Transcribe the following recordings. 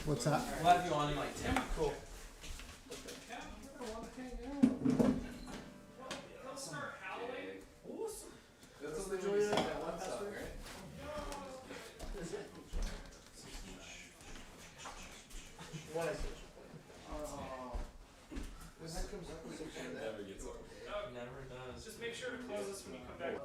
What's that? We'll have you on in like 10. Cool. That's what they do in that one song, right? When that comes up, we can share that. Never gets old. Never does. Just make sure to close this when you come back.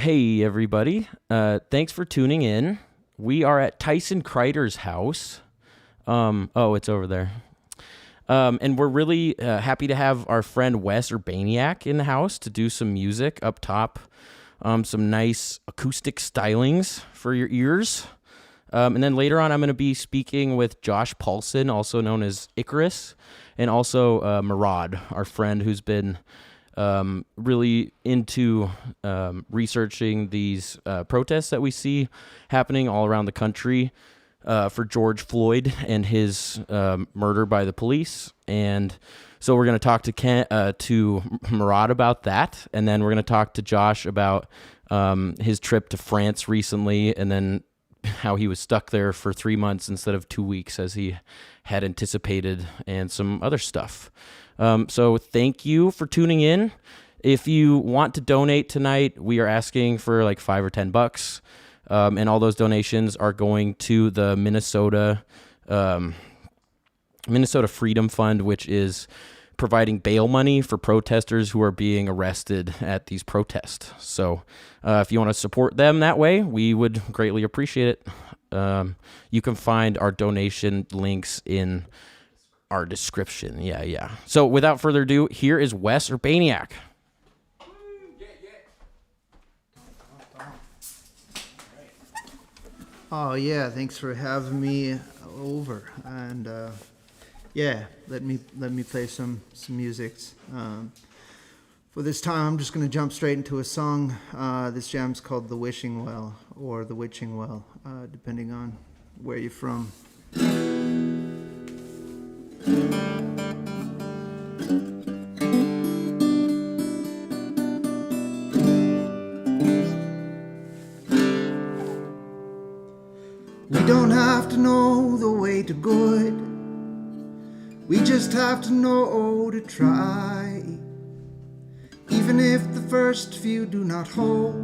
Hey, everybody. Thanks for tuning in. We are at Tyson Kreider's house. It's over there. And we're really happy to have our friend Wes Urbaniak in the house to do some music up top. Some nice acoustic stylings for your ears. And then later on, I'm going to be speaking with Josh Paulsen, also known as Icarus, and also Maraud, our friend who's been really into researching these protests that we see happening all around the country for George Floyd and his murder by the police. And so we're going to talk to Maraud about that, and then we're going to talk to Josh about his trip to France recently, and then how he was stuck there for 3 months instead of 2 weeks as he had anticipated, and some other stuff. So thank you for tuning in. If you want to donate tonight, we are asking for like $5 or $10. And all those donations are going to the Minnesota Freedom Fund, which is providing bail money for protesters who are being arrested at these protests. So if you want to support them that way, we would greatly appreciate it. You can find our donation links in our description. Yeah. So without further ado, here is Wes Urbaniak. Oh yeah, thanks for having me over. And let me play some music. For this time, I'm just going to jump straight into a song. This jam's called "The Wishing Well" or "The Witching Well," depending on where you're from. We don't have to know the way to good. We just have to know to try. Even if the first few do not hold,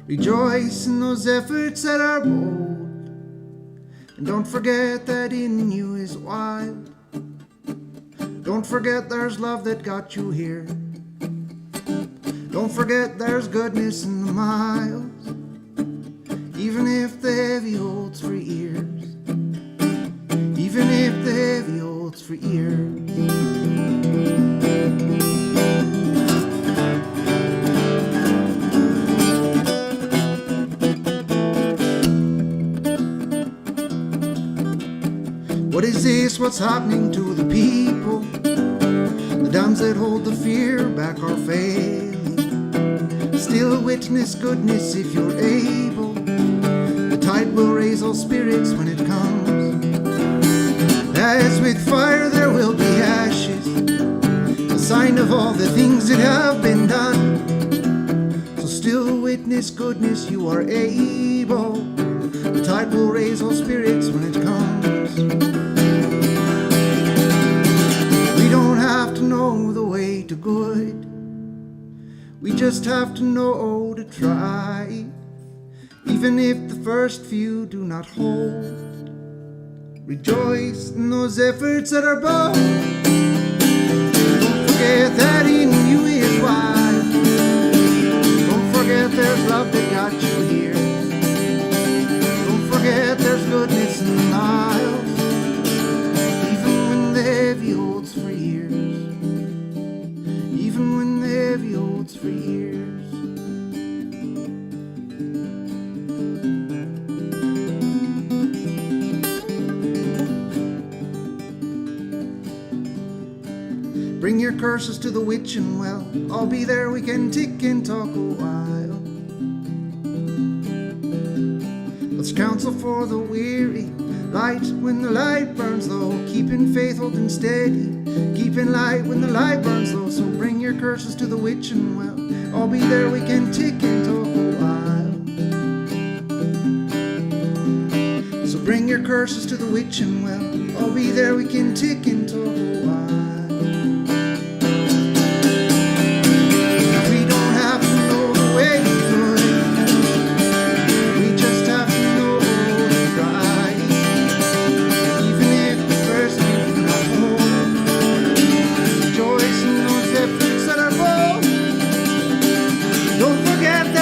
rejoice in those efforts that are bold. And don't forget that in you is wild. Don't forget there's love that got you here. Don't forget there's goodness in the miles. Even if the heavy holds for years. Even if the heavy holds for years. What is this? What's happening to the people? The dams that hold the fear back are failing. Still witness goodness if you're able. The tide will raise all spirits when it comes. As with fire there will be ashes, a sign of all the things that have been done. So still witness goodness, you are able. The tide will raise all spirits when it comes. We don't have to know the way to good. We just have to know to try. Even if the first few do not hold, rejoice in those efforts that are bold. Don't forget that in you is wide. Don't forget there's love that got you here. Don't forget there's goodness in the miles. Even when the heavy holds for years. Even when the heavy holds for years. Bring your curses to the witching well. I'll be there, we can tick and talk a while. Let's counsel for the weary. Light when the light burns low. Keeping faith, holding steady. Keeping light when the light burns low. So bring your curses to the witching well. I'll be there, we can tick and talk a while. So bring your curses to the witching well. I'll be there, we can tick and talk a while. Don't forget that.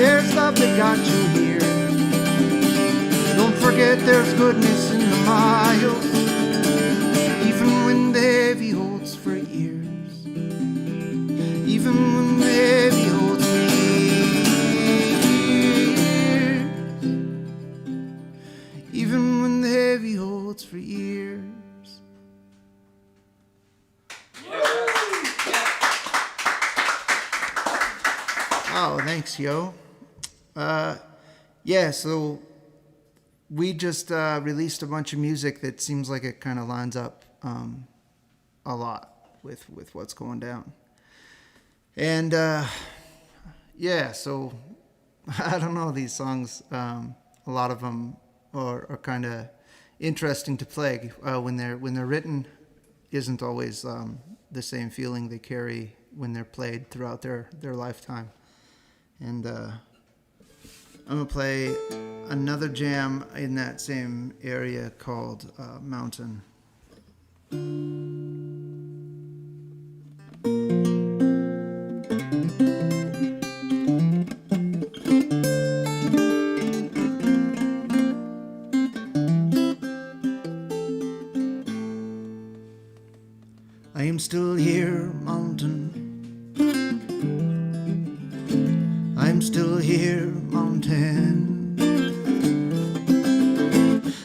there's love that got you here. Don't forget there's goodness in the miles, even when the heavy holds for years. Even when the heavy holds for years. Even when the heavy holds for years. Oh, thanks, yo. Yeah, so we just released a bunch of music that seems like it kind of lines up a lot with what's going down. And yeah, so I don't know, these songs, a lot of them are kind of interesting to play. When they're written, isn't always the same feeling they carry when they're played throughout their lifetime. And I'm gonna play another jam in that same area called Mountain. I am still here, mountain. I'm still here, mountain.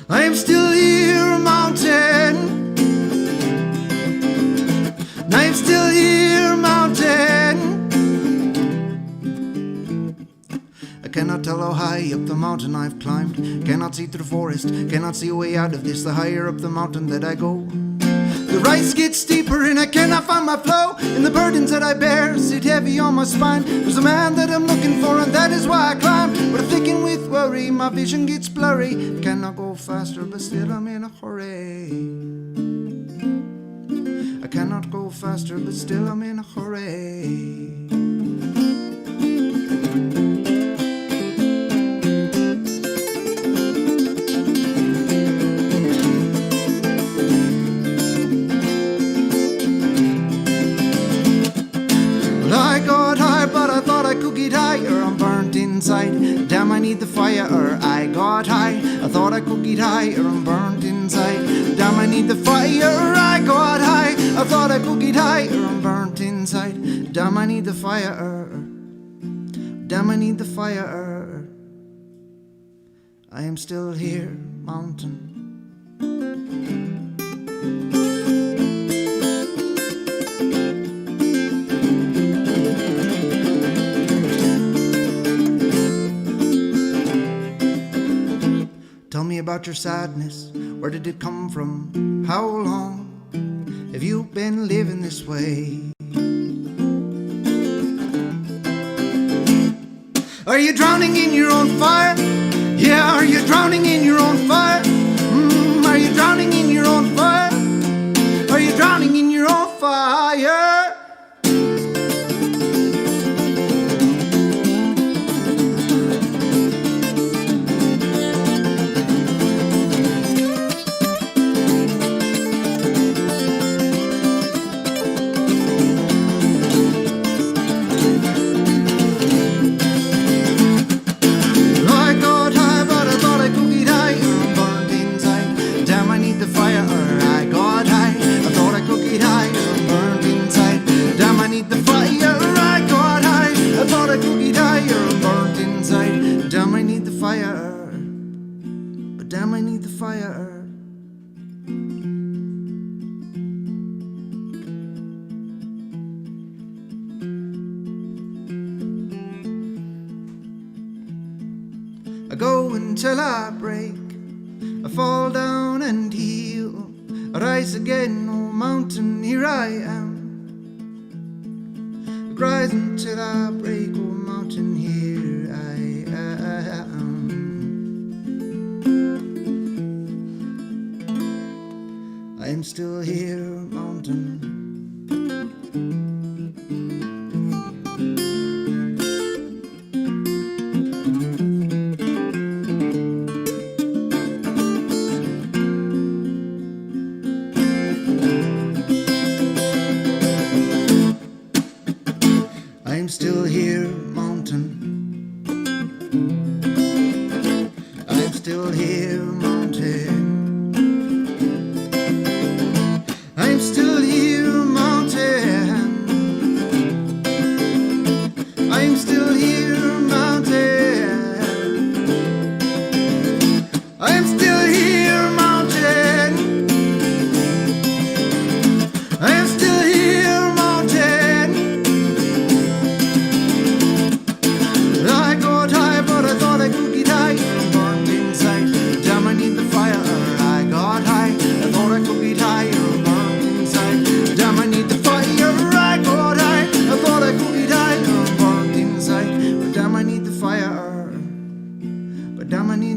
I am still here, mountain. I'm still here, mountain. I cannot tell how high up the mountain I've climbed. Cannot see through the forest. Cannot see a way out of this. The higher up the mountain that I go, the rise gets steeper and I cannot find my flow. And the burdens that I bear sit heavy on my spine. There's a man that I'm looking for and that is why I climb. But I'm thinking with worry, my vision gets blurry. Cannot go faster but still I'm in a hurry. I cannot go faster but still I'm in a hurry. I'm burnt inside. Damn, I need the fire. I got high. I thought I could get higher. I'm burnt inside. Damn, I need the fire. I got high. I thought I could get higher. I'm burnt inside. Damn, I need the fire. Damn, I need the fire. I am still here, mountain. Tell me about your sadness. Where did it come from? How long have you been living this way? Are you drowning in your own fire? Yeah, are you drowning in your own fire? Are you drowning in your own fire? Are you drowning in your own fire? Damn, I need the fire. I go until I break. I fall down and heal. I rise again, oh mountain, here I am. I rise until I break, oh mountain, here I am. I'm still here, mountain. I'm still here, mountain.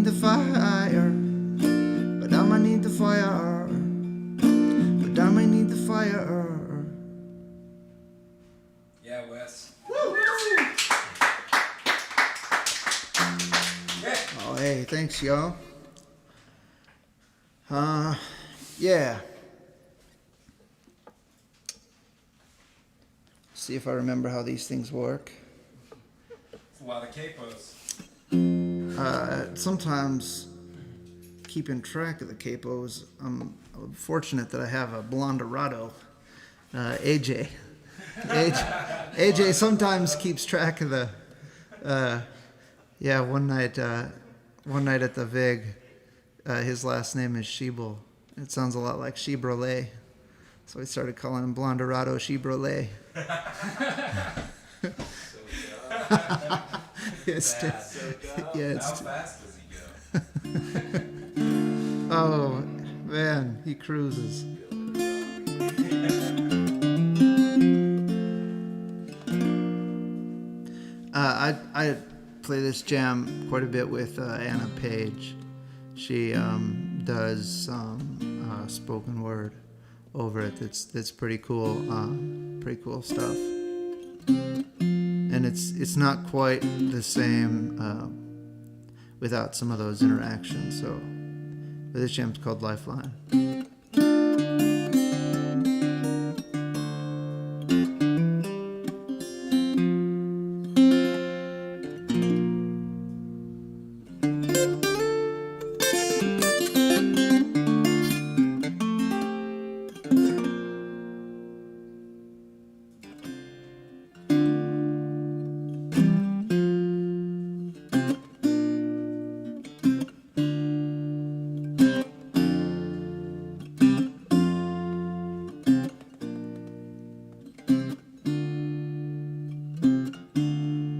the fire. But I might need the fire. But I might need the fire. Yeah, Wes. Oh, hey, thanks, y'all. Yeah. See if I remember how these things work. It's a lot of capos. Sometimes keeping track of the capos, I'm fortunate that I have a Blonderado, AJ. AJ sometimes keeps track of the, one night at the Vig, his last name is Sheeble. It sounds a lot like Chevrolet, so I started calling him Blonderado Chevrolet. It's So yeah, how it's fast does he go? oh man, he cruises. I play this jam quite a bit with Anna Page. She does some spoken word over it. That's pretty cool. Pretty cool stuff. And it's not quite the same without some of those interactions. So, but this jam's called Lifeline.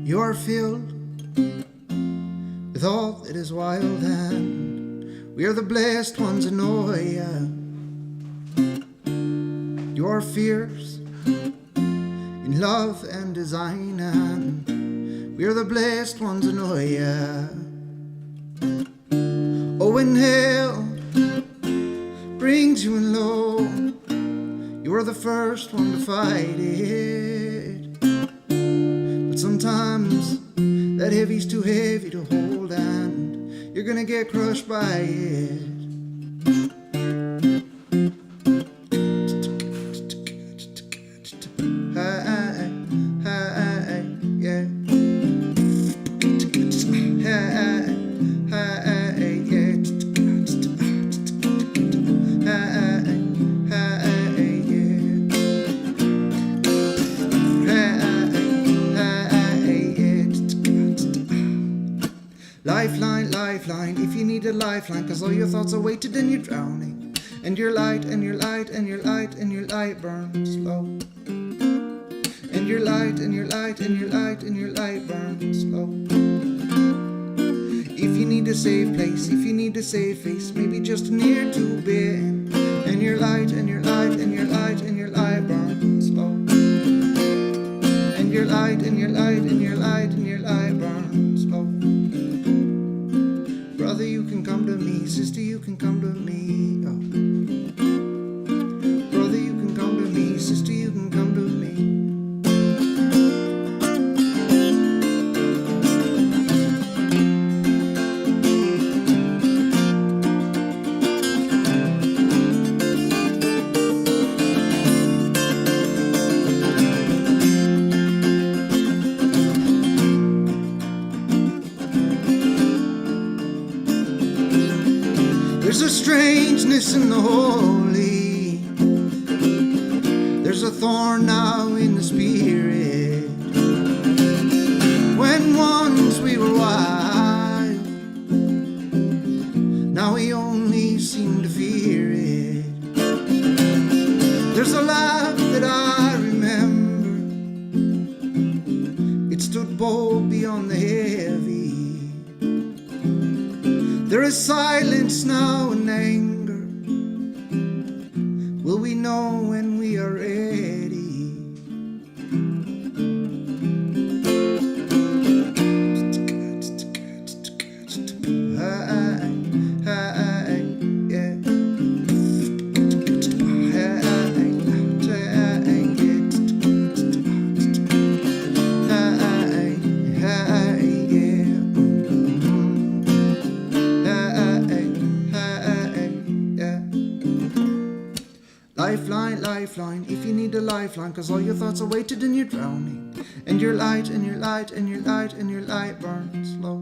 You're filled with all that is wild, and we are the blessed ones who know ya. You're fierce in love and design, and we are the blessed ones who know ya. Oh, when hell brings you in low, you are the first one to fight it. Sometimes that heavy's too heavy to hold, and you're gonna get crushed by it. Hi, hi, yeah. Hi, hi, yeah. Lifeline, lifeline, if you need a lifeline, 'cause all your thoughts are weighted and you're drowning. And your light, and your light, and your light, and your light burns low. And your light, and your light, and your light, and your light burns low. If you need a safe place, if you need a safe face, maybe just near to bed. And your light, and your light, and your light, and your light burns low. And your light, and your light, and your light, and your light burns low. Brother, you can come to me. Sister, you can come to me. Oh. Brother, you can come to me. Sister, you can come to me. There's a strangeness in the holy. There's a thorn now in the spirit. When once we were wild, now we only seem to fear it. There's a laugh that I remember. It stood bold beyond the heavy. There is silence now and anger. Will we know when we are ready? I lifeline, if you need a lifeline, cause all your thoughts are weighted and you're drowning. And your light, and your light, and your light, and your light burns low.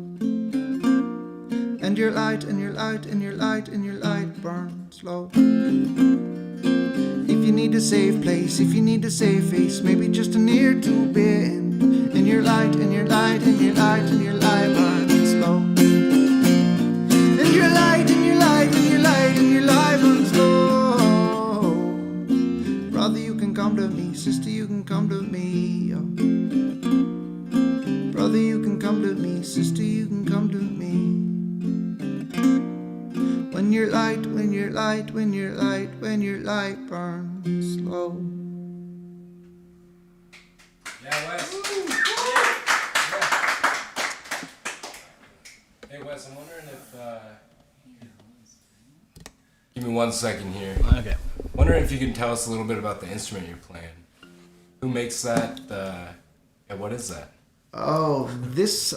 And your light, and your light, and your light, and your light burns low. If you need a safe place, if you need a safe face, maybe just an ear to bend. And your light, and your light, and your light, and your light burns low. And your light, and your light, and your light, and your light burns low. Brother, you can come to me, sister, you can come to me. Oh. Brother, you can come to me, sister, you can come to me. When your light, when your light, when your light, when your light burns low. Yeah, Wes. Hey, Wes, I'm wondering if. Give me 1 second here. Okay. Wondering if you can tell us a little bit about the instrument you're playing. Who makes that? Yeah, what is that? Oh, this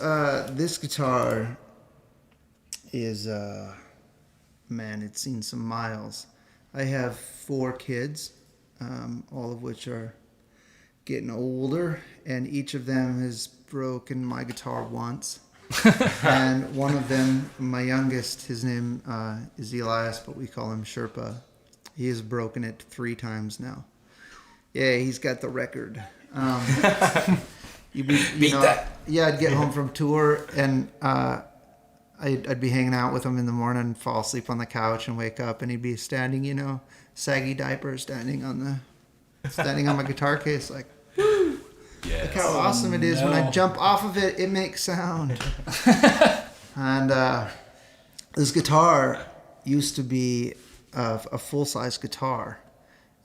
guitar is man, it's seen some miles. I have 4 kids, all of which are getting older, and each of them has broken my guitar once. And one of them, my youngest, his name is Elias, but we call him Sherpa. He has broken it 3 times now. Yeah, he's got the record. Beat that. Yeah, I'd get home from tour, and I'd be hanging out with him in the morning and fall asleep on the couch and wake up, and he'd be standing, saggy diaper, standing on my guitar case, like, woo! Yes. Look how awesome it is. When I jump off of it, it makes sound. And this guitar used to be a full-size guitar,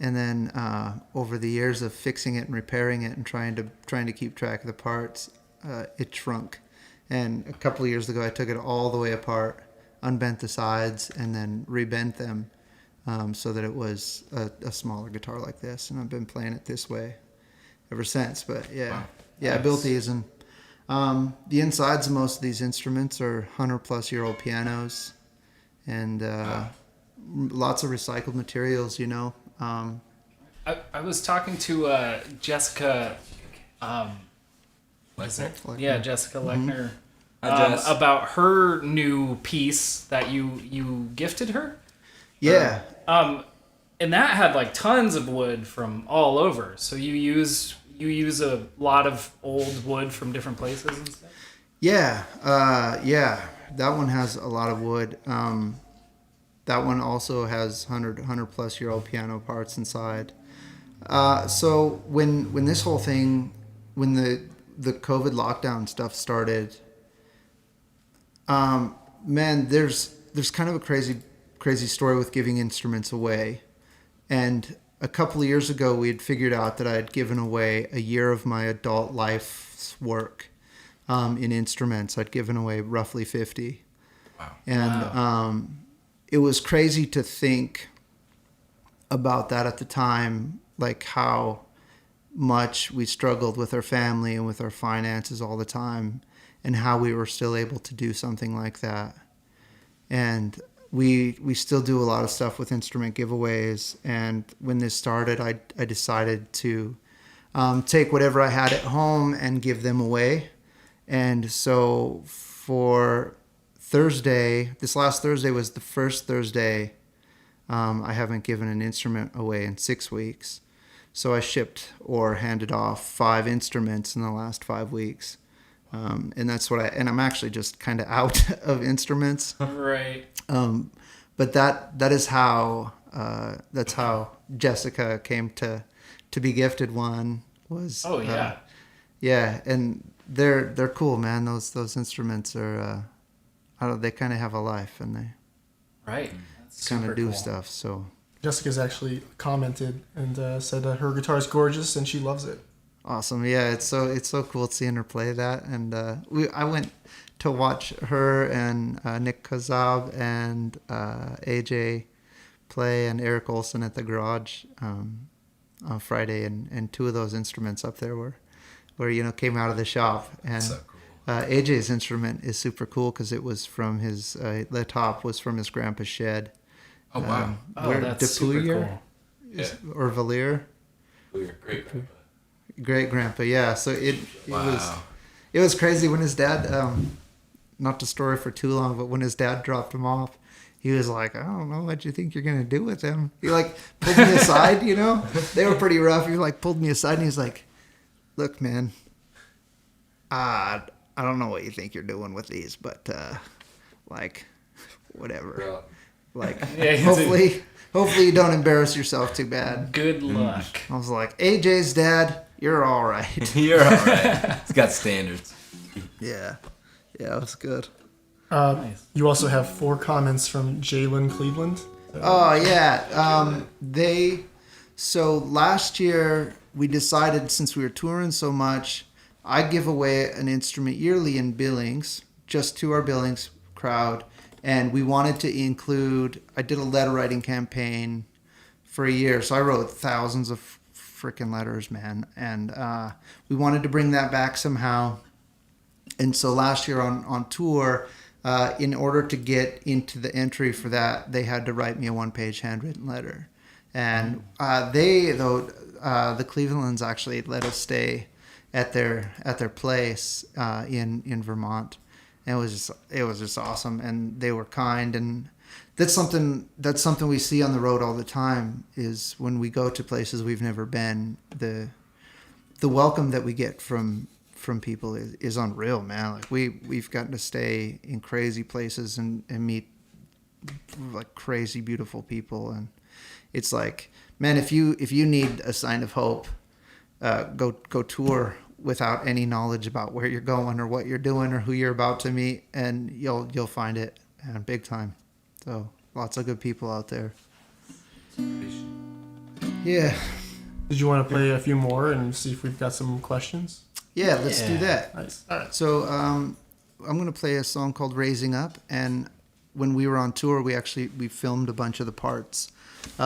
and then over the years of fixing it and repairing it and trying to keep track of the parts, it shrunk. And a couple of years ago, I took it all the way apart, unbent the sides, and then rebent them so that it was a smaller guitar like this. And I've been playing it this way ever since. But yeah, wow. Yeah, I built these. And the insides of most of these instruments are 100-plus-year-old pianos, and lots of recycled materials, I was talking to Jessica. Lechner? Yeah, Jessica Lechner. About her new piece that you gifted her. Yeah. And that had like tons of wood from all over. So you use a lot of old wood from different places and stuff. Yeah. That one has a lot of wood. That one also has 100-plus-year-old piano parts inside. So when this whole thing, when the COVID lockdown stuff started, man, there's kind of a crazy story with giving instruments away. And a couple of years ago, we had figured out that I had given away a year of my adult life's work in instruments. I'd given away roughly 50. Wow. And it was crazy to think about that at the time, like how much we struggled with our family and with our finances all the time, and how we were still able to do something like that. And we still do a lot of stuff with instrument giveaways. And when this started, I decided to take whatever I had at home and give them away. And so for Thursday, this last Thursday was the first Thursday I haven't given an instrument away in 6 weeks. So I shipped or handed off 5 instruments in the last 5 weeks. And that's and I'm actually just kind of out of instruments. Right. But that's how Jessica came to be gifted one was. Oh yeah. Yeah. And they're cool, man. Those instruments are, they kind of have a life, and they kind of do cool stuff. So Jessica's actually commented and said that her guitar is gorgeous and she loves it. awesome. Yeah, it's so cool seeing her play that. And I went to watch her and Nick Kazab and AJ play and Eric Olson at the garage on Friday, and 2 of those instruments up there were came out of the shop. And So cool. AJ's instrument is super cool because it was from his the top was from his grandpa's shed. Oh wow. that's super cool. or Valier. Weird. Great grandpa. Great grandpa, yeah. So it Wow. was crazy when his dad, not to story for too long, but when his dad dropped him off, he was like, I don't know what you think you're gonna do with him. He like pulled me aside, you know. They were pretty rough. He like pulled me aside and he's like, look, man, I don't know what you think you're doing with these, but like whatever. Bro. Like Yeah, hopefully you don't embarrass yourself too bad. Good luck. I was like, AJ's dad, you're all right. You're all right. He's got standards. Yeah, it was good. Nice. You also have 4 comments from Jalen Cleveland. Oh yeah, so last year we decided, since we were touring so much, I give away an instrument yearly in Billings, just to our Billings crowd, and we wanted to include. I did a letter writing campaign for a year, so I wrote thousands of freaking letters, man, and we wanted to bring that back somehow. And so last year on tour, in order to get into the entry for that, they had to write me a 1-page handwritten letter. And the Clevelands actually let us stay at their place in Vermont. And it was just awesome, and they were kind, and that's something we see on the road all the time, is when we go to places we've never been, the welcome that we get from people is unreal, man. Like we've gotten to stay in crazy places and meet like crazy beautiful people, and it's like, man, if you need a sign of hope, go tour without any knowledge about where you're going or what you're doing or who you're about to meet, and you'll find it, and big time. So lots of good people out there. Yeah. Did you want to play a few more and see if we've got some questions? Yeah, let's do that. Nice. All right. So I'm going to play a song called Raising Up, and when we were on tour, we filmed a bunch of the parts.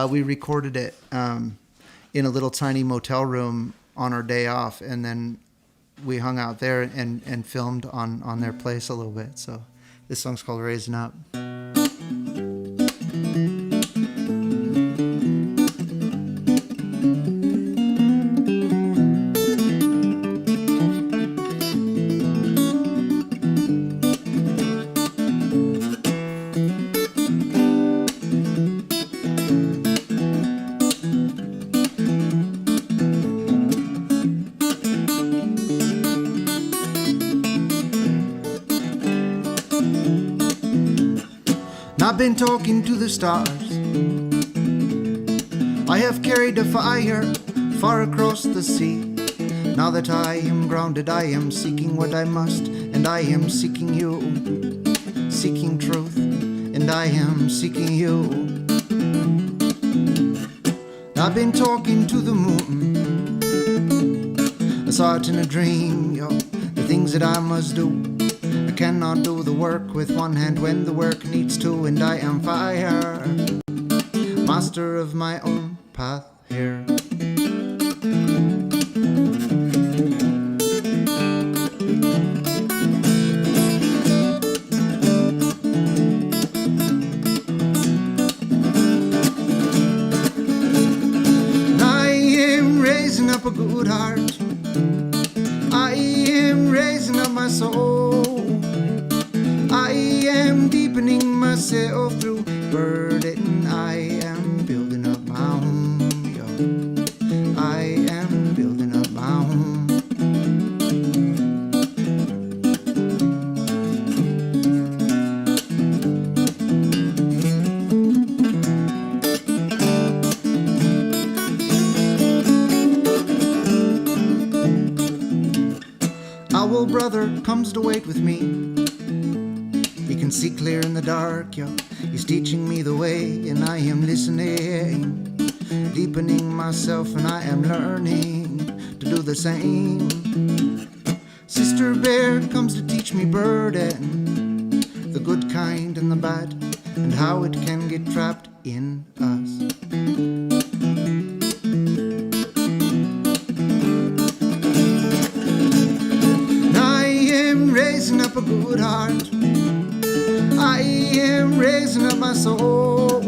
We recorded it in a little tiny motel room on our day off, and then we hung out there and filmed on their place a little bit. So this song's called Raising Up. I've been talking to the stars. I have carried the fire far across the sea. Now that I am grounded, I am seeking what I must, and I am seeking you, seeking truth, and I am seeking you. I've been talking to the moon. I saw it in a dream, yo, the things that I must do. I cannot do the work with one hand when the work needs two, and I am fire, master of my own path here. I am raising up a good heart. I am raising up my soul. I am deepening myself through burden. I am building up my home, yo. I am building up my home. Our brother comes to wait with me. He can see clear in the dark, yo. He's teaching me the way, and I am listening, deepening myself, and I am learning to do the same. Sister Bear comes to teach me burden, the good kind and the bad, and how it can get trapped in us. Raising up a good heart. I am raising up my soul.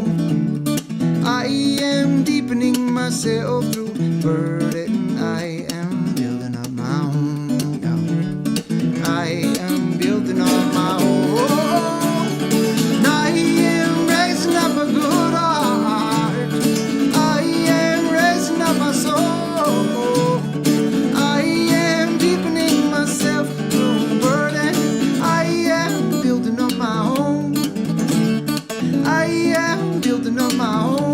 I am deepening myself through burden. I am building up my home. Yeah. I am building up my home. And I am raising up a good heart. I am raising up my soul. I am deepening myself through burden. I am building up my home. I am building up my home.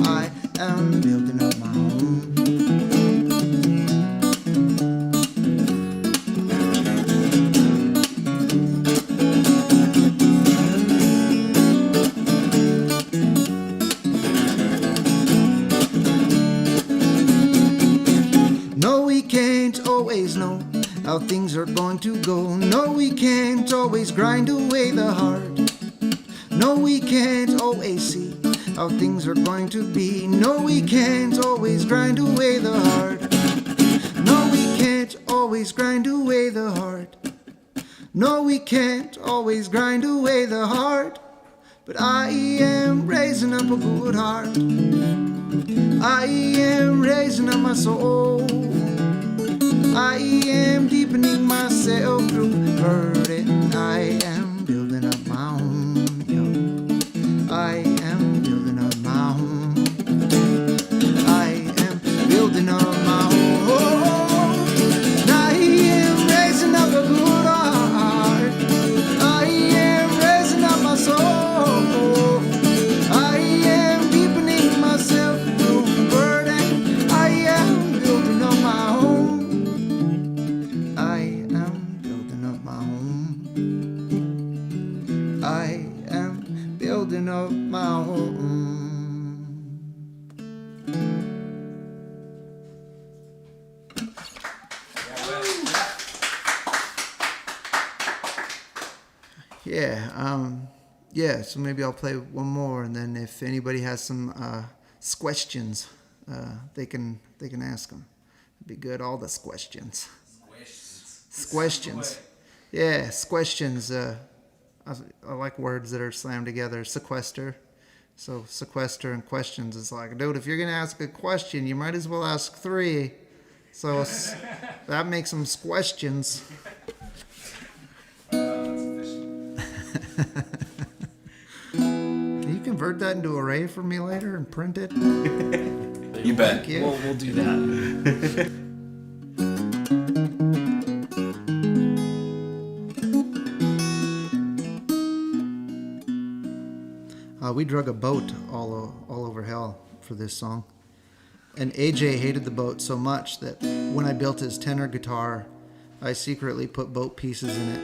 I am building up my home. No, we can't always know how things are going to go. No, we can't always grind away the heart. No, we can't always see how things are going to be. No, we can't always grind away the heart. No, we can't always grind away the heart. No, we can't always grind away the heart. But I am raising up a good heart. I am raising up my soul. I am deepening myself through burden. I am building up my home. I am building up my home. I am building up my home. And I am raising up a good heart. I am raising up my soul. I am deepening myself through burden. I am building up my home. I am building up my home. I am building up my home. Yeah, so maybe I'll play one more, and then if anybody has some questions, they can ask them. It'd be good, all the questions. Questions. Yeah, questions. I like words that are slammed together. Sequester. So sequester and questions is like, dude, if you're going to ask a question, you might as well ask three. So that makes them questions. Can you convert that into array for me later and print it? You bet. Thank you. We'll do that. We drug a boat all over hell for this song. And AJ hated the boat so much that when I built his tenor guitar, I secretly put boat pieces in it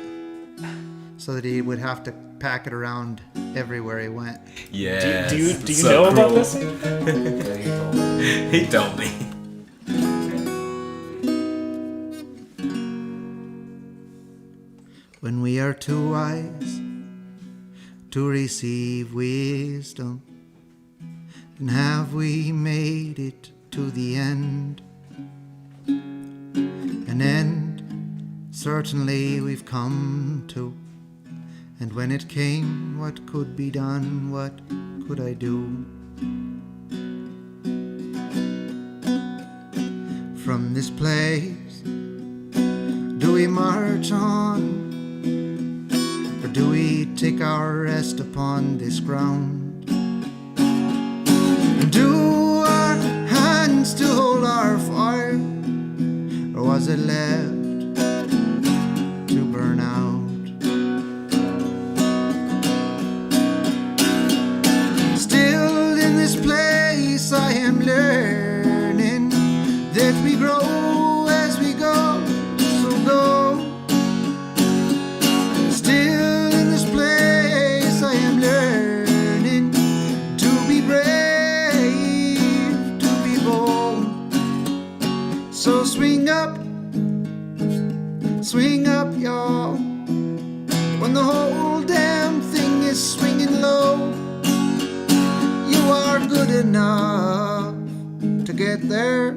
so that he would have to pack it around everywhere he went. Yeah. Do you know about this? He told me. When we are too wise to receive wisdom, and have we made it to the end? An end certainly we've come to, and when it came, what could be done, what could I do? From this place, do we march on? Or do we take our rest upon this ground? Do our hands still hold our fire? Or was it left to burn out? Still in this place I am learning that we grow as we go, so go. Still in this place I am learning to be brave, to be bold. So swing up, y'all, when the whole damn thing is swinging low. You are good enough to get there,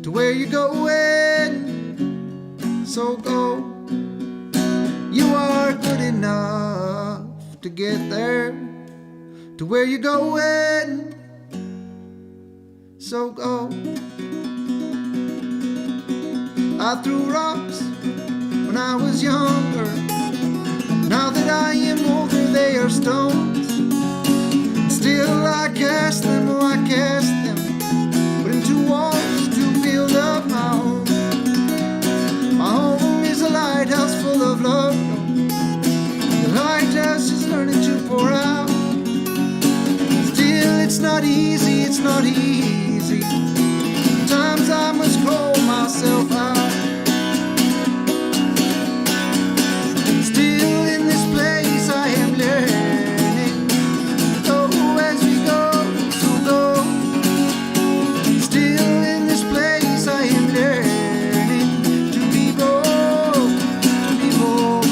to where you're going, so go. You are good enough to get there, to where you're going, so go. I threw rocks when I was younger. Now that I am older, they are stones. Still I cast them, oh I cast them, but into walls to build up my home. My home is a lighthouse full of love. The lighthouse is learning to pour out. Still it's not easy, it's not easy. Sometimes I must crawl myself out. Still in this place I am learning. Oh, as we go, so go. Still in this place I am learning to be bold, to be bold.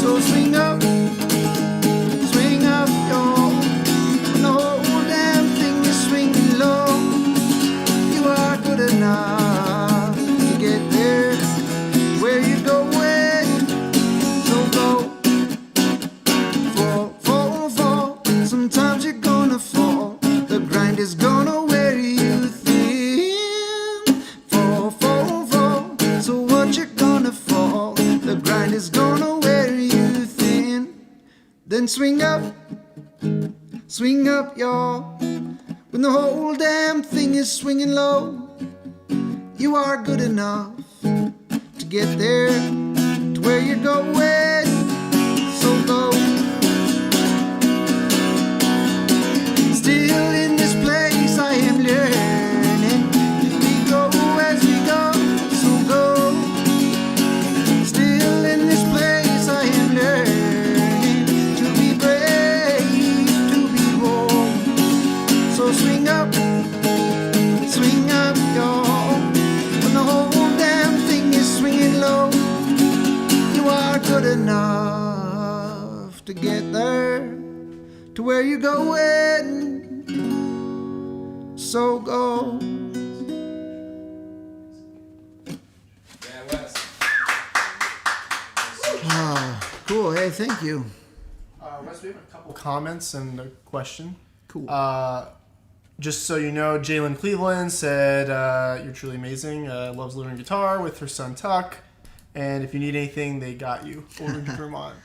So swing up, y'all. When the whole damn thing is swinging low, you are good enough to get there, where you're going. So go, fall, fall, fall. Sometimes you're gonna fall. The grind is gonna wear you thin. Fall, fall, fall. So what you're gonna fall? The grind is gonna wear you thin. Then swing up, y'all. When the whole damn thing is swinging low, you are good enough to get there, to where you're going. So go. Still in this place I am learning. We go as we go, so go. Still in this place I am learning to be brave, to be bold. So swing up, y'all. When the whole damn thing is swinging low, you are good enough to get there, to where you're going. So go. Yeah, Wes. Cool. Hey, thank you. Wes, we have a couple comments and a question. Cool. Just so you know, Jalen Cleveland said you're truly amazing. Loves learning guitar with her son Tuck, and if you need anything, they got you. Order to Vermont.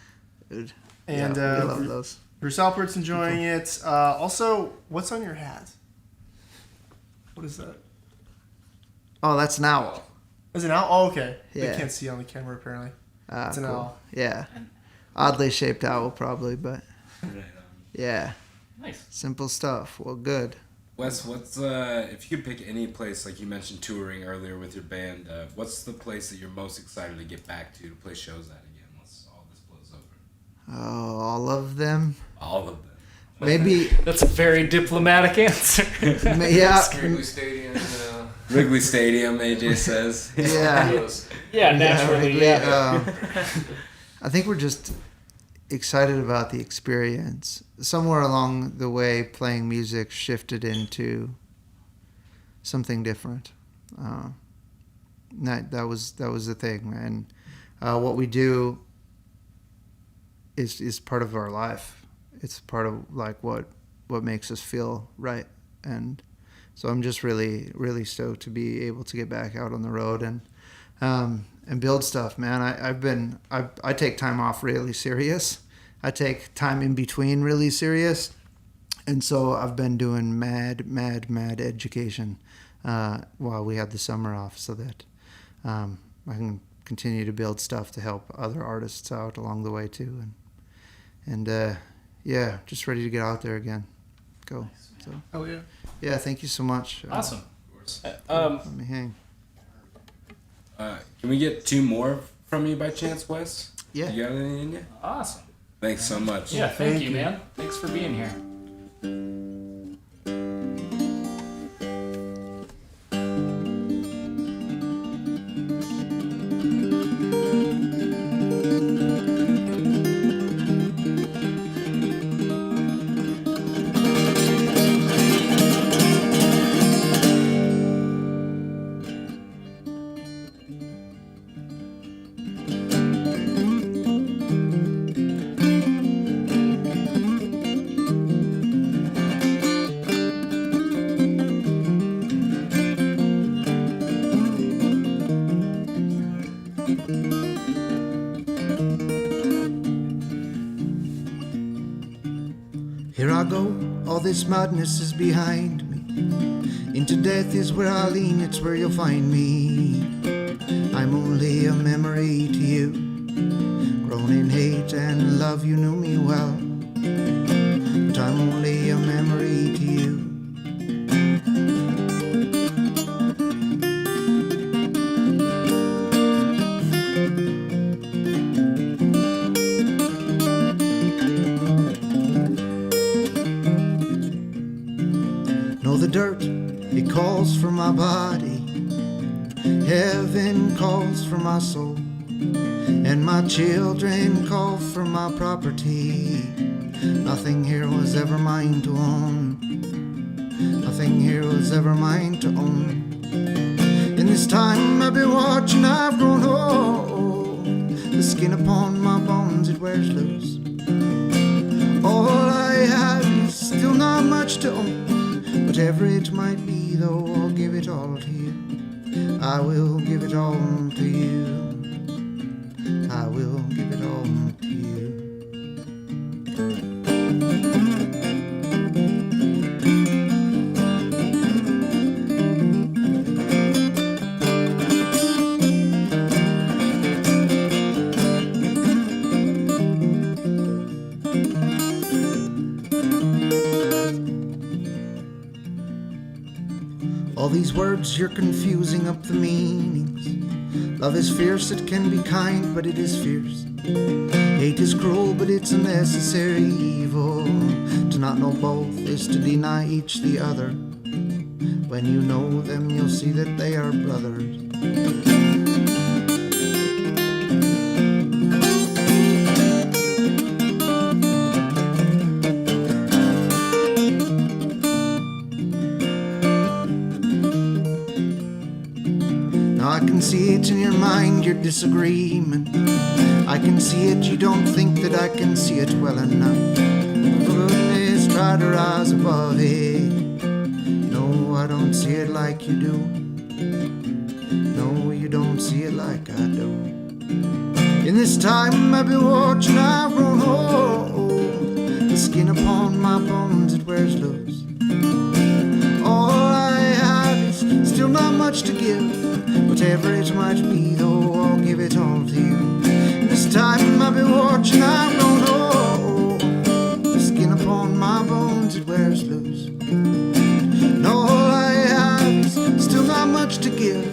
Dude. And Yeah, we love those. Bruce Alpert's enjoying it. Also, what's on your hat? What is that? Oh, that's an owl. Is it an owl? Oh, okay. Yeah. They can't see on the camera apparently. It's an Cool. owl. Yeah. Oddly shaped owl, probably, but yeah. Nice. Simple stuff. Well, good. Wes, what's if you could pick any place, like you mentioned touring earlier with your band, what's the place that you're most excited to get back to play shows at again once all this blows over? Oh, all of them. All of them. Maybe. That's a very diplomatic answer. Yeah. Wrigley Stadium, Wrigley Stadium, AJ says. Yeah. Yeah, naturally. Yeah. I think we're just excited about the experience. Somewhere along the way, playing music shifted into something different. That was the thing, and what we do is part of our life. It's part of like what makes us feel right, and so I'm just really stoked to be able to get back out on the road and build stuff, man. I take time off really serious. I take time in between really serious. And so I've been doing mad education while we had the summer off so that I can continue to build stuff to help other artists out along the way too. And yeah, just ready to get out there again. Go. So Oh yeah. yeah, thank you so much. Awesome. Let me hang. Can we get two more from you by chance, Wes? Yeah. You got anything in you? Awesome. Thanks so much. Yeah, thank Thank you, you. man. Thanks for being here. Here I go, all this madness is behind me. Into death is where I lean, it's where you'll find me. I'm only a memory to you, grown in hate and love, you knew me well. But I'm only a memory to you. Know the dirt, it calls for my body. Heaven calls for my soul. And my children call for my property. Nothing here was ever mine to own. Nothing here was ever mine to own. In this time I've been watching, I've grown old. The skin upon my bones, it wears loose. All I have is still not much to own. Whatever it might be, though, I'll give it all to you. I will give it all to you. I will give it all to you. All these words, you're confusing up the meanings. Love is fierce, it can be kind, but it is fierce. Hate is cruel, but it's a necessary evil. To not know both is to deny each the other. When you know them, you'll see that they are brothers. I can see it in your mind, your disagreement. I can see it, you don't think that I can see it well enough. For goodness, try to rise above it. No, I don't see it like you do. No, you don't see it like I do. In this time I've been watching, I've grown old. The skin upon my bones, it wears loose. All I have is still not much to give. Whatever it might be, though, I'll give it all to you. This time I've been watching, I've grown old. The skin upon my bones, it wears loose. And all I have is still not much to give.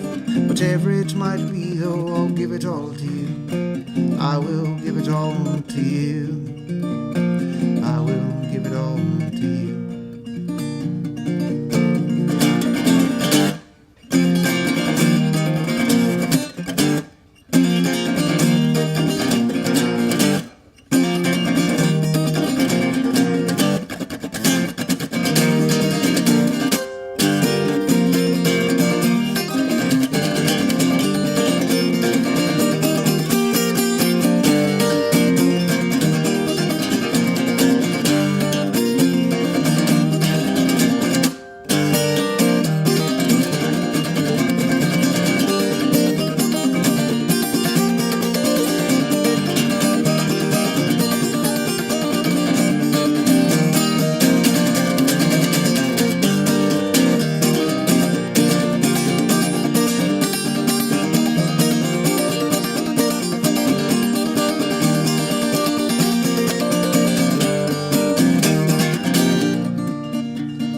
Whatever it might be, though, I'll give it all to you. I will give it all to you. I will give it all to you.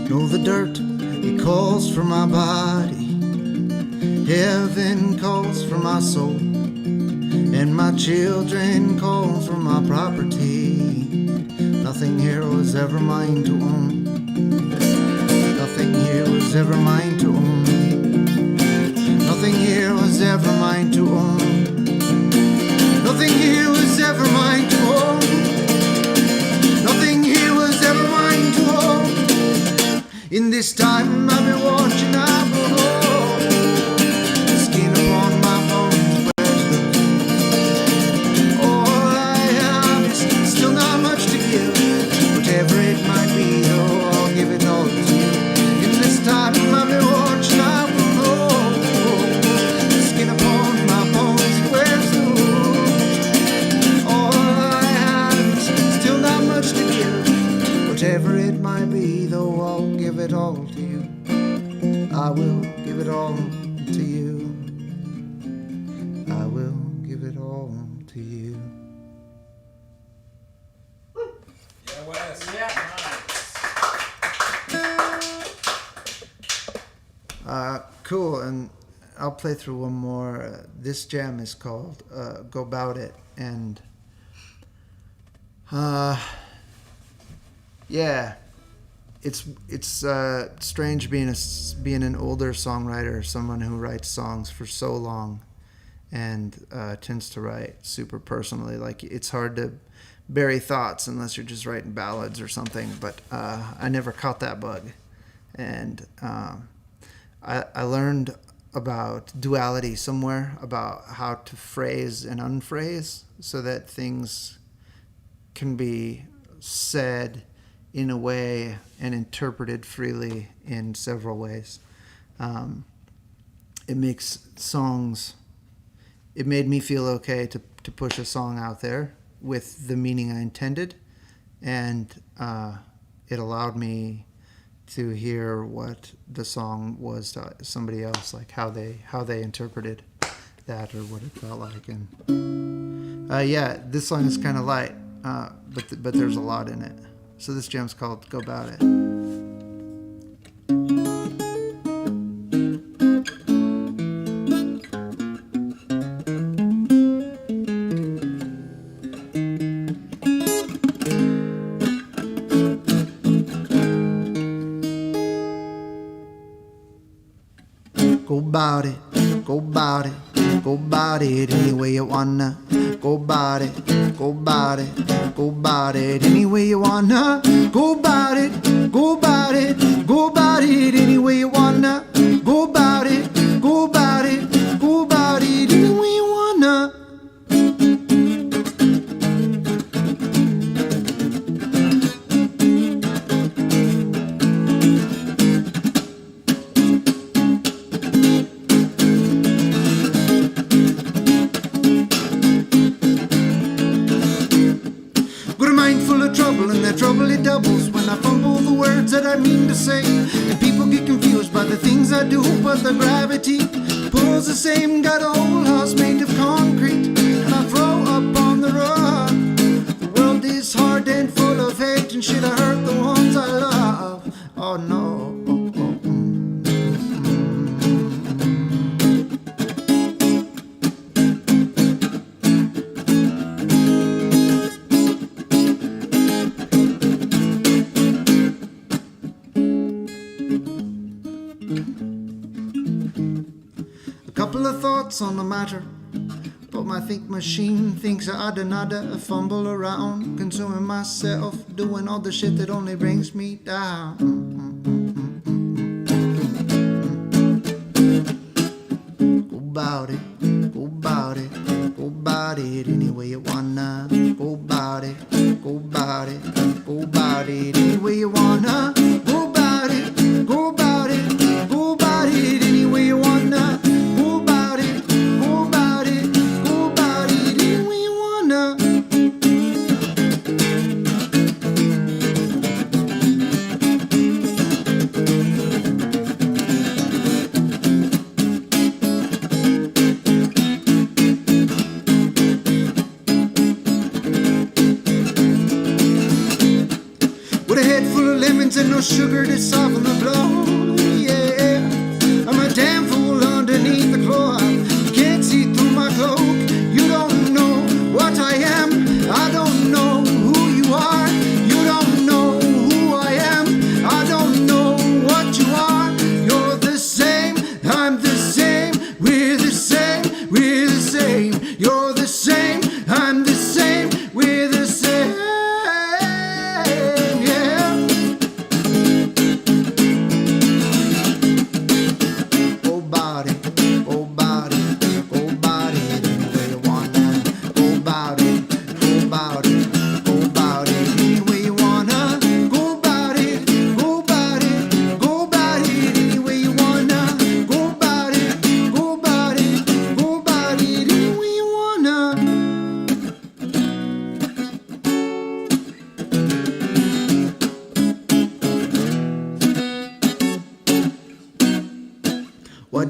Know the dirt, it calls for my body. Heaven calls for my soul. And my children call for my property. Nothing here was ever mine to own. Nothing here was ever mine to own. Nothing here was ever mine to own. Nothing here was ever mine to own. Nothing here was ever mine to own. In this time I've been watching, I've grown old. The skin upon my bones wears loose. All I have is still not much to give. Whatever it might be, though, I'll give it all to you. In this time I've been watching, I've grown old. The skin upon my bones wears loose. whatever it might be, though I'll give it all to you. I will give it all to you. I will give it all to you. Yeah, Wes. Cool, and I'll play through one more. This jam is called Go Bout It, and yeah, it's strange being an older songwriter, someone who writes songs for so long, and tends to write super personally. Like, it's hard to bury thoughts unless you're just writing ballads or something. But I never caught that bug, and I learned about duality somewhere, about how to phrase and unphrase so that things can be said in a way and interpreted freely in several ways. It makes songs, it made me feel okay to push a song out there with the meaning I intended, and it allowed me to hear what the song was to somebody else, like how they interpreted that or what it felt like. And yeah, this song is kind of light, but there's a lot in it. So this jam's called Go Bout It. Go bout it, go bout it, go bout it any way you wanna. Go bout it, go bout it, go bout it any way you wanna. Go bout it, go bout it, go bout it any way you wanna. Go bout it, go bout it, go bout it any way you wanna. And that trouble it doubles when I fumble the words that I mean to say. And people get confused by the things I do, but the gravity pulls the same. Got a whole house made of concrete, and I throw up on the rug. The world is hard and full of hate, and shit I hurt the ones I love. Oh no. Couple of thoughts on the matter, but my think machine thinks I'd another fumble around, consuming myself, doing all the shit that only brings me down. Go bout it, go bout it, go bout it any way you wanna. Go bout it, go bout it, go bout it any way you wanna. Go bout it, go bout it, go bout it any way you wanna. And no sugar to soften the blow, yeah. I'm a damn fool underneath the cloth. You can't see through my cloak. You don't know what I am. I don't know who you are. You don't know who I am. I don't know what you are. You're the same. I'm the same. We're the same. We're the same. You're the same. I'm the same. We're the same.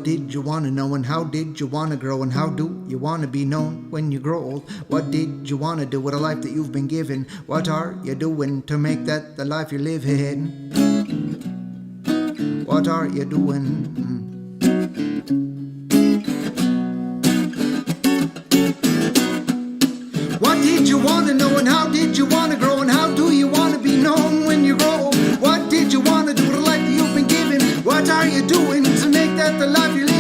What did you wanna know and how did you wanna grow and how do you wanna be known when you grow old? What did you wanna do with a life that you've been given? What are you doing to make that the life you're living? What are you doing? What did you wanna know and how did you wanna grow and how do you wanna be known when you grow old? What did you wanna do with the life that you've been given? What are you doing to make that the life you're living?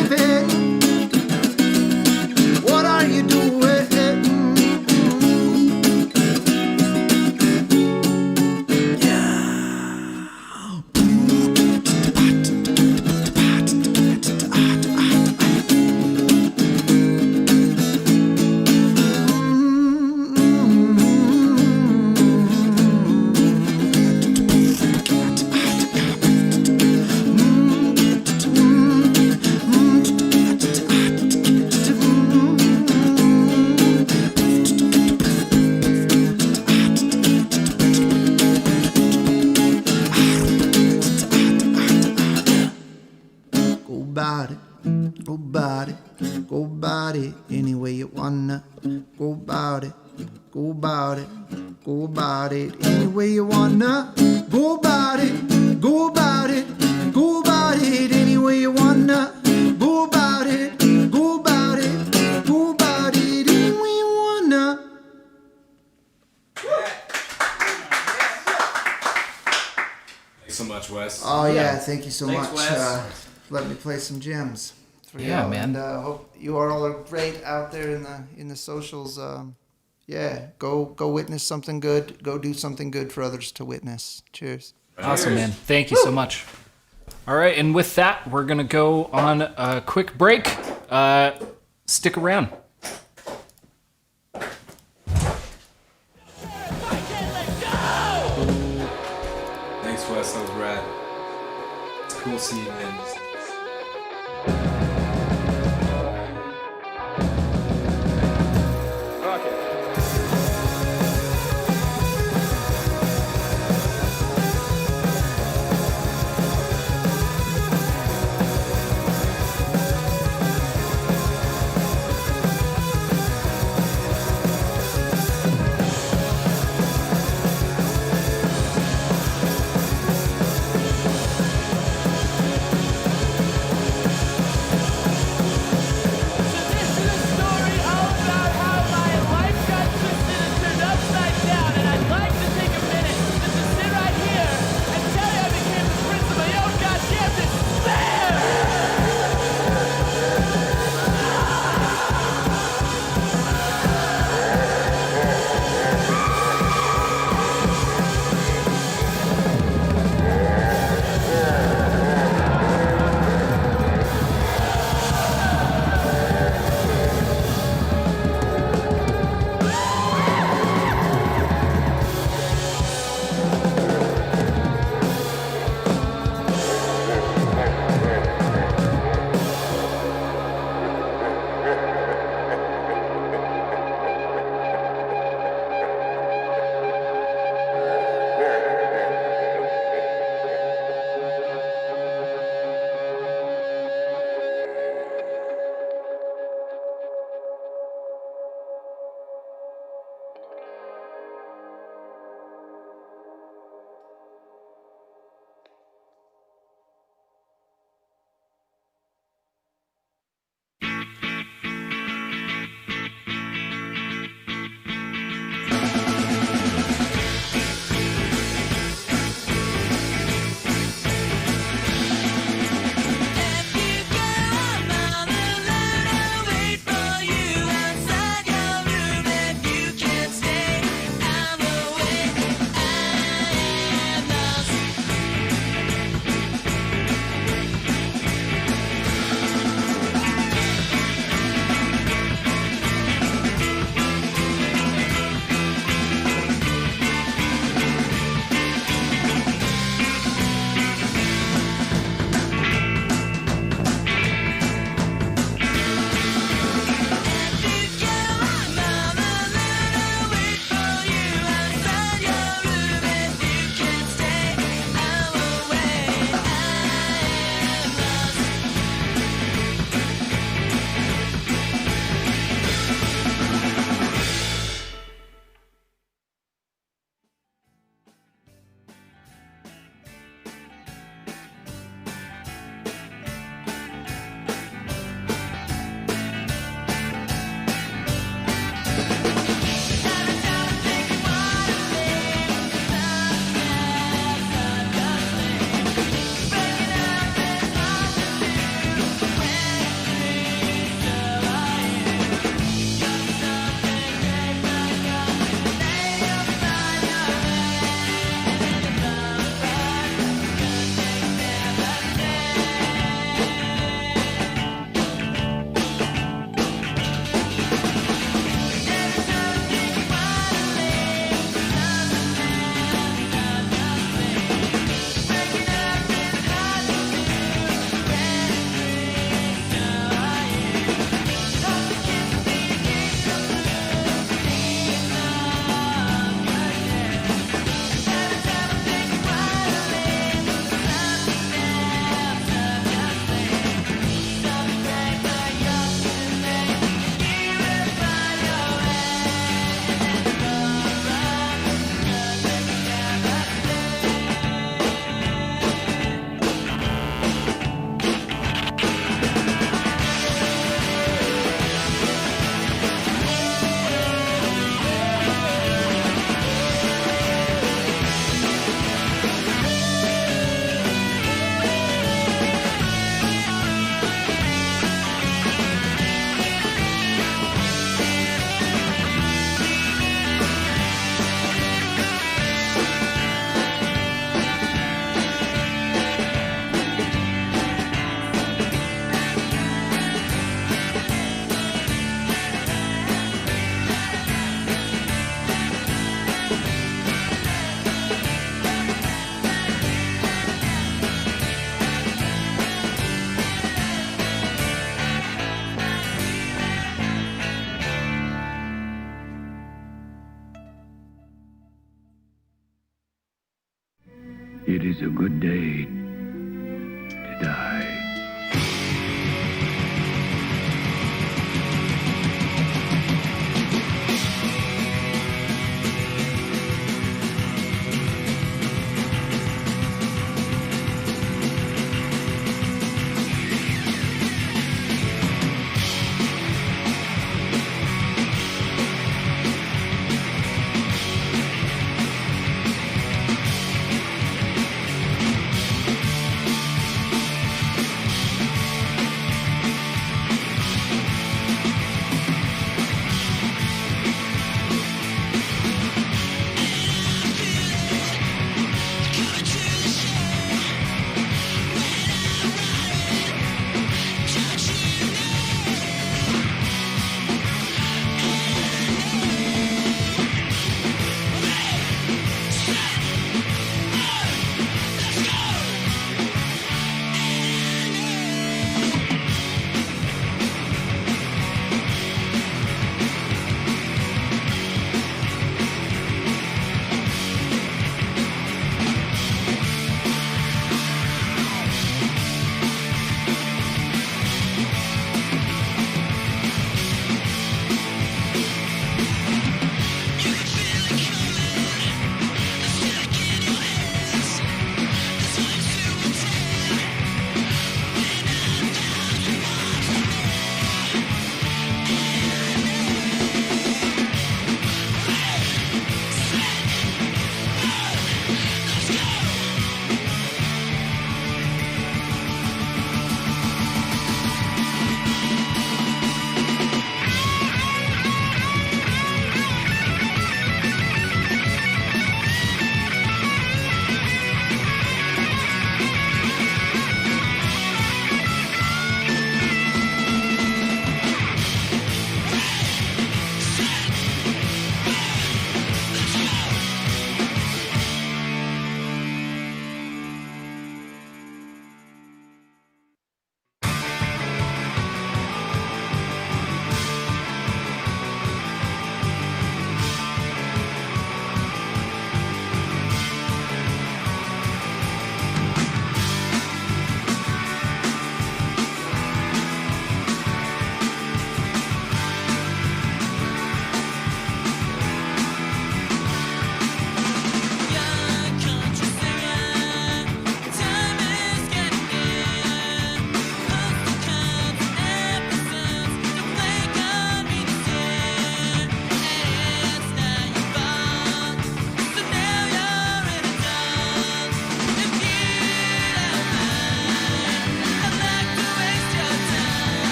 What are you doing? Go about it, go about it any way you wanna. Go about it, go about it, go about it any way you wanna. Go about it, go about it, go about it any way you wanna. Go about it, go about it, go about it any way you wanna. Thanks so much, Wes. Oh yeah, thank you so Thanks, much. Wes. Let me play some gems. For Yeah, you. man. And hope you all are great out there in the socials. Yeah, go witness something good. Go do something good for others to witness. Cheers. Awesome, man. Thank you so much. All right, and with that, we're going to go on a quick break. Stick around. Thanks, Wes. That was rad. It's cool seeing you, man. It is a good day to die.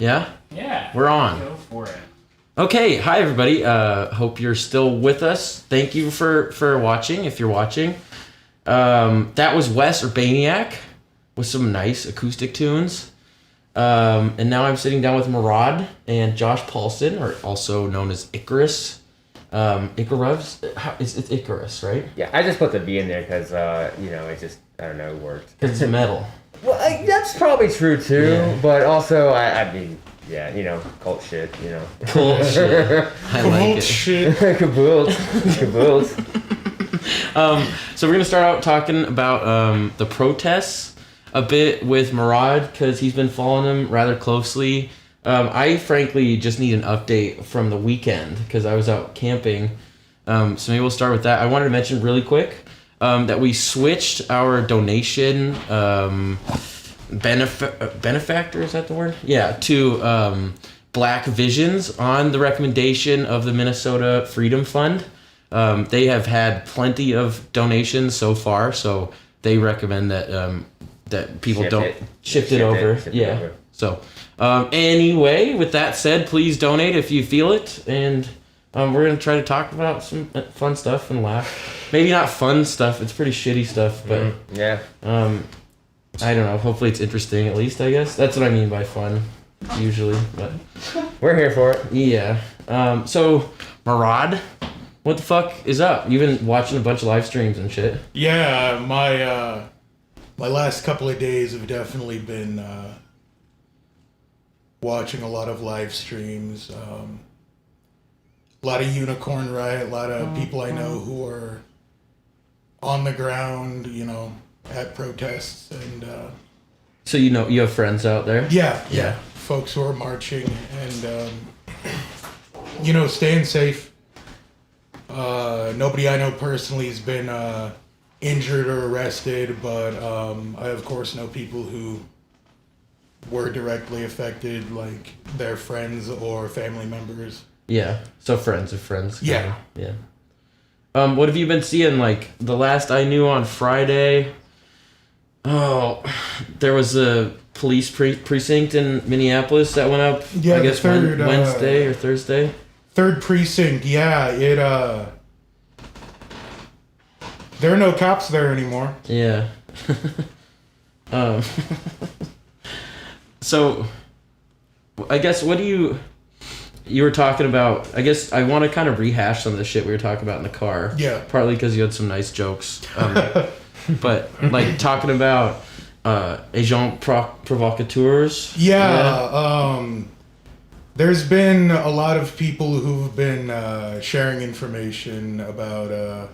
Yeah? Yeah. We're on. Go for it. Okay, hi everybody. Hope you're still with us. Thank you for watching, if you're watching. That was Wes Urbaniak with some nice acoustic tunes. And now I'm sitting down with Maraud and Josh Paulsen, or also known as Icarus. Icarus? It's Icarus, right? Yeah, I just put the B in there because, it just, I don't know, it worked. Because it's metal. Well, that's probably true too, Yeah. but also, I mean, yeah, cult shit, Cool shit. I like it. Shit. Kaboot. Kaboot. So we're going to start out talking about the protests a bit with Maraud, because he's been following them rather closely. I frankly just need an update from the weekend, because I was out camping. So maybe we'll start with that. I wanted to mention really quick that we switched our donation benefactor, is that the word? Yeah, to Black Visions on the recommendation of the Minnesota Freedom Fund. They have had plenty of donations so far, so they recommend that that people shift it over. So anyway, with that said, please donate if you feel it, and we're gonna try to talk about some fun stuff and laugh. Maybe not fun stuff; it's pretty shitty stuff, but Yeah. I don't know. Hopefully, it's interesting. At least, I guess that's what I mean by fun. Usually, but We're here for it. yeah. So Maraud, what the fuck is up? You've been watching a bunch of live streams and shit. Yeah, my last couple of days have definitely been watching a lot of live streams. A lot of Unicorn Riot, a lot of people I know who are on the ground, at protests, and So you have friends out there. yeah, folks who are marching and staying safe. Nobody I know personally has been injured or arrested, but I of course know people who were directly affected, like their friends or family members. Yeah. So friends of friends. Yeah. Yeah. What have you been seeing? Like the last I knew on Friday. Oh, there was a police precinct in Minneapolis that went up. Yeah, I guess the third, Wednesday or Thursday. 3rd precinct, yeah, there are no cops there anymore. Yeah. So, I guess you were talking about? I guess I want to kind of rehash some of the shit we were talking about in the car. Yeah. Partly because you had some nice jokes. But like talking about agent provocateurs. Yeah. There's been a lot of people who've been sharing information about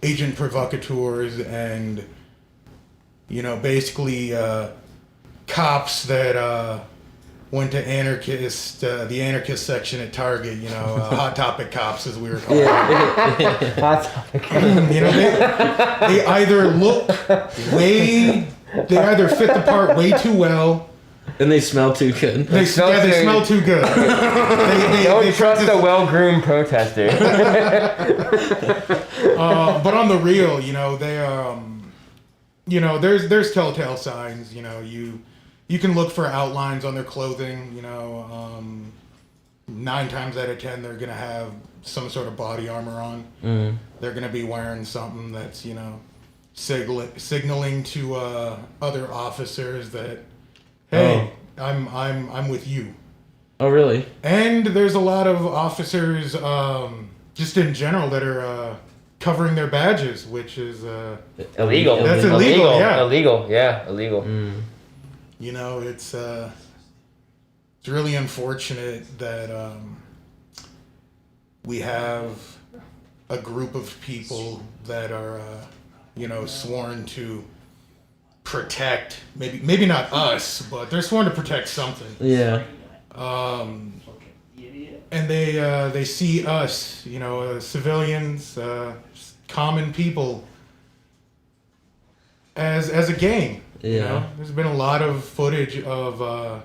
agent provocateurs and, basically cops that went to the anarchist section at Target, Hot Topic cops, as we were calling them. Hot topic. They either they either fit the part way too well. And they smell too good. They smell too good. Don't trust a well-groomed protester. But on the real, they are, there's telltale signs. You can look for outlines on their clothing. 9 times out of 10, they're gonna have some sort of body armor on. Mm. They're gonna be wearing something that's signaling to other officers that, hey, I'm with you. Oh, really? And there's a lot of officers, just in general, that are covering their badges, which is Illegal. That's illegal, yeah. Illegal, yeah, illegal. Mm. It's really unfortunate that we have a group of people that are sworn to protect, maybe not us, but they're sworn to protect something. Yeah. And they see us, civilians, common people, as a game. Yeah. There's been a lot of footage of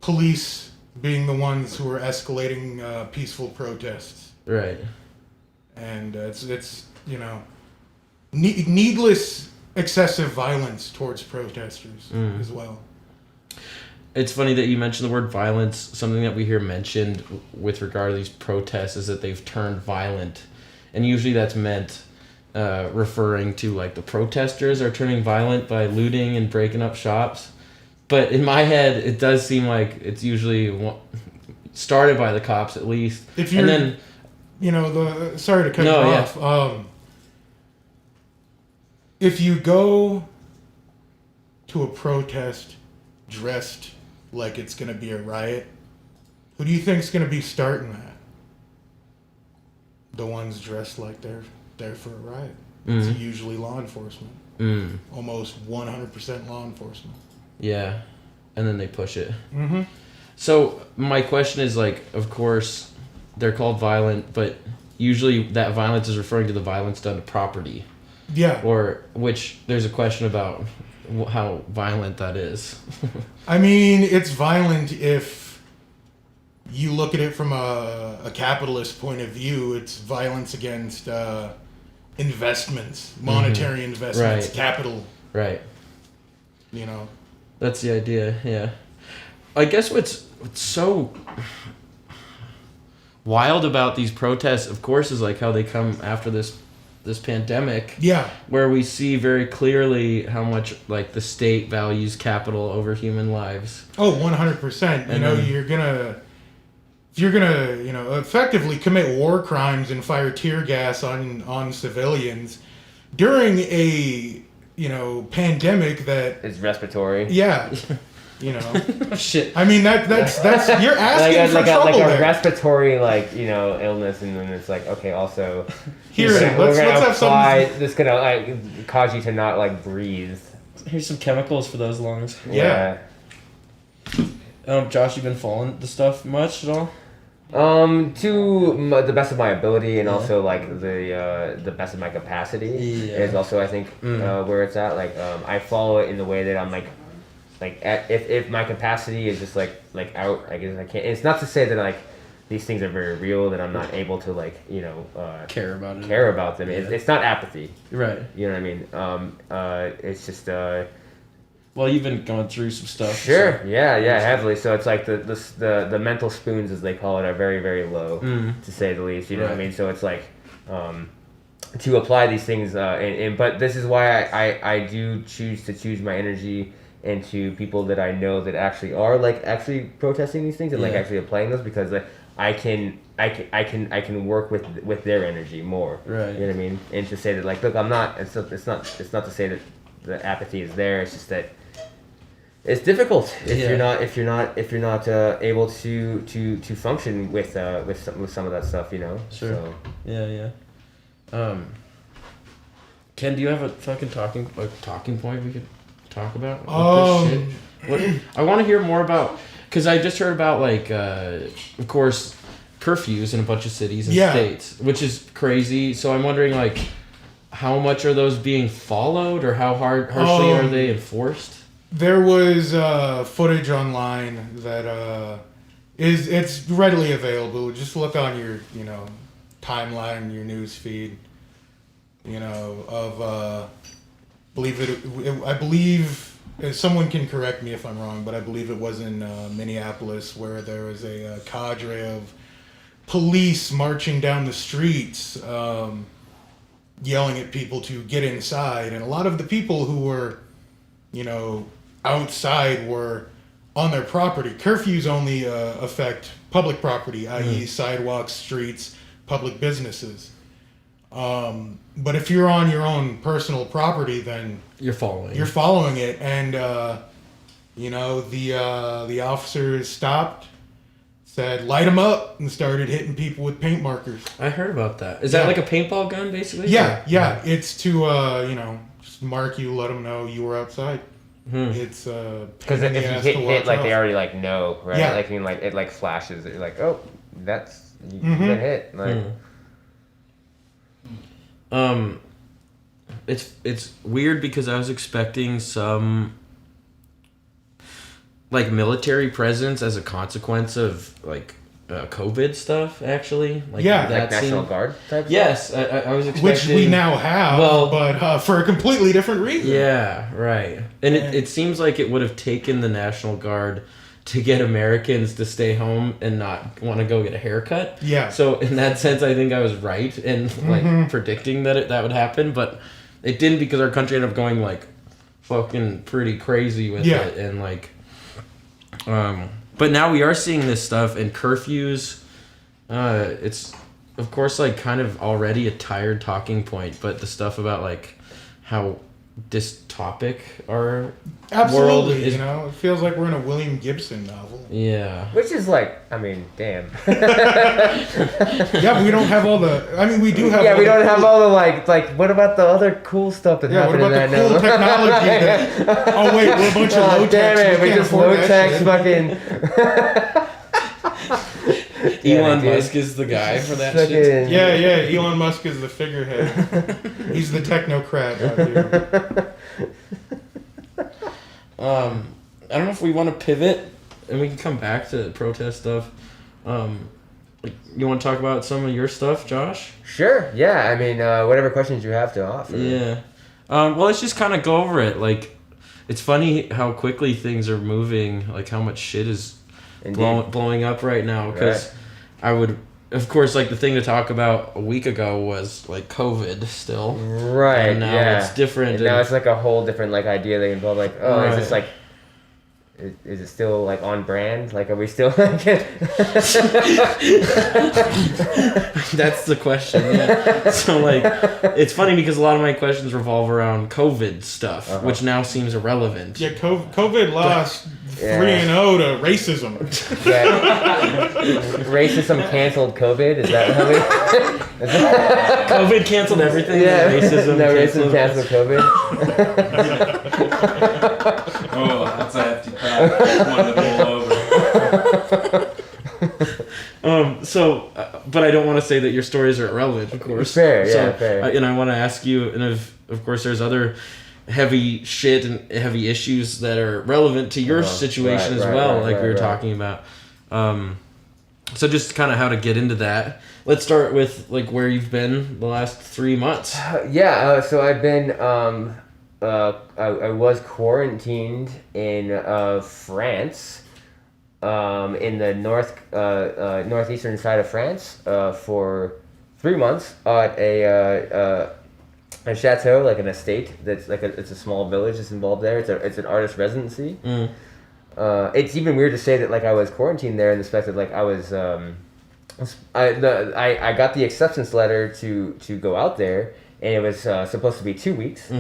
police being the ones who are escalating peaceful protests, Right. and it's needless excessive violence towards protesters as well. It's funny that you mentioned the word violence. Something that we hear mentioned with regard to these protests is that they've turned violent, and usually that's meant referring to like the protesters are turning violent by looting and breaking up shops. But in my head, it does seem like it's usually started by the cops at least. If you're, and then, you know, sorry to cut you yeah. off. If you go to a protest dressed like it's going to be a riot, who do you think's going to be starting that? The ones dressed like they're there for a riot. It's usually law enforcement. Almost 100% law enforcement. Yeah, and then they push it. Mm-hmm. So my question is, like, of course, they're called violent, but usually that violence is referring to the violence done to property. Yeah. Or, which, there's a question about how violent that is. I mean, it's violent if you look at it from a capitalist point of view. It's violence against investments, monetary investments, Right. capital. Right. You know. That's the idea, yeah. I guess what's so wild about these protests, of course, is like how they come after this pandemic. Yeah. Where we see very clearly how much like the state values capital over human lives. Oh, 100%. You And know, then- if you're gonna, you know, effectively commit war crimes and fire tear gas on civilians during a, you know, pandemic that It's respiratory. yeah. You know, Shit. I mean that's you're asking like for trouble a there. respiratory illness, and then it's like, okay, also Here, we're let's gonna have apply something. this gonna cause you to not breathe. Here's some chemicals for those lungs. Yeah. Josh, you been following the stuff much at all? To the best of my ability, and also the best of my capacity is also, I think, where it's at. I follow it in the way that I'm if my capacity is just out, I guess I can't. It's not to say that these things are very real, that I'm not able to Care about it. care about them. It's not apathy. Right. You know what I mean? It's just Well, you've been going through some stuff. sure, so- yeah, heavily. So it's like the mental spoons, as they call it, are very, very low, to say the least. You know what I Right. mean? So it's to apply these things, but this is why I do choose my energy into people that I know that actually are actually protesting these things and Yeah. actually applying those, because I can work with their energy more. Right. You know what I mean? And to say that look, I'm not. It's not to say that the apathy is there. It's just that it's difficult if you're not able to function with some of that stuff. You know. Sure. So. Yeah. Ken, do you have a fucking talking point we could talk about? I want to hear more about, because I just heard about of course, curfews in a bunch of cities and states, which is crazy. So I'm wondering how much are those being followed, or how harshly are they enforced? There was footage online that it's readily available. Just look on your timeline, your news feed. I believe someone can correct me if I'm wrong, but I believe it was in Minneapolis, where there was a cadre of police marching down the streets, yelling at people to get inside, and a lot of the people who were, outside were on their property. Curfews only affect public property, i.e. sidewalks, streets, public businesses. But if you're on your own personal property, then You're following. you're following it, and the officers stopped, said light them up, and started hitting people with paint markers. I heard about that. Is that like a paintball gun, basically? Yeah. It's to just mark you, let them know you were outside. It's Because if you hit they already know, right? Yeah. It flashes. You're like, oh, that's you've been hit. It's weird because I was expecting some military presence as a consequence of COVID stuff actually. Like Yeah. Like National seemed- Guard type stuff? Yes, I was expecting. Which we now have, Well- but for a completely different reason. Yeah, right. And it seems like it would have taken the National Guard to get Americans to stay home and not want to go get a haircut. Yeah. So in that sense, I think I was right in like predicting that that would happen, but it didn't because our country ended up going like fucking pretty crazy with it and like. But now we are seeing this stuff and curfews. It's of course like kind of already a tired talking point, but the stuff about like how dystopic our Absolutely. world is. You know, it feels like we're in a William Gibson novel. Yeah. Which is like, I mean, damn. Yeah, but we don't have all the. I mean, we do have. Yeah, all we the don't have all the like. What about the other cool stuff that Yeah, what happened about in the that? cool technology? Oh wait, we're a bunch of Oh, low damn tech. it, we just low tech fucking. Elon dude. Musk is the guy for that Fucking- shit. Yeah, Elon Musk is the figurehead. He's the technocrat out here. I don't know if we want to pivot and we can come back to protest stuff. Like, you want to talk about some of your stuff, Josh? Sure. Yeah. I mean, whatever questions you have to offer. Yeah. Well, let's just kind of go over it. Like, it's funny how quickly things are moving. Like, how much shit is blowing up right now. Because I would, of course, like the thing to talk about a week ago was like COVID still. Right. And now it's different. And now it's like a whole different like idea they involve. Like, oh, is this Right. like. Is it still like on brand? Like, are we still like? That's the question. Yeah. So like, it's funny because a lot of my questions revolve around COVID stuff, which now seems irrelevant. Yeah, COVID lost 3-0 to racism. Racism canceled COVID. Is that how we? COVID canceled everything. Yeah, Racism. no, racism canceled COVID. Oh, that's a hefty crowd. One to pull over. But I don't want to say that your stories are irrelevant, of course. Fair, So, yeah, fair. And I want to ask you, and of course, there's other heavy shit and heavy issues that are relevant to your situation as well, like we were talking about. So just kind of how to get into that. Let's start with like where you've been the last 3 months. So I've been. I was quarantined in France, in the northeastern side of France, for 3 months at a chateau, like an estate. That's like it's a small village that's involved there. It's an artist residency. It's even weird to say that like I was quarantined there in the fact that like I was. I got the acceptance letter to go out there, and it was supposed to be 2 weeks.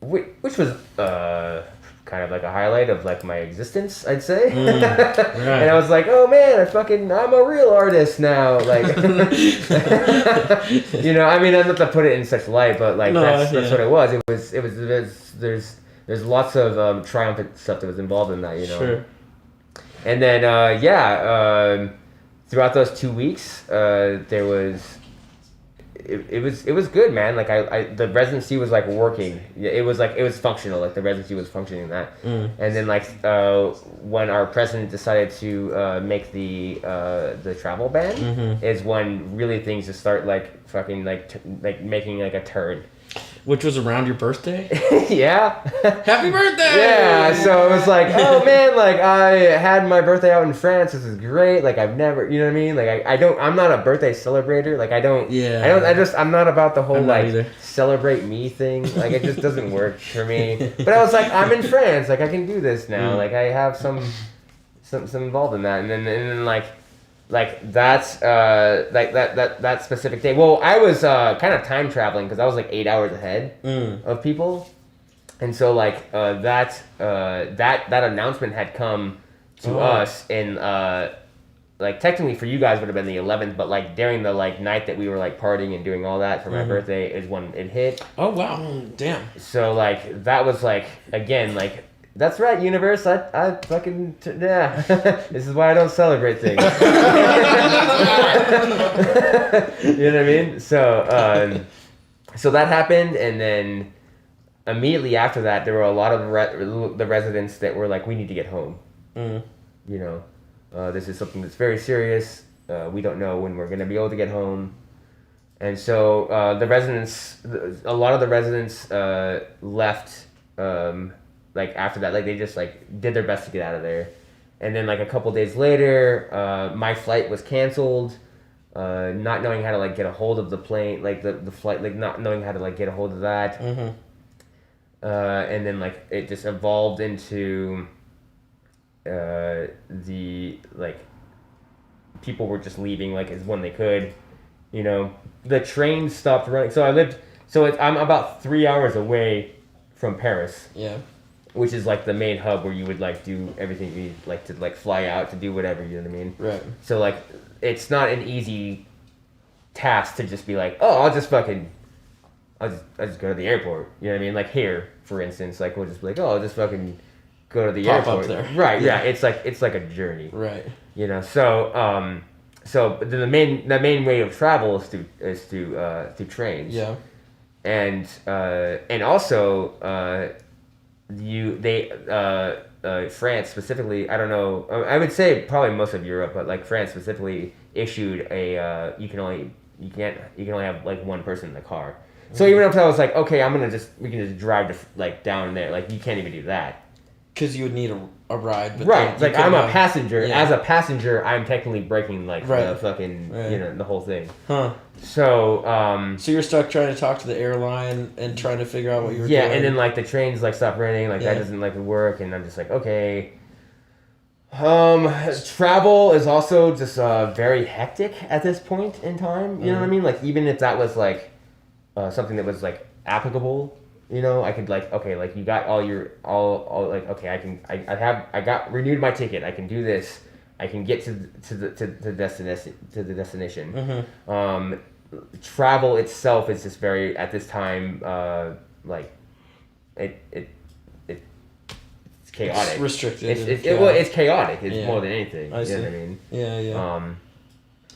Which was kind of like a highlight of like my existence, I'd say. And I was like, oh man, I'm a real artist now. Like, you know, I mean, I'm not to put it in such light, but like that's what it was. There's lots of triumphant stuff that was involved in that, you know. Sure. And then throughout those 2 weeks, there was. It was good, man. Like I the residency was like working. It was functional. Like the residency was functioning that. And then like when our president decided to make the travel ban, is when really things just start like fucking like making like a turn. Which was around your birthday? Yeah. Happy birthday! Yeah, so it was like, oh man, like I had my birthday out in France. This is great. Like I've never, you know what I mean? Like I'm not a birthday celebrator. Like I'm not about the whole like celebrate me thing. Like it just doesn't work for me. But I was like, I'm in France. Like I can do this now. Like I have some involved in that. And then that's that specific day. Well, I was kind of time traveling because I was like 8 hours ahead of people, and so like that announcement had come to us in like technically for you guys would have been the 11th, but like during the like night that we were like partying and doing all that for my birthday is when it hit. Oh wow, damn. So like that was like again like. That's right, universe. I fucking yeah. This is why I don't celebrate things. You know what I mean? So that happened, and then immediately after that, there were a lot of the residents that were like, "We need to get home." You know, This is something that's very serious. We don't know when we're going to be able to get home. And so a lot of the residents left like after that. Like they just like did their best to get out of there. And then like a couple days later, my flight was canceled. Not knowing how to like get a hold of the plane, like the flight, like not knowing how to like get a hold of that. Mm-hmm. And then like it just evolved into the like people were just leaving like as when they could, you know. The train stopped running. So I'm about 3 hours away from Paris. Yeah. Which is like the main hub where you would like do everything you need, like to like fly out to do whatever, you know what I mean? Right. So like it's not an easy task to just be like, oh, I'll just go to the airport. You know what I mean? Like here, for instance, like we'll just be like, oh, I'll just fucking go to the Pop airport. up there. Right, yeah. It's like a journey. Right. You know, so the main way of travel is through trains. Yeah. And also France specifically, I don't know, I would say probably most of Europe, but like France specifically issued a you can only have like one person in the car. So even if I was like, okay, we can just drive to like down there, like you can't even do that. Because you would need a ride. But right, like I'm a passenger. Yeah. As a passenger, I'm technically breaking like the fucking you know the whole thing. Huh. So so you're stuck trying to talk to the airline and trying to figure out what you were doing. Yeah, and then like the trains like stop running, like that doesn't like work, and I'm just like, okay. Travel is also just very hectic at this point in time. You know what I mean? Like even if that was like something that was like applicable, you know, I could like, okay, like you got all like, okay, I got renewed my ticket. I can do this. I can get to the destination. Mm-hmm. Travel itself is just very at this time like it's chaotic. It's restricted. It's chaotic. It's more than anything. I see. You know what I mean? Yeah, yeah.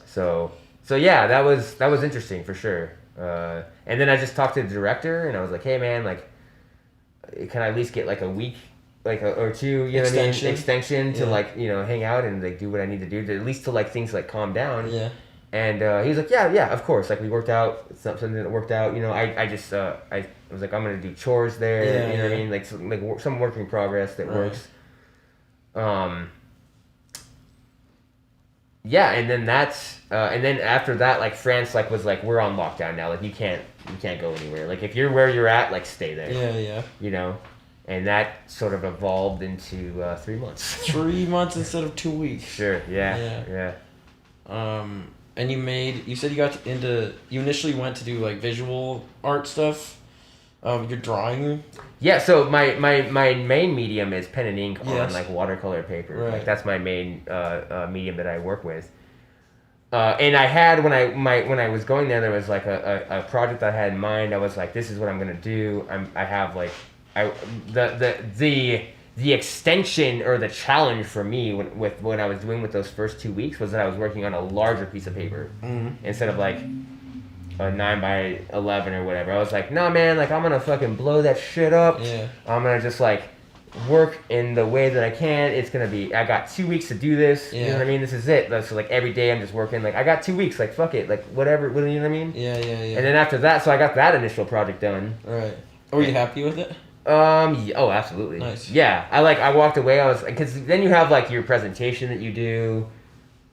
So yeah, that was interesting for sure. And then I just talked to the director, and I was like, "Hey, man, like, can I at least get like a week, like or two, you know what I mean, extension to like you know hang out and like do what I need to do to at least to like things like calm down." Yeah. And he was like, "Yeah, of course." Like we worked out something that worked out. You know, I just I was like, I'm gonna do chores there. Yeah, you know what I mean? Like some work in progress that works. Yeah, and then and then after that, like France, like was like we're on lockdown now. Like you can't go anywhere. Like if you're where you're at, like stay there. Yeah, yeah. You know, and that sort of evolved into 3 months. 3 months instead of 2 weeks. Sure. Yeah. And you said you initially went to do like visual art stuff. You're drawing. Yeah, so my main medium is pen and ink on Yes. like watercolor paper. Right. Like that's my main medium that I work with. And I had when I was going there was like a project I had in mind. I was like, this is what I'm gonna do. The extension or the challenge for me when I was doing with those first 2 weeks was that I was working on a larger piece of paper instead of like a 9x11 or whatever. I was like, nah, man, like I'm gonna fucking blow that shit up. Yeah. I'm gonna just like work in the way that I can. It's gonna be. I got 2 weeks to do this. Yeah. You know what I mean? This is it. So like every day I'm just working. Like I got 2 weeks. Like fuck it. Like whatever. You know what I mean? Yeah. And then after that, so I got that initial project done. Right. Were you happy with it? Oh, absolutely. Nice. Yeah, I walked away. I was because then you have like your presentation that you do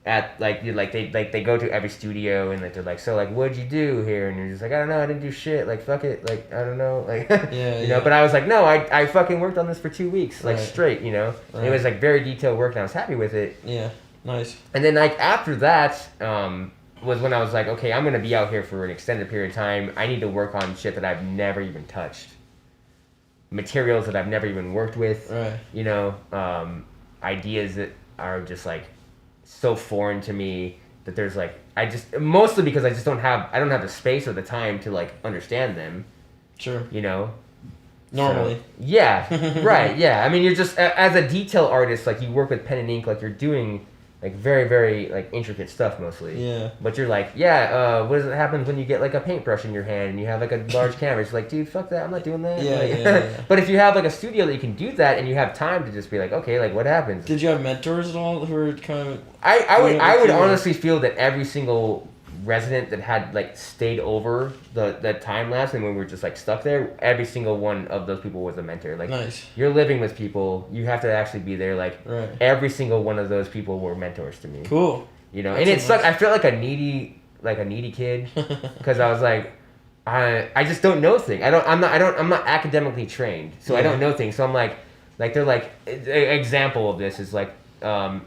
at like they go to every studio and like they're like, so like what'd you do here? And you're just like, I don't know, I didn't do shit. Like fuck it. Like I don't know. Like you know. But I was like, no, I fucking worked on this for 2 weeks like straight. You know. Right. It was like very detailed work and I was happy with it. Yeah. Nice. And then like after that was when I was like, okay, I'm gonna be out here for an extended period of time. I need to work on shit that I've never even touched. Materials that I've never even worked with, right? You know, ideas that are just like so foreign to me that there's like mostly because I don't have the space or the time to like understand them. Sure. You know. Normally. So, yeah. Right. Yeah. I mean, you're just as a detail artist, like you work with pen and ink, like you're doing like very very like intricate stuff mostly. Yeah. But you're like, what does it happen when you get like a paintbrush in your hand and you have like a large canvas? You're like, dude, fuck that, I'm not doing that. Yeah, Like, yeah. But if you have like a studio that you can do that and you have time to just be like, okay, like what happens? Did you have mentors at all who were kind of? I would honestly feel that every single resident that had like stayed over the time lapse and when we were just like stuck there, every single one of those people was a mentor. Like Nice. You're living with people, you have to actually be there. Like Right. every single one of those people were mentors to me. Cool. You know, That's and it so sucked. nice. I felt like a needy kid because I was like, I just don't know things. I'm not academically trained, so I don't know things. So I'm like they're like an example of this is like and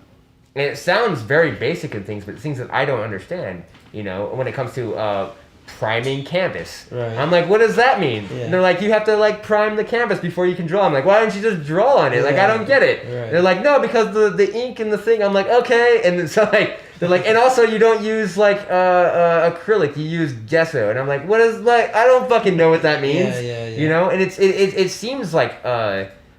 it sounds very basic in things, but things that I don't understand. You know, when it comes to priming canvas, Right. I'm like, what does that mean? Yeah. And they're like, you have to like prime the canvas before you can draw. I'm like, why don't you just draw on it? Like, I don't get it. Right. They're like, no, because the ink and the thing. I'm like, okay, and then so like they're like, and also you don't use like acrylic, you use gesso, and I'm like, what is like? I don't fucking know what that means. Yeah. You know, and it seems like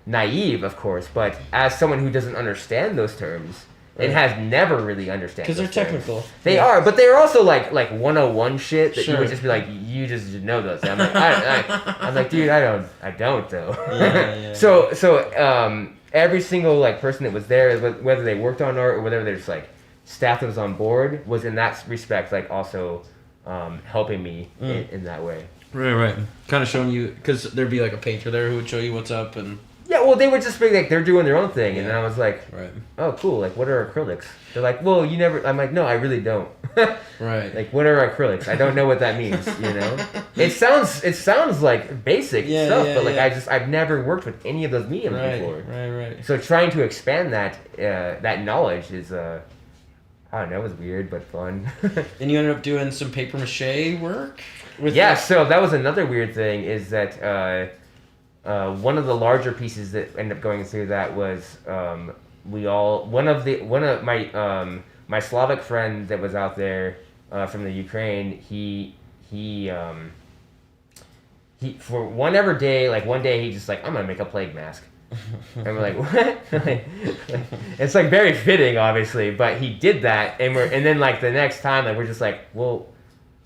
naive, of course, but as someone who doesn't understand those terms. And has never really understood. Because they're technical. They are, but they're also like 101 shit that Sure. you would just be like, you just know those. And I'm like, I'm like, dude, I don't though. Yeah. So every single like person that was there, whether they worked on art or whether they're just like staff that was on board, was in that respect like also helping me in that way. Right. Kind of showing you, because there'd be like a painter there who would show you what's up and. Yeah, well, they would just be like, they're doing their own thing, and then I was like, Right. oh, cool, like, what are acrylics? They're like, well, you never, I'm like, no, I really don't. Right. Like, what are acrylics? I don't know what that means, you know? It sounds like basic stuff, but like, I've never worked with any of those mediums before. Right. So trying to expand that knowledge is, I don't know, it was weird, but fun. And you ended up doing some paper mache work? So that was another weird thing, is that, one of the larger pieces that ended up going through that was one of my Slavic friend that was out there from the Ukraine. He for one day he just like, I'm gonna make a plague mask. And we're like, what? It's like very fitting, obviously, but he did that, and then like the next time, like we're just like, well.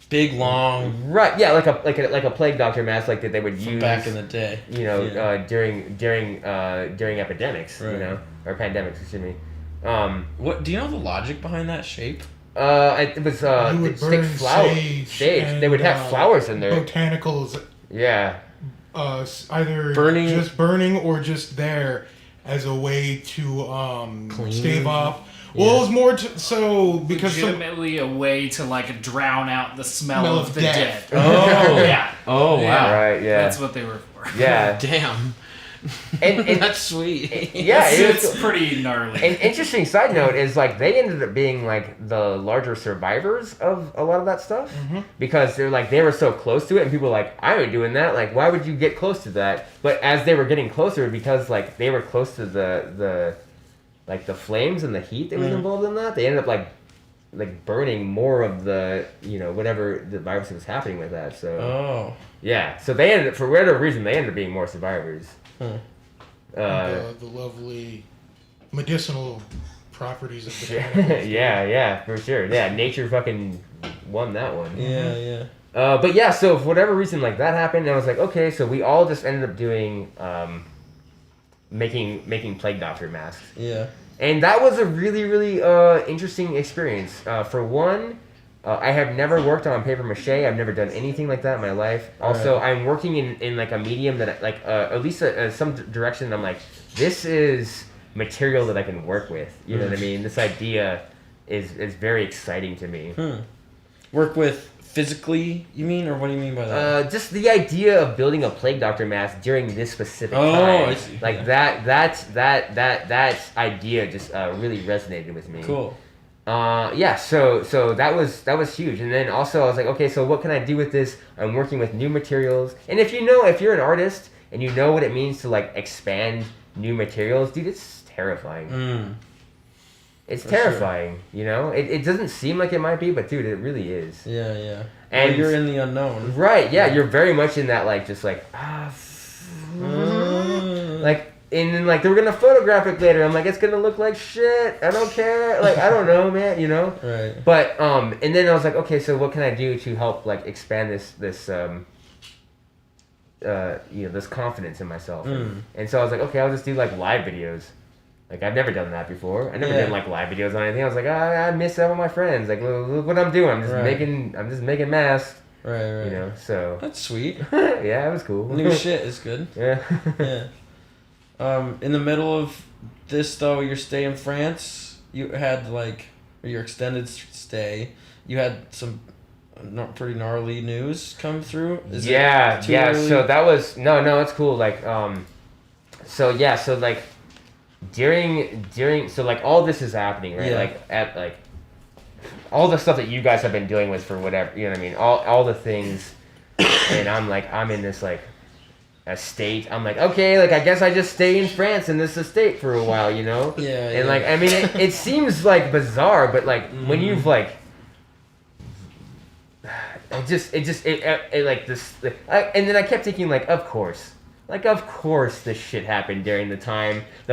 Big, long. Right, yeah, like a plague doctor mask, like that they would use back in the day. You know, during epidemics, right. You know, or pandemics. Excuse me. What do you know the logic behind that shape? It was You would stick burn flowers. sage They would have and, flowers in there. Botanicals. Yeah. Either just burning or just there as a way to stave off. Well, it was more because legitimately a way to like drown out the smell of the dead. Oh yeah. Oh wow. Yeah. Right. Yeah. That's what they were for. Yeah. Damn. And that's sweet. Yeah, it's pretty gnarly. An interesting side note is like they ended up being like the larger survivors of a lot of that stuff because they were so close to it, and people were like, I ain't doing that. Like, why would you get close to that? But as they were getting closer, because like they were close to the flames and the heat that was involved in that, they ended up like burning more of the whatever the virus was happening with that. So yeah, so they ended, for whatever reason, they ended up being more survivors. The lovely medicinal properties of the yeah, for sure. Yeah, nature fucking won that one. Yeah. But yeah, so for whatever reason, like that happened, and I was like, okay, so we all just ended up doing making plague doctor masks. Yeah. And that was a really, really interesting experience. For one, I have never worked on paper mache. I've never done anything like that in my life. Also, I'm working in like a medium that like at least some direction. I'm like, this is material that I can work with. You know what I mean? This idea is very exciting to me. Work with physically, you mean, or what do you mean by that? Just the idea of building a plague doctor mask during this specific time. I see. Like that idea just really resonated with me. Cool. Yeah, so that was huge. And then also I was like, okay, so what can I do with this? I'm working with new materials. And if you're an artist and you know what it means to like expand new materials, dude, it's terrifying. It's terrifying, you know? It doesn't seem like it might be, but dude, it really is. Yeah. And you're in the unknown. Right, yeah, you're very much in that like just like like and then like they were gonna photograph it later. I'm like, it's gonna look like shit. I don't care. Like I don't know, man. You know. Right. But and then I was like, okay, so what can I do to help like expand this this confidence in myself? And so I was like, okay, I'll just do like live videos. Like I've never done that before. I never did like live videos on anything. I was like, I miss some of my friends. Like look what I'm doing. I'm just making masks. Right. You know, so that's sweet. Yeah, it was cool. New shit is good. Yeah. Yeah. In the middle of this though, your stay in France, you had like your extended stay. You had some pretty gnarly news come through. Is it too early? So that was no, it's cool. Like so like during so like all this is happening, right? Yeah. Like at like all the stuff that you guys have been dealing with for whatever, you know what I mean? All the things, and I'm in this like estate. I'm like, okay, like I guess I just stay in France in this estate for a while, you know? Yeah. And like I mean it seems like bizarre, but like when you've like it like this and then I kept thinking like of course this shit happened during the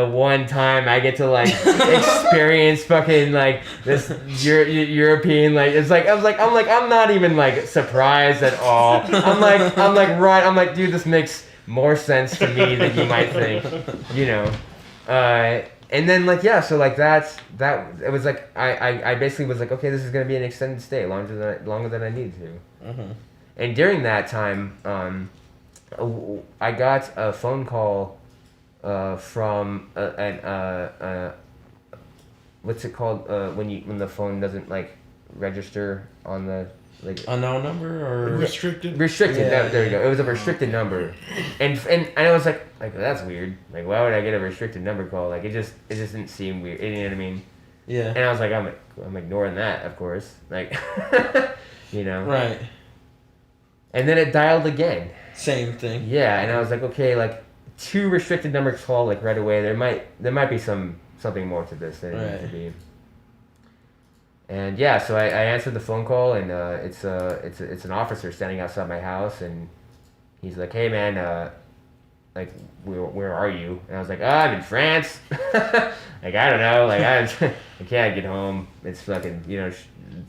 one time I get to like experience fucking like this European like it's like I'm not even like surprised at all. I'm like dude, this makes more sense to me than you might think, you know. And then like so like that it was like I basically was like, okay, this is gonna be an extended stay longer than I need to. And during that time I got a phone call from what's it called when the phone doesn't like register on the like unknown number or restricted. Yeah, there you go. It was a restricted number, and I was like that's weird. Like why would I get a restricted number call? Like it just didn't seem weird. You know what I mean? Yeah. And I was like I'm ignoring that, of course. Like you know. Right. And then it dialed again. Same thing. Yeah, and I was like, okay, like 2 restricted numbers call like right away. There might be something more to this than it needs to be. And yeah, so I answered the phone call, and it's an officer standing outside my house, and he's like, hey man, like where are you? And I was like, I'm in France. Like I don't know, like I can't get home. It's fucking, you know,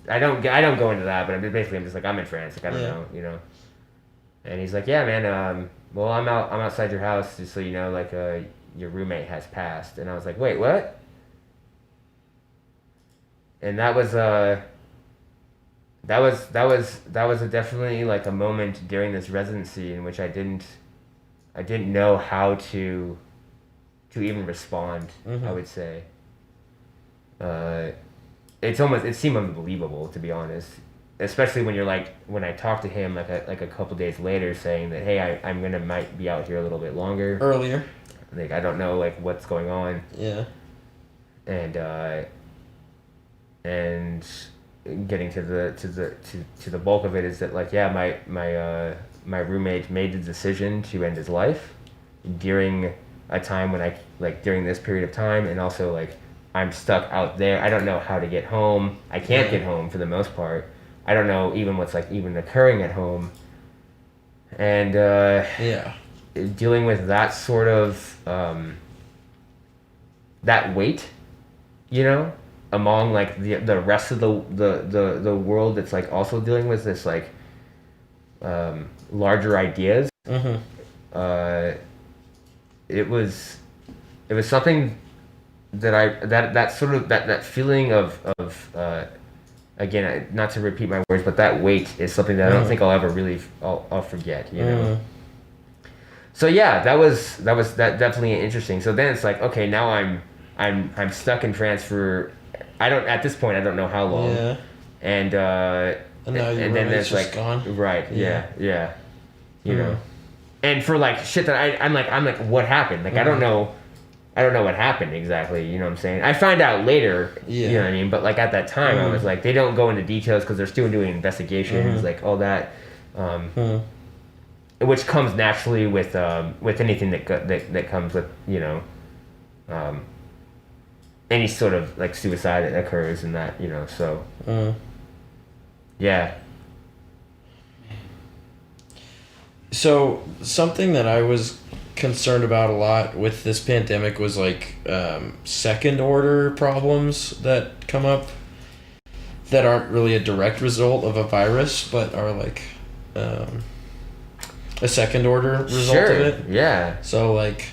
I don't go into that, but I'm just like I'm in France. Like I don't know, you know. And he's like, yeah, man. Well, I'm outside your house, just so you know. Like, your roommate has passed. And I was like, wait, what? And that was definitely like a moment during this residency in which I didn't know how to even respond. I would say. It seemed unbelievable, to be honest. Especially when I talked to him like a couple days later, saying that hey, I'm might be out here a little bit longer. Earlier. Like I don't know like what's going on. Yeah. And getting to the bulk of it is that like my roommate made the decision to end his life during a time when during this period of time, and also like I'm stuck out there. I don't know how to get home. I can't get home for the most part. I don't know even what's like even occurring at home, and dealing with that sort of that weight, you know, among like the rest of the world that's like also dealing with this like larger ideas. It was something that that feeling of again, not to repeat my words, but that weight is something that I don't think I'll ever really I'll forget, you know. So yeah, that definitely interesting. So then it's like, okay, now I'm stuck in France for at this point I don't know how long. Yeah. And then there's like gone. Right. Yeah. You know. And for like shit that I'm like what happened? Like I don't know what happened exactly, you know what I'm saying? I find out later, you know what I mean? But like at that time, I was like, they don't go into details because they're still doing investigations, like all that, which comes naturally with anything that comes with, you know, any sort of like suicide that occurs and that, you know, so, yeah. So something that I was concerned about a lot with this pandemic was like second order problems that come up that aren't really a direct result of a virus, but are like a second order result Sure. of it. Yeah. So like,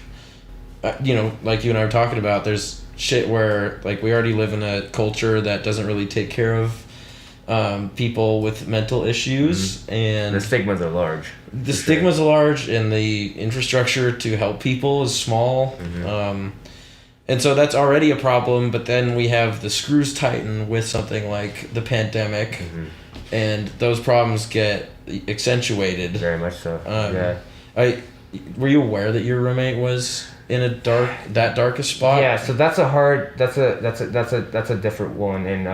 you know, like you and I were talking about, there's shit where like we already live in a culture that doesn't really take care of people with mental issues, and The stigmas are large. the stigmas are large, and the infrastructure to help people is small. And so that's already a problem, but then we have the screws tighten with something like the pandemic, and those problems get accentuated. Very much so. Yeah. Were you aware that your roommate was in that darkest spot? Yeah, so that's a different one, and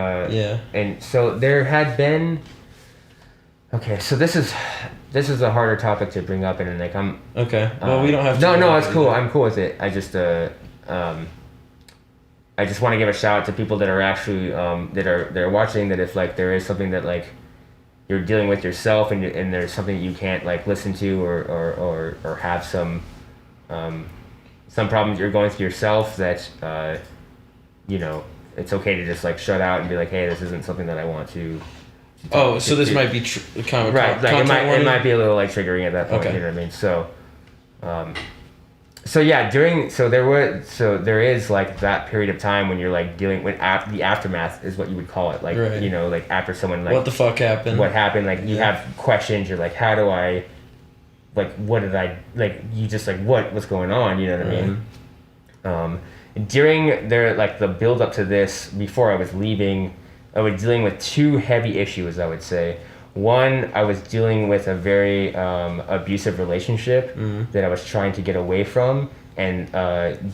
and so there had been. Okay, so this is a harder topic to bring up, and like I'm. Okay. Well, we don't have to. No, it's cool. I'm cool with it. I just want to give a shout out to people that are actually that are watching. That if like there is something that like you're dealing with yourself, and there's something you can't like listen to or have some problems you're going through yourself, that you know, it's okay to just like shut out and be like, hey, this isn't something that I want to. Oh, so this might be kind of right. Like it might be a little like triggering at that point. Okay. You know what I mean? So yeah, there is like that period of time when you're like dealing with the aftermath is what you would call it, like right. You know, like after someone like what the fuck happened? What happened? Like you have questions. You're like, how do I, like, what did I like? You just like what's going on? You know what I mean? During the build up to this, before I was leaving, I was dealing with two heavy issues, I would say. One, I was dealing with a very abusive relationship that I was trying to get away from. And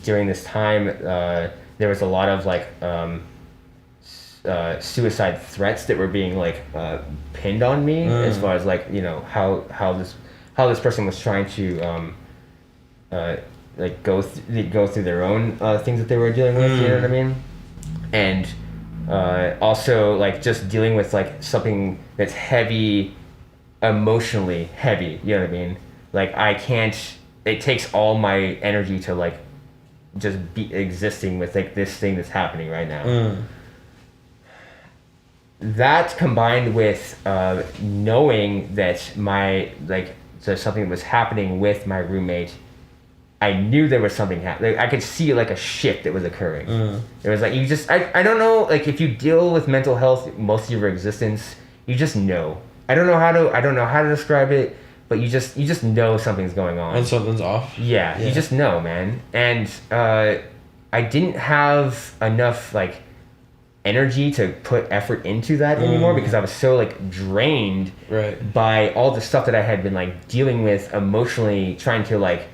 during this time, there was a lot of like suicide threats that were being like pinned on me, as far as like, you know, how this person was trying to like go through their own things that they were dealing with. You know what I mean? And also like just dealing with like something that's heavy, emotionally heavy, you know what I mean? Like it takes all my energy to like just be existing with like this thing that's happening right now. That combined with knowing that something was happening with my roommate, I knew there was something happening. Like, I could see like a shift that was occurring. It was like I don't know, like if you deal with mental health most of your existence, you just know. I don't know how to describe it, but you just know something's going on. And something's off. Yeah, you just know, man. And I didn't have enough like energy to put effort into that anymore, because I was so like drained by all the stuff that I had been like dealing with emotionally, trying to like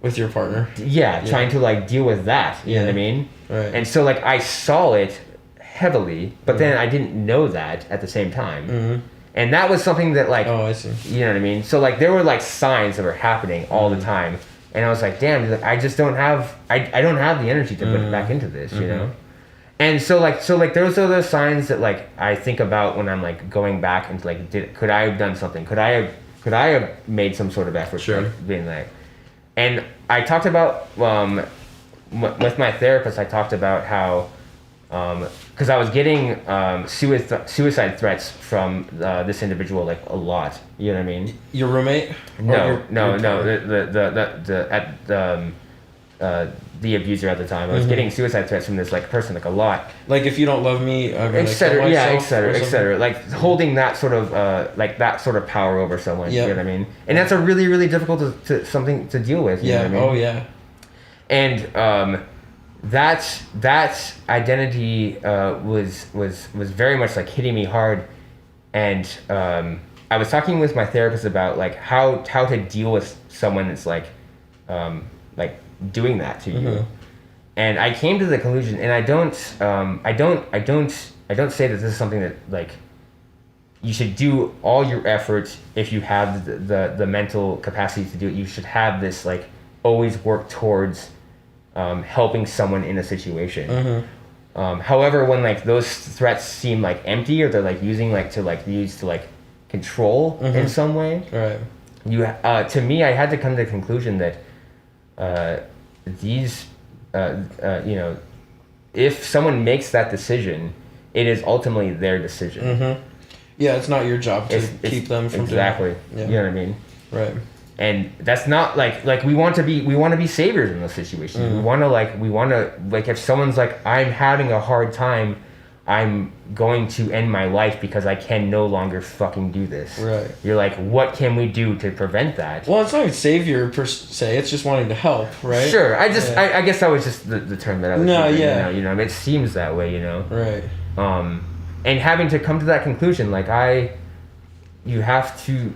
with your partner. Yeah, trying to like deal with that. You know what I mean? Right. And so like I saw it heavily, but then I didn't know that at the same time. And that was something that like, oh, I see. You know what I mean? So like there were like signs that were happening all the time, and I was like, damn, like, I just don't have I don't have the energy to put it back into this, you know? And so like those are the signs that like I think about when I'm like going back into like, could I have done something? Could I have made some sort of effort? Sure. Like, being like, and I talked about with my therapist. I talked about how because I was getting suicide threats from this individual like a lot. You know what I mean? Your roommate? No. The abuser at the time. I was getting suicide threats from this like person like a lot. Like, if you don't love me, I'm gonna kill myself, etc. Like holding that sort of power over someone. Yep. You know what I mean? And that's a really, really difficult to something to deal with. You know what I mean? Oh yeah. And that identity was very much like hitting me hard, and I was talking with my therapist about like how to deal with someone that's like doing that to you, and I came to the conclusion, and I don't say that this is something that like you should do all your efforts if you have the mental capacity to do it. You should have this like always work towards helping someone in a situation. However, when like those threats seem like empty, or they're like using like to like use to like control in some way, right? You to me, I had to come to the conclusion that these, you know, if someone makes that decision, it is ultimately their decision. Mm-hmm. Yeah, it's not your job to keep them from exactly. doing it. Yeah. You know what I mean? Right. And that's not like we want to be saviors in those situations. Mm. We want to if someone's like, I'm having a hard time, I'm going to end my life because I can no longer fucking do this. Right. You're like, what can we do to prevent that? Well, it's not even savior per se. It's just wanting to help, right? Sure. I guess that was just the term that I was No, using, yeah. You know, it seems that way, you know. Right. And having to come to that conclusion, you have to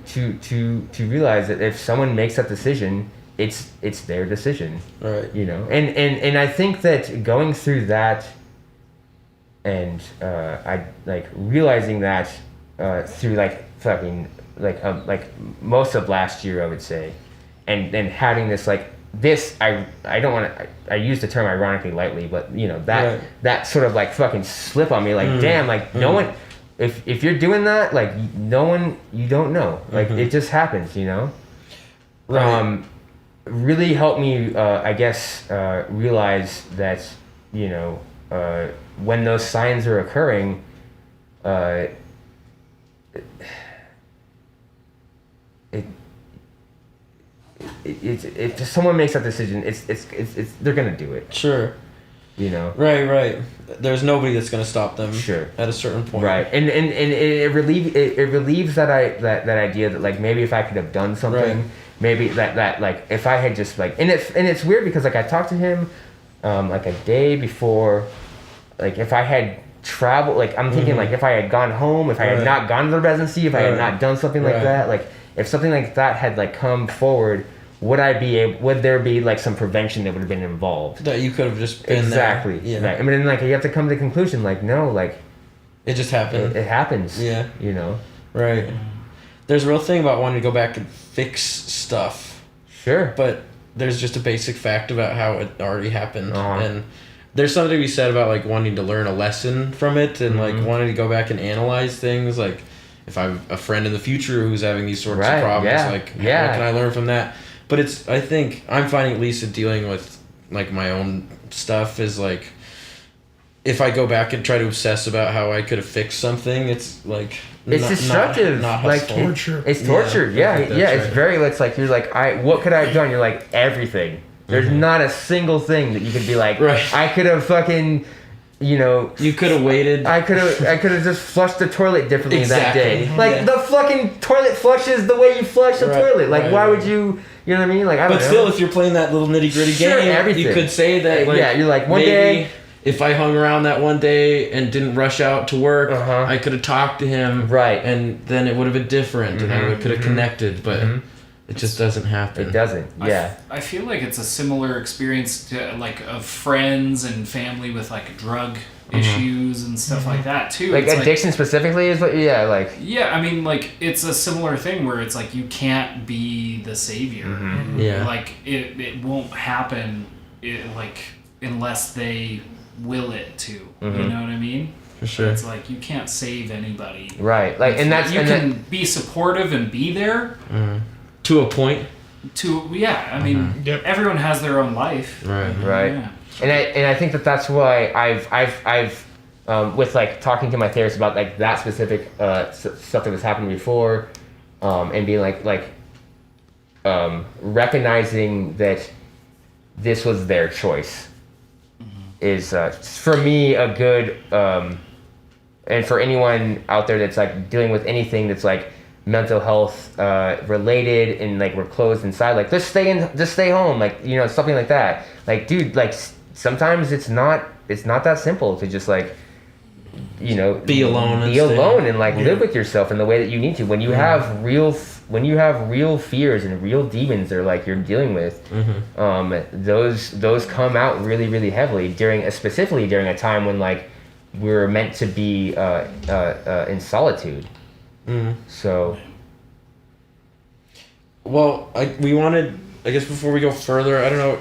realize that if someone makes that decision, it's their decision. Right. You know. And I think that going through that and I realizing that through most of last year, I would say, and then having this I don't want to. I use the term ironically lightly, but you know that sort of fucking slip on me. Damn, no one. If you're doing that, no one, you don't know. It just happens, you know. Right. Really helped me, I guess, realize that, you know, when those signs are occurring, if someone makes that decision, it's they're gonna do it. Sure. You know. Right. There's nobody that's gonna stop them. Sure. At a certain point. Right. And it relieves that idea that maybe if I could have done something, right. maybe that if I had just and it's weird because I talked to him a day before, if I had traveled, I'm thinking if I had gone home, if I had not gone to the residency, if I had not done something like that, if something like that had come forward, would there be some prevention that would have been involved? That you could have just been exactly. there. Yeah. Right. I mean, you have to come to the conclusion, no, it just happened. It happens. Yeah. You know. Right. There's a real thing about wanting to go back and fix stuff. Sure. But there's just a basic fact about how it already happened, Uh-huh. and there's something to be said about wanting to learn a lesson from it and wanting to go back and analyze things. If I'm a friend in the future who's having these sorts of problems, what can I learn from that? But I think I'm finding, at least in dealing with my own stuff, is if I go back and try to obsess about how I could have fixed something, it's it's destructive. Not torture. It's torture. Yeah. It's very. It's you're what could I have done? You're everything. There's not a single thing that you could be right. I could have fucking. You know, you could have waited. I could have just flushed the toilet differently that day. The fucking toilet flushes the way you flush the toilet. Why would you? You know what I mean? I don't know. But still, if you're playing that little nitty gritty game, everything. You could say that. You're one maybe day. If I hung around that one day and didn't rush out to work, I could have talked to him. Right. And then it would have been different, and I could have connected. But it just doesn't happen. It doesn't. Yeah. I feel like it's a similar experience to of friends and family with drug issues and stuff like that too. It's addiction specifically is what. Yeah. Yeah, I mean, it's a similar thing where it's you can't be the savior. Yeah. It won't happen. Unless they will it to. You know what I mean? For sure. It's you can't save anybody. Right. You can be supportive and be there. To a point. I mean, everyone has their own life. Right. Right. Yeah. And I think that's why I've with talking to my therapist about that specific stuff that was happening before, and being recognizing that this was their choice is for me a good and for anyone out there that's dealing with anything that's mental health related and we're closed inside, just stay home, something like that, dude, sometimes it's not that simple to just be alone and live with yourself in the way that you need to when you have real fears and real demons that are you're dealing with. Those come out really, really heavily specifically during a time when we're meant to be in solitude. So well, we wanted, I guess before we go further, I don't know,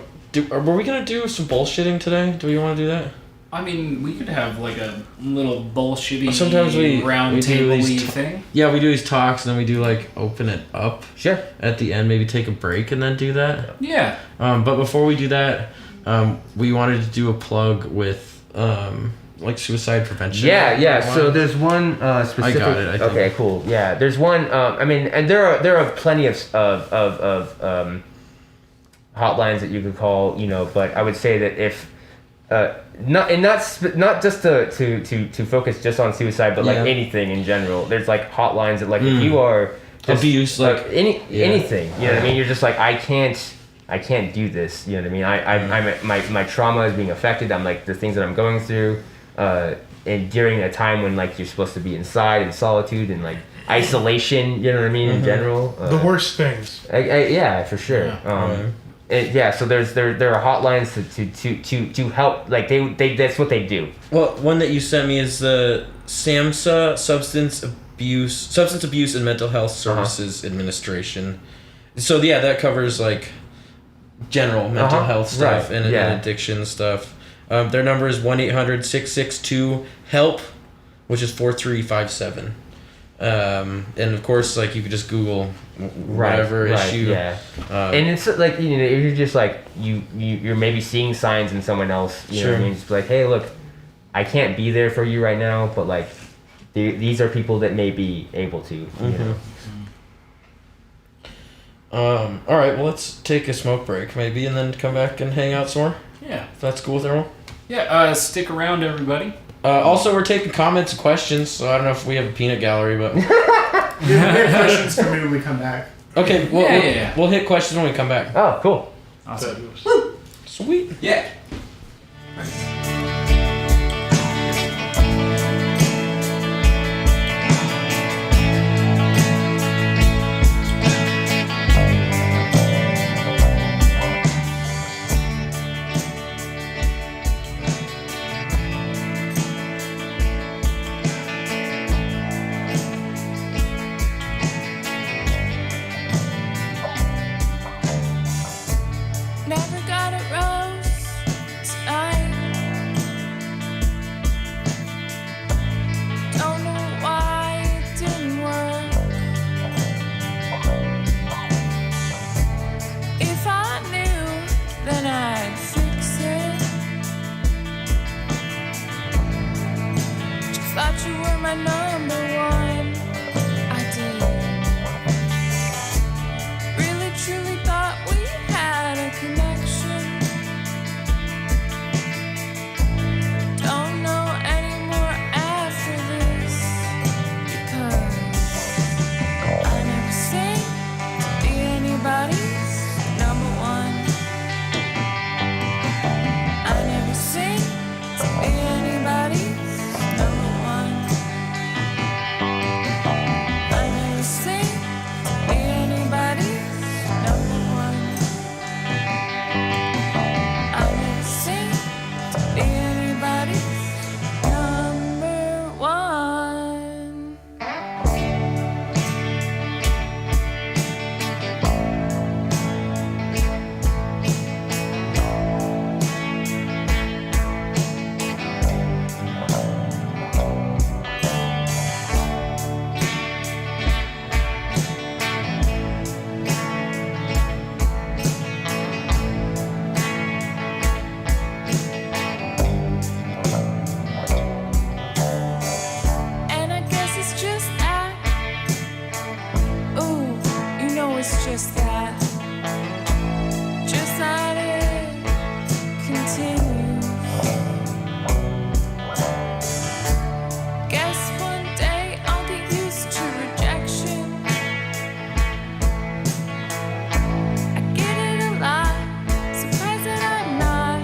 were we gonna do some bullshitting today? Do we want to do that? I mean, we could have like a little bullshitty Sometimes we round do table-y these thing. Yeah, we do these talks and then we do like open it up. Sure. At the end, maybe take a break and then do that. Yeah. But before we do that, we wanted to do a plug with like suicide prevention. Yeah. So there's one specific. I got it. I think. Okay, cool. Yeah, there's one. I mean, and there are plenty of hotlines that you could call. But I would say that if not just to focus just on suicide, but like anything in general. There's like hotlines that like if you are just, abuse, like anything. You know what I mean? You're just like I can't do this. You know what I mean? My trauma is being affected. I'm like the things that I'm going through, and during a time when like you're supposed to be inside in solitude and like isolation. You know what I mean? In general, the worst things. Yeah, for sure. So there are hotlines to help. Like they that's what they do. Well, one that you sent me is the SAMHSA Substance Abuse and Mental Health Services Administration. So yeah, that covers like general mental health stuff and addiction stuff. Their number is 1-800-662-HELP, which is 4357. And of course, like you could just Google whatever issue. Yeah. And it's like if you're just like you're maybe seeing signs in someone else. You know what I mean? Just like, hey, look, I can't be there for you right now, but like these are people that may be able to. You know. All right, well, let's take a smoke break maybe and then come back and hang out some more. Yeah. If that's cool with everyone. Yeah, stick around, everybody. Also, we're taking comments and questions, so I don't know if we have a peanut gallery, but... We have questions for me when we come back. Okay, we'll hit questions when we come back. Oh, cool. Awesome. Sweet. Yeah. Never got a rose tonight. Don't know why it didn't work. If I knew, then I'd fix it. Just thought you were my number one. I did. Really, truly thought we had a connection. Don't know anymore after this, because I never seem to be anybody's number one. I never seem to be anybody's number one. I never seem to be anybody's number one. I never seem to be anybody's number one. And I guess it's just that. Ooh, you know it's just that. Just that it continues. Guess one day I'll get used to rejection. I get it a lot. Surprised that I'm not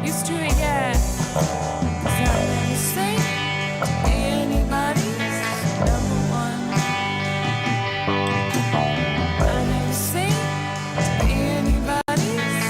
used to it yet. 'Cause I never seem to be anybody's number one. I never seem to be anybody's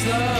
Thank you.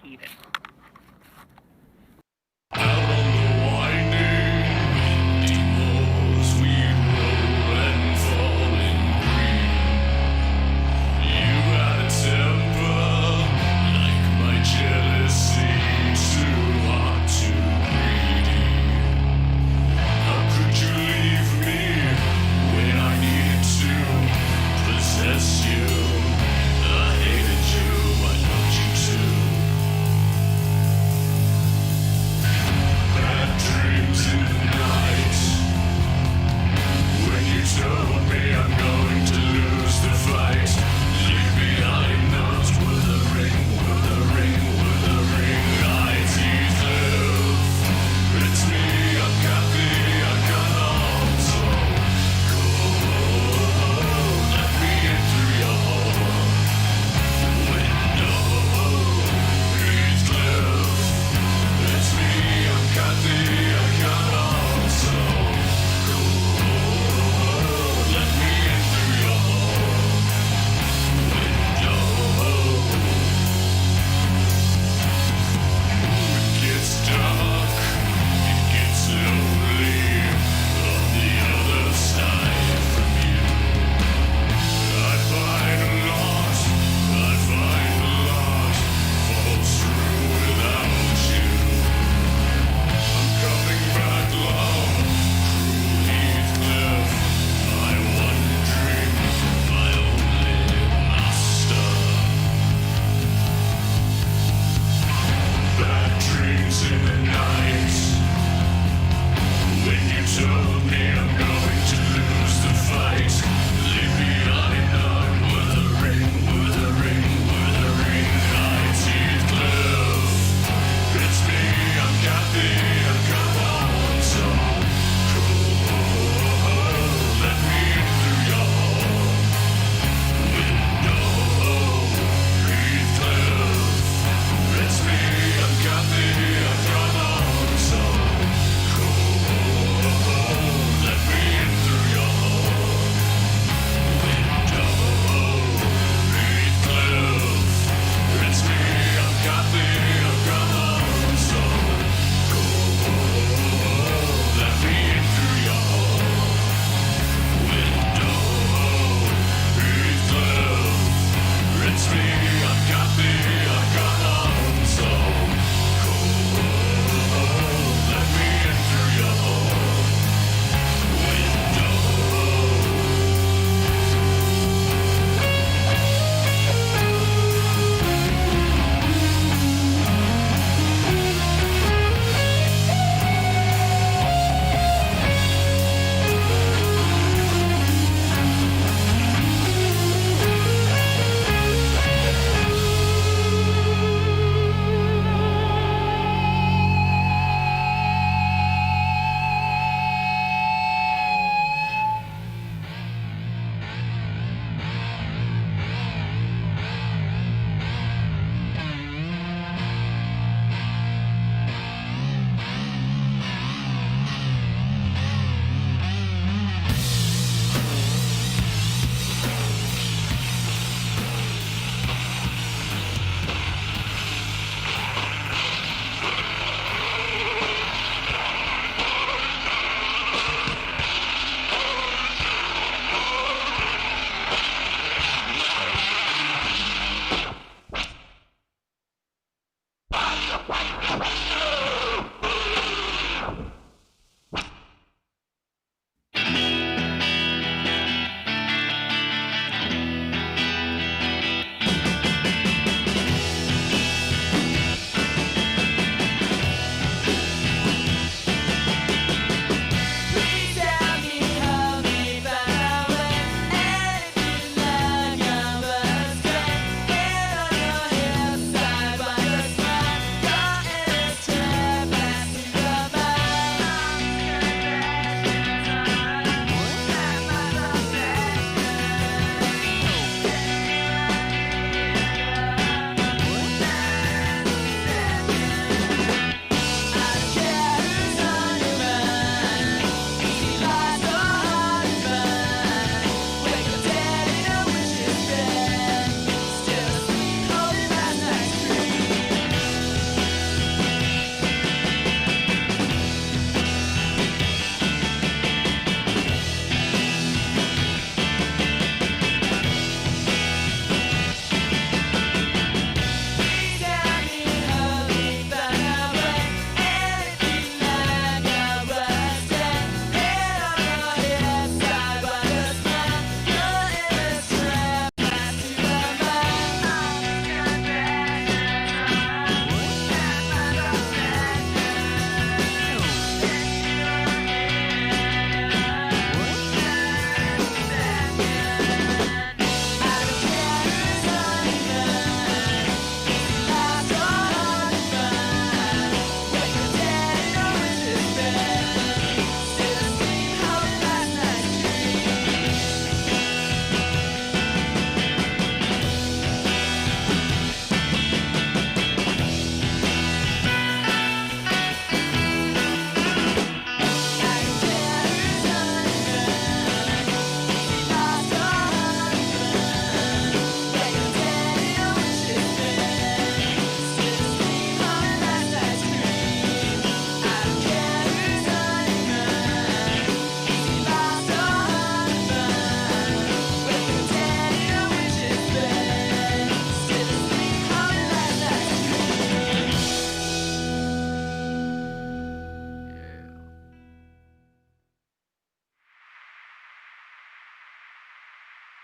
break even.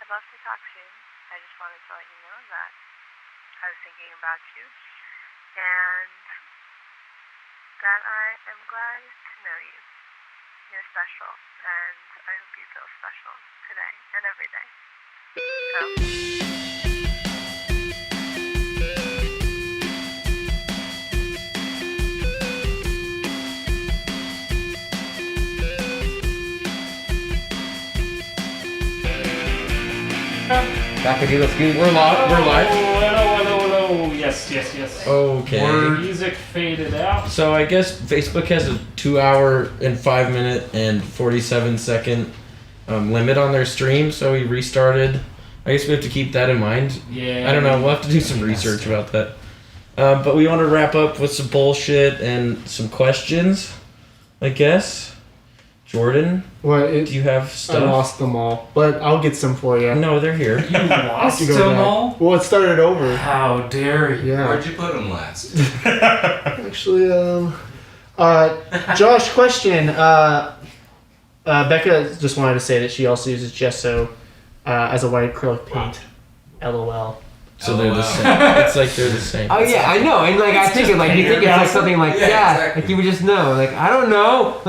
I'd love to talk soon. I just wanted to let you know that I was thinking about you and that I am glad to know you. You're special, and I hope you feel special today and every day. Back at you, let's go. We're live. Hello. Yes. Okay. Music faded out. So I guess Facebook has a 2 hour and 5 minute and 47-second limit on their stream, so we restarted. I guess we have to keep that in mind. Yeah. I don't know. We'll have to do some research about that. But we want to wrap up with some bullshit and some questions, I guess. Jordan, do you have stuff? I lost them all, but I'll get some for you. No, they're here. You lost go them back. all? Well, it started over. How dare you? Yeah. Where'd you put them last? Actually, Josh, question. Becca just wanted to say that she also uses gesso as a white acrylic paint. LOL. So they're the same. It's like they're the same. Oh yeah, I know, and like I think like you think it's like something like exactly. like you would just know. Like I don't know.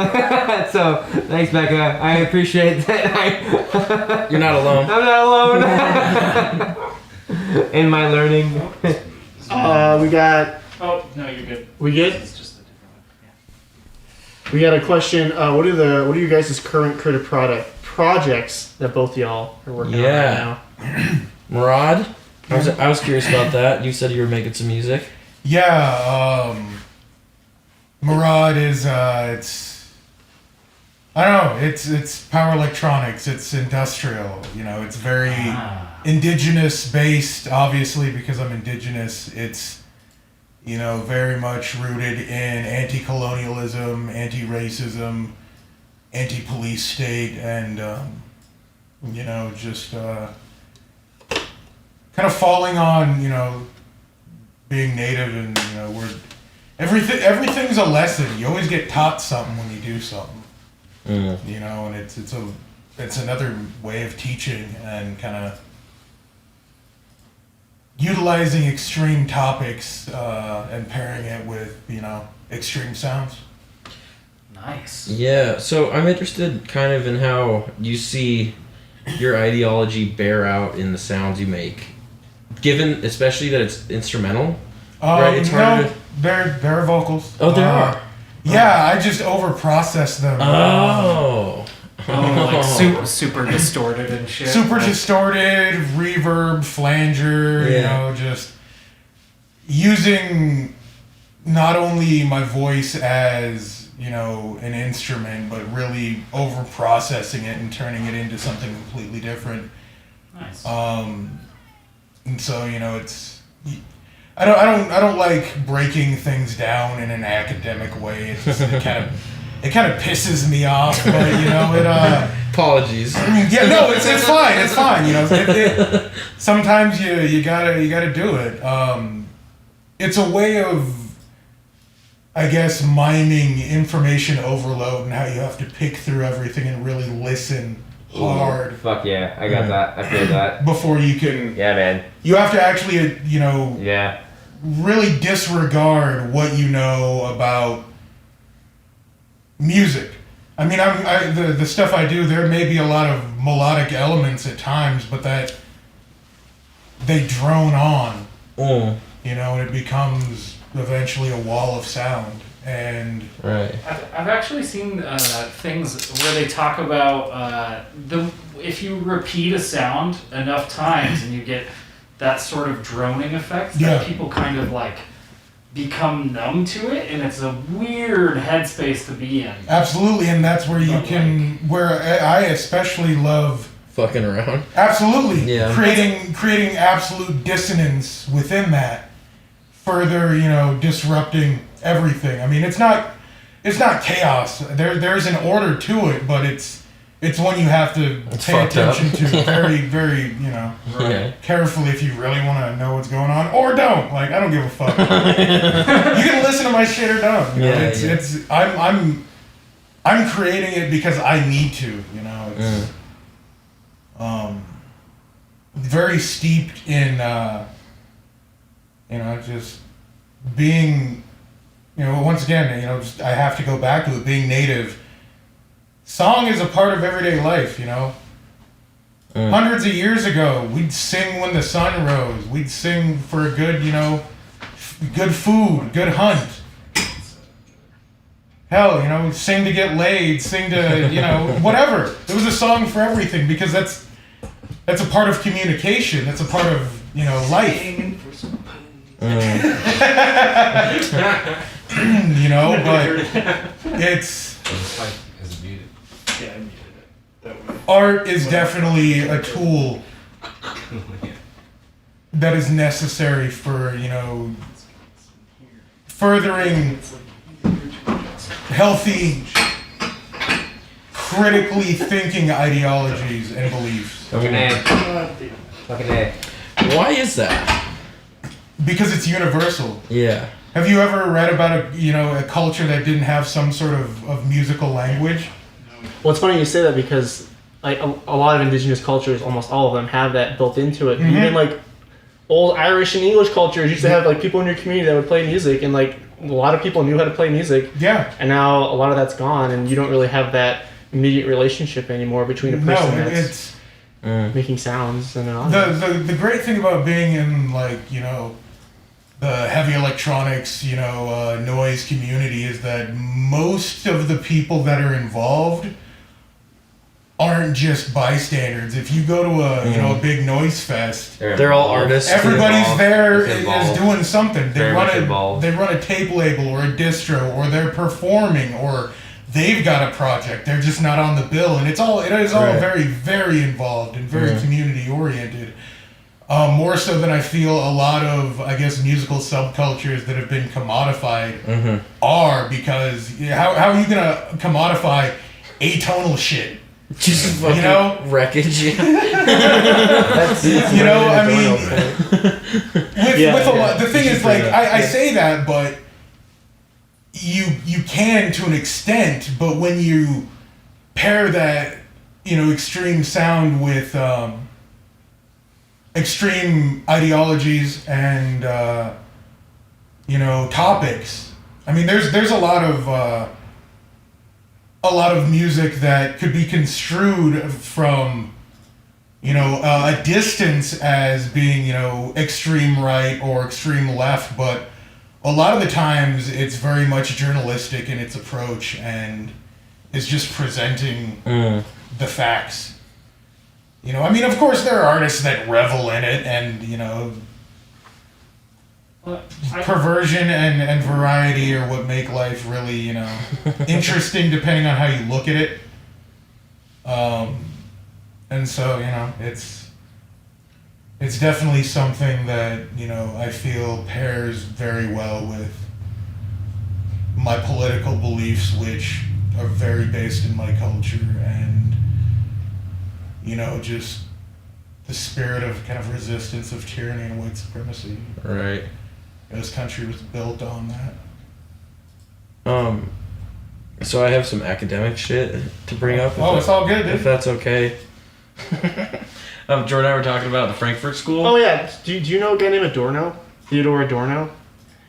So thanks, Becca. I appreciate that. You're not alone. I'm not alone. In my learning. We got. Oh no, you're good. We good? It's just a different one. Yeah. We got a question. What are you guys' current creative projects that both y'all are working on right now? Maraud? I was curious about that. You said you were making some music. Yeah, Maraud is it's I don't know, it's power electronics, it's industrial, you know, it's very indigenous based, obviously because I'm indigenous. It's, you know, very much rooted in anti-colonialism, anti-racism, anti-police state, and you know, just kind of falling on, you know, being native, and you know, everything's a lesson. You always get taught something when you do something. You know, and it's another way of teaching and kind of utilizing extreme topics and pairing it with, you know, extreme sounds. Nice. Yeah, so I'm interested kind of in how you see your ideology bear out in the sounds you make. Given, especially that it's instrumental, right? It's hard to... there are vocals. Oh, there are. Yeah, I just overprocess them. Oh, like super distorted and shit. Super distorted, reverb, flanger. Yeah. You know, just using not only my voice as, you know, an instrument, but really overprocessing it and turning it into something completely different. Nice. And so, you know, it's I don't like breaking things down in an academic way. It's just, it kind of pisses me off, but you know, it apologies. Yeah, no, it's fine. You know, sometimes you gotta do it. It's a way of, I guess, miming information overload and how you have to pick through everything and really listen hard. Fuck yeah, I got that. I feel that. Before you can. Yeah, man. You have to actually, you know. Yeah. Really disregard what you know about music. I mean, the stuff I do, there may be a lot of melodic elements at times, but that they drone on. You know, and it becomes eventually a wall of sound. And right. I've actually seen things where they talk about if you repeat a sound enough times and you get that sort of droning effect, that people kind of like become numb to it, and it's a weird headspace to be in. Absolutely, and that's where you can, where I especially love fucking around. Absolutely, yeah. Creating absolute dissonance within that, further, you know, disrupting everything. I mean, it's not chaos. There's an order to it, but it's one you have to pay attention to very, very, you know, carefully if you really want to know what's going on, or don't. Like, I don't give a fuck. You can listen to my shit or don't. You know? I'm creating it because I need to. You know, it's very steeped in, just being, once again, just, I have to go back to it, being native. Song is a part of everyday life, Hundreds of years ago, we'd sing when the sun rose. We'd sing for a good, good food, good hunt. Hell, sing to get laid, sing to, whatever. There was a song for everything because that's a part of communication. That's a part of, life. But it's... Art is definitely a tool that is necessary for, furthering healthy, critically thinking ideologies and beliefs. Fucking A. Why is that? Because it's universal. Yeah. Have you ever read about a culture that didn't have some sort of musical language? Well, it's funny you say that because like a lot of indigenous cultures, almost all of them, have that built into it. Mm-hmm. Even like old Irish and English cultures used to have like people in your community that would play music, and like a lot of people knew how to play music. Yeah. And now a lot of that's gone, and you don't really have that immediate relationship anymore between a person that's making sounds and another. The great thing about being in like the heavy electronics noise community is that most of the people that are involved aren't just bystanders. If you go to a big noise fest, they're all artists. Everybody's there is doing something. They run a tape label or a distro, or they're performing, or they've got a project. They're just not on the bill, and it is all very, very involved and very community oriented. More so than I feel a lot of, I guess, musical subcultures that have been commodified are, because how are you gonna commodify atonal shit? Just fucking wreckage. I mean, with a lot. The thing is, like, I say that, but you can to an extent. But when you pair that, extreme sound with extreme ideologies and topics, I mean, there's a lot of music that could be construed from a distance as being extreme right or extreme left, but a lot of the times it's very much journalistic in its approach and is just presenting the facts. I mean, of course there are artists that revel in it, and perversion and variety are what make life really, interesting depending on how you look at it. And so, it's definitely something that, I feel pairs very well with my political beliefs, which are very based in my culture, and, just the spirit of kind of resistance of tyranny and white supremacy. Right. This country was built on that. So I have some academic shit to bring up. It's all good, dude. If that's okay. Jordan and I were talking about the Frankfurt School. Oh yeah, do you know a guy named Adorno? Theodore Adorno?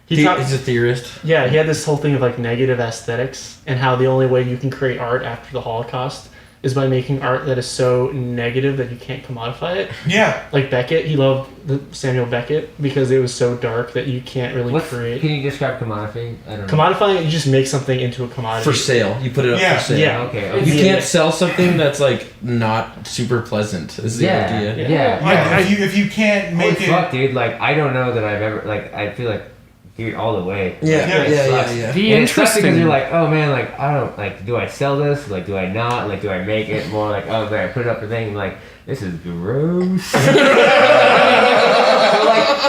He's a theorist. Yeah, he had this whole thing of like negative aesthetics and how the only way you can create art after the Holocaust is by making art that is so negative that you can't commodify it. Yeah. Like Beckett, he loved Samuel Beckett because it was so dark that you can't really create. Can you describe commodifying? I don't know. Commodifying it, you just make something into a commodity. For sale. You put it up for sale. Yeah. Okay. You can't sell something that's like not super pleasant is the idea. Yeah. If you can't make it... Fuck, dude. Like, I don't know that I've ever... Like, I feel like... Dude, all the way. Yeah. The interesting, because you're like, oh man, like I don't like. Do I sell this? Like, do I not? Like, do I make it more? Like, oh man, I put it up for thing. Like, this is gross.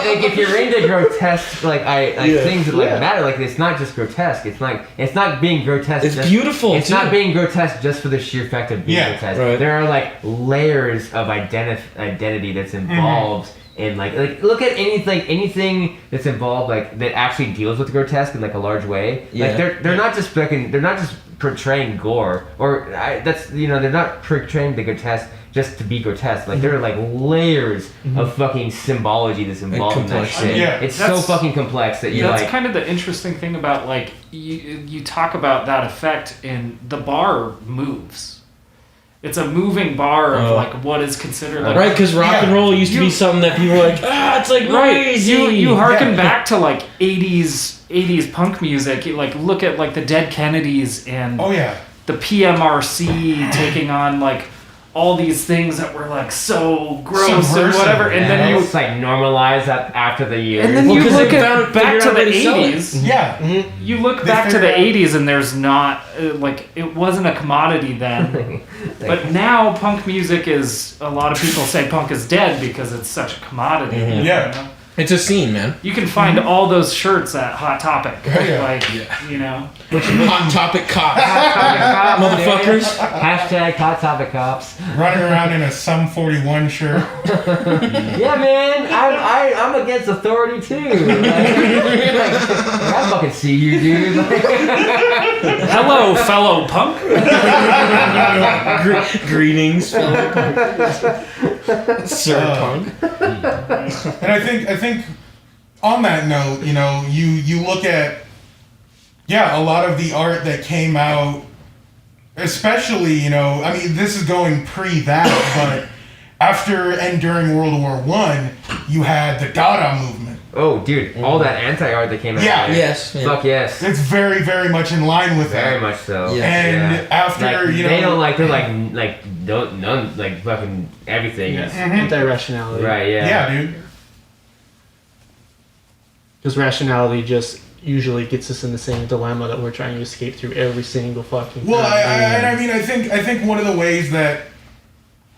like if you're into grotesque, things that matter. Like, it's not just grotesque. It's not being grotesque. It's beautiful. It's not being grotesque just for the sheer fact of being grotesque. Right. There are like layers of identity that's involved. And like look at anything that's involved, like that actually deals with grotesque in like a large way. Yeah. Like they're not just portraying gore, or that's they're not portraying the grotesque just to be grotesque. Like there are like layers of fucking symbology that's involved in that shit. Yeah, it's so fucking complex that you that's like. kind of the interesting thing about like you talk about that effect, and the bar moves. It's a moving bar of like what is considered like right, because rock and roll used to be something that people were like, it's like crazy. You harken back to like 80s punk music. You like look at like the Dead Kennedys and the PMRC taking on like all these things that were like so gross and whatever, and then you it's like normalize that after the years. And then you look at back to the 80s. Yeah. You look back to the 80s and there's not like it wasn't a commodity then. But now punk music is, a lot of people say punk is dead because it's such a commodity. Yeah. You know? It's a scene, man. You can find all those shirts at Hot Topic. You know. Hot Topic cops. Motherfuckers. Hashtag Hot Topic cops. Running around in a Sum 41 shirt. Yeah, man. I'm against authority too. I fucking see you, dude. Hello, fellow punk. Greetings, fellow punk. Sir punk. And I think on that note, you look at a lot of the art that came out, especially, I mean, this is going pre that, but after and during World War I, you had the Dada movement. Oh, dude, all that anti-art that came out. Yeah. Yes. Fuck yes. It's very, very much in line with that. Very much so. Yeah. And after, like, they don't like, they're like don't none like fucking everything is Anti-rationality. right. Yeah. Yeah, dude. Because rationality just usually gets us in the same dilemma that we're trying to escape through every single fucking Well, time. I mean, I think one of the ways that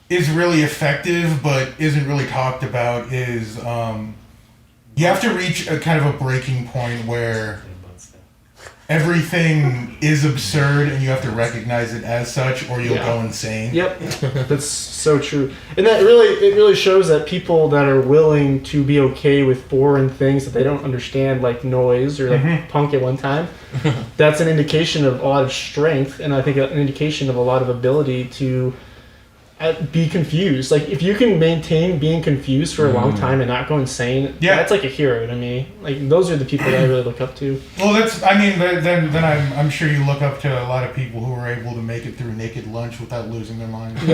is really effective but isn't really talked about is you have to reach a kind of a breaking point where everything is absurd and you have to recognize it as such or you'll go insane. Yep, that's so true. And it really shows that people that are willing to be okay with foreign things that they don't understand, like noise or like punk at one time, that's an indication of a lot of strength, and I think an indication of a lot of ability to be confused. Like if you can maintain being confused for a long time and not go insane, that's like a hero to me. Like those are the people that I really look up to. Well, then I'm sure you look up to a lot of people who are able to make it through Naked Lunch without losing their mind. It's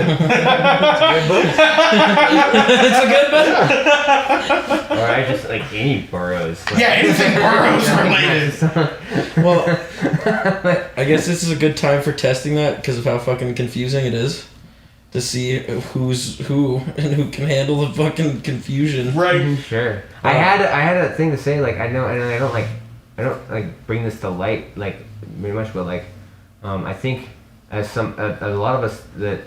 a good book. Or I just like any burrows. Like, anything burrows related. Well, I guess this is a good time for testing that because of how fucking confusing it is. To see who's who and who can handle the fucking confusion. Right. Sure. I had a thing to say, like I know, and I don't bring this to light like very much, but like I think as a lot of us that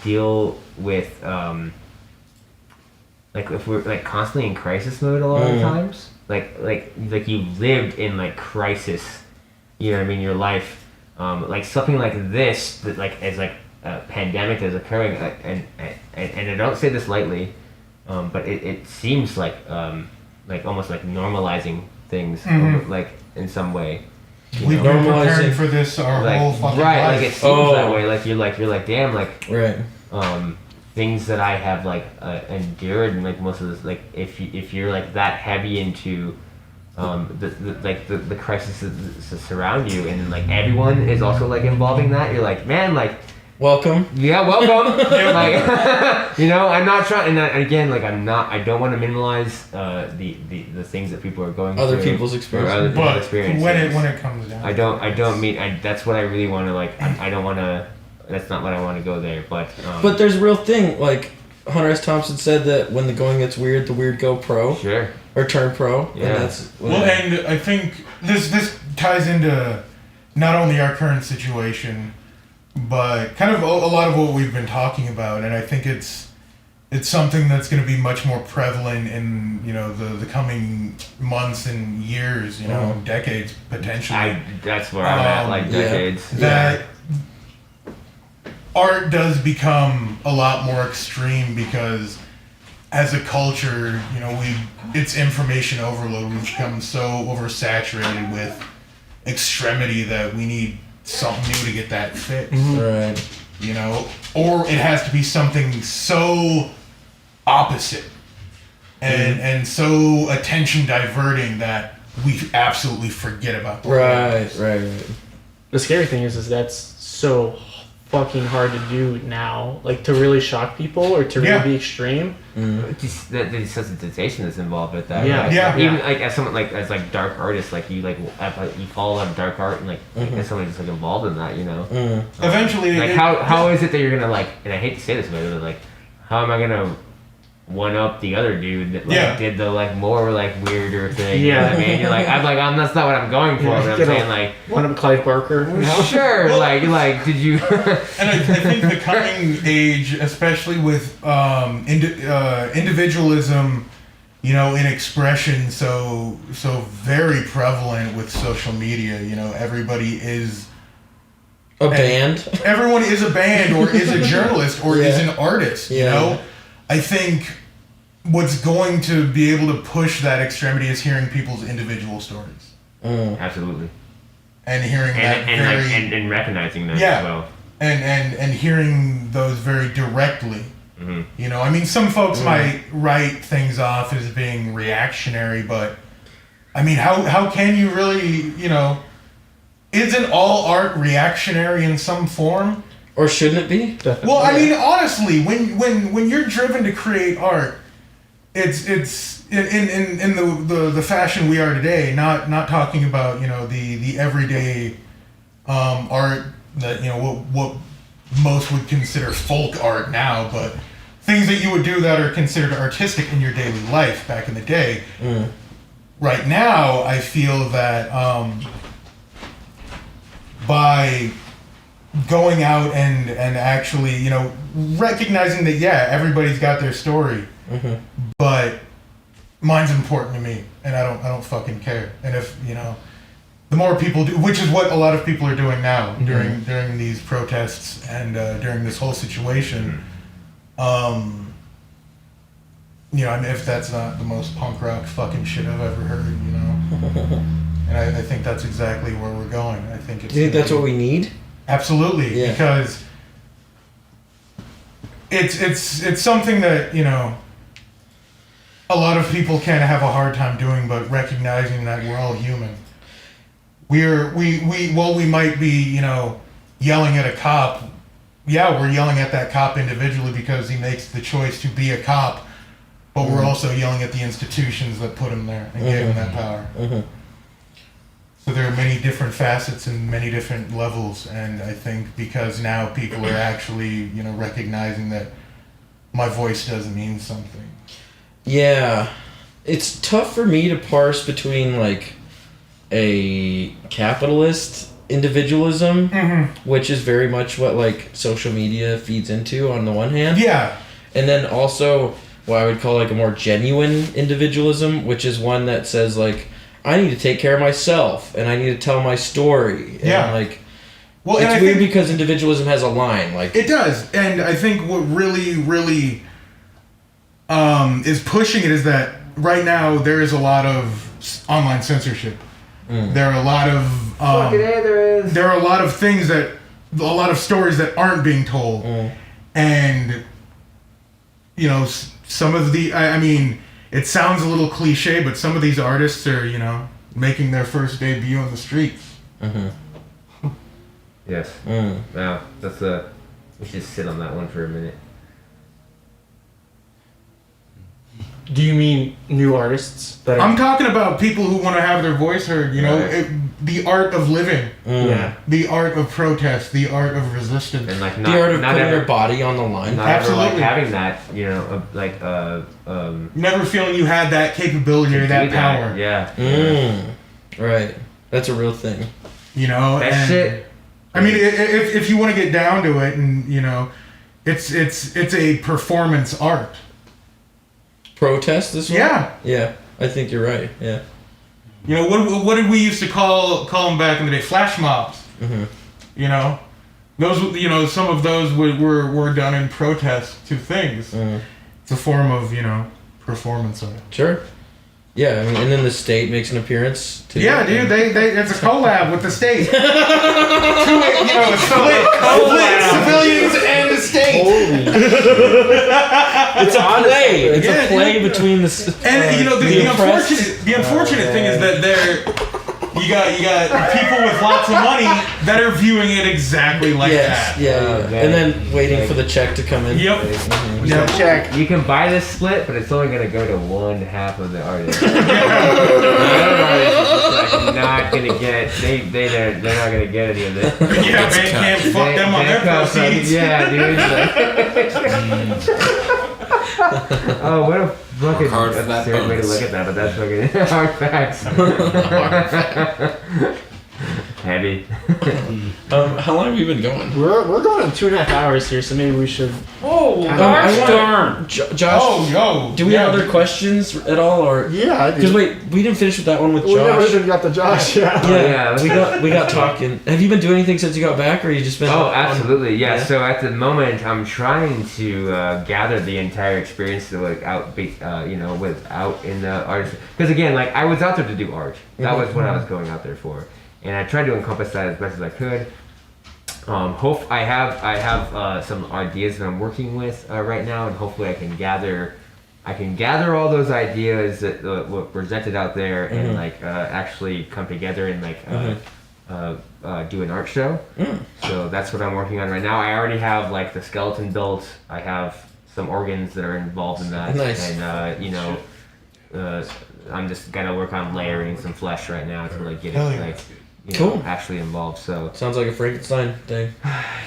deal with like if we're like constantly in crisis mode a lot of times, like you lived in like crisis, you know what I mean, your life, like something like this that like as like a pandemic is occurring, and I don't say this lightly, but it seems like almost like normalizing things, like in some way. We've been preparing for this our whole fucking life. Like it seems that way. Like you're like damn, like right. Things that I have like endured, and like most of this, like if you're like that heavy into the crisis that surround you, and like everyone is also like involving that, you're like, man, like. Welcome. Yeah, welcome. Like, I'm not trying, and again, like I don't want to minimize the things that people are going through. Other people's experiences. But when it comes down, I don't mean. That's what I really want to like. I don't want to. That's not what I want to go there. But there's a real thing. Like Hunter S. Thompson said that when the going gets weird, the weird go pro. Sure. Or turn pro. Yeah. And that's and I think this ties into not only our current situation, but kind of a lot of what we've been talking about, and I think it's something that's going to be much more prevalent in the coming months and years, decades potentially. That's where I'm at, like decades. That art does become a lot more extreme because as a culture, it's information overload. We've become so oversaturated with extremity that we need something new to get that fixed. Right. You know, or it has to be something so opposite and so attention diverting that we absolutely forget about the Right. The scary thing is that's so fucking hard to do now. Like, to really shock people or to really be extreme. The desensitization that's involved with that. Yeah. Right? Yeah. Even like as someone as dark artists, like you you follow a lot of dark art and as someone just involved in that, you know. Eventually, how is it that you're gonna and I hate to say this, but like, how am I gonna one up the other dude that did the more weirder thing? You know what I mean? You're like, that's not what I'm going for. But I'm saying one of Clive Barker. You know? Sure. Did you? And I think the coming age, especially with individualism, you know, in expression, so very prevalent with social media. You know, everybody is a band. Everyone is a band, or is a journalist, or is an artist. You know, I think what's going to be able to push that extremity is hearing people's individual stories. Absolutely. And hearing and recognizing them as well. And hearing those very directly. You know, I mean, some folks might write things off as being reactionary, but I mean, how can you really, you know, isn't all art reactionary in some form? Or shouldn't it be? Definitely. Well, I mean, honestly, when you're driven to create art, it's in the fashion we are today. Not talking about, you know, the everyday art that, you know, what most would consider folk art now, but things that you would do that are considered artistic in your daily life back in the day. Right now, I feel that by going out and actually, you know, recognizing that, everybody's got their story, but mine's important to me, and I don't fucking care. And if, you know, the more people do, which is what a lot of people are doing now during these protests and during this whole situation, you know, I mean, if that's not the most punk rock fucking shit I've ever heard, you know, and I think that's exactly where we're going. I think it's. Do you think that's what we need? Absolutely, because it's something that, you know, a lot of people kind of have a hard time doing, but recognizing that we're all human. We might be, you know, yelling at a cop. Yeah, we're yelling at that cop individually because he makes the choice to be a cop, but we're also yelling at the institutions that put him there and gave him that power. So there are many different facets and many different levels, and I think because now people are actually, you know, recognizing that my voice does mean something. Yeah. It's tough for me to parse between, like, a capitalist individualism, which is very much what, like, social media feeds into on the one hand. Yeah. And then also what I would call, like, a more genuine individualism, which is one that says, like, I need to take care of myself, and I need to tell my story. Yeah. And, like, well, it's weird because individualism has a line. Like, it does. And I think what really, really is pushing it is that right now there is a lot of online censorship. There are a lot of there are a lot of things a lot of stories that aren't being told, and you know, some of the I mean, it sounds a little cliche, but some of these artists are, you know, making their first debut on the streets. Yes. Wow, that's we should sit on that one for a minute. Do you mean new artists? That I'm talking about people who want to have their voice heard, you know, the art of living, the art of protest, the art of resistance, and like the art of putting your body on the line. Not Absolutely. ever, like, having that, you know, never feeling you had that capability or that power. Right. That's a real thing. You know, that shit. I mean, if you want to get down to it, and you know, it's a performance art. Protest this one? Yeah, I think you're right. Yeah, you know, what did we used to call them back in the day? Flash mobs. You know, those, you know, some of those were done in protest to things. It's a form of, you know, performance art. Sure. Yeah, I mean, and then the state makes an appearance too. Yeah, dude, it's a collab with the state. Split civilians and the state. It's a play. It's a play between the. And the unfortunate thing is that you got people with lots of money that are viewing it exactly like that. Yeah. And then waiting for the check to come in. Yep. Yeah, check. You can buy this split, but it's only gonna go to one half of the artist. The other artist is just like not gonna get. They're not gonna get any of this. Yeah, man, can't fuck them on their proceeds. Yeah, dude. Oh, what a fucking absurd way to look at that, but that's fucking hard facts. Heavy. How long have you been going? We're going on 2.5 hours here, so maybe we should. Oh, gosh darn! Josh. Oh, yo. Do we have other questions at all, or? Yeah, I do. Because we didn't finish with that one with We never Josh. even got the Josh. Yeah. we got talking. Have you been doing anything since you got back, or you just been? Oh, absolutely, yeah. So at the moment, I'm trying to gather the entire experience to out in the art. Because again, like I was out there to do art. That was what I was going out there for, and I tried to encompass that as best as I could. I have some ideas that I'm working with right now, and hopefully I can gather all those ideas that were presented out there and actually come together and do an art show. So that's what I'm working on right now. I already have the skeleton built. I have some organs that are involved in that. Nice. And I'm just gonna work on layering some flesh right now to get it Cool. actually involved. So sounds like a Frankenstein thing.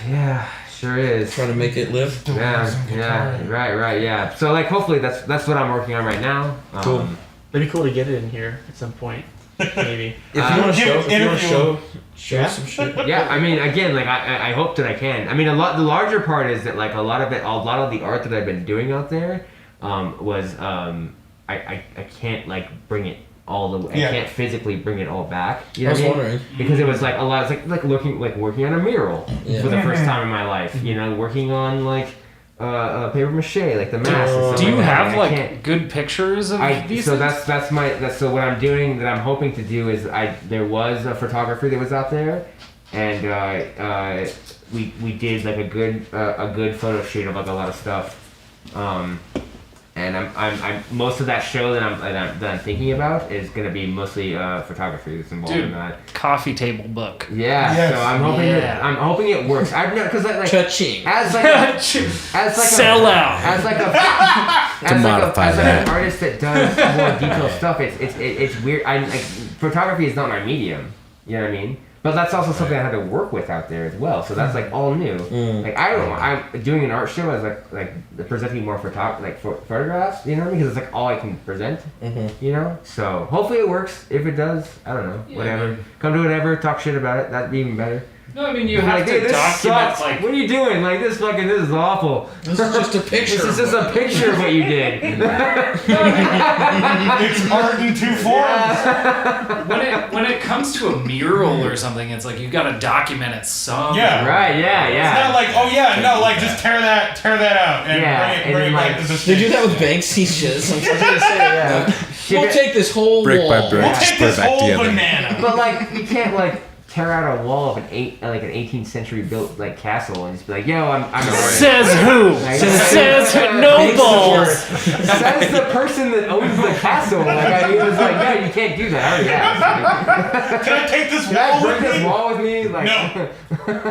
Yeah, sure is. Trying to make it live. Yeah, right, yeah. So hopefully that's what I'm working on right now. Cool. It'd be cool to get it in here at some point, maybe. If you want to show some shit. Yeah, I mean, again, I hope that I can. I mean, the larger part is that a lot of the art that I've been doing out there was I can't bring it all the way. I can't physically bring it all back. You know I was wondering because it was a lot. It's like working on a mural for the first time in my life. Working on paper mache, the mask. Do you have good pictures of these? So things? that's what I'm doing. That I'm hoping to do is there was a photographer that was out there, and we did a good photo shoot of a lot of stuff. And I'm most of that show that I'm thinking about is gonna be mostly photography that's involved in that. Coffee table book. Yeah, yes. So I'm hoping it works. I've never because Cha-ching. as sellout as an artist that does more detailed stuff. It's weird. Photography is not my medium. You know what I mean? But that's also something I had to work with out there as well. So that's all new. I'm doing an art show as presenting more photographs. You know what I mean? Because it's all I can present. You know. So hopefully it works. If it does, I don't know. Whatever. Come to whatever. Talk shit about it. That'd be even better. No, I mean you have to this document sucks. What are you doing? This is awful. This is just a picture. This is just a picture of what you did. It's art in two forms. When it comes to a mural or something, it's you've got to document it some. Yeah. Right. Yeah. It's not just tear that out and bring it back to the They do that with Banksy shit. We'll take this whole brick wall. by brick. We'll take this whole banana. But you can't tear out a wall of an 18th century built castle and just be yo, I'm Says who? Says no balls. Says the person that owns the castle. He was no, you can't do that. I already asked. Can I take this Can I wall bring with this me? wall with me? No.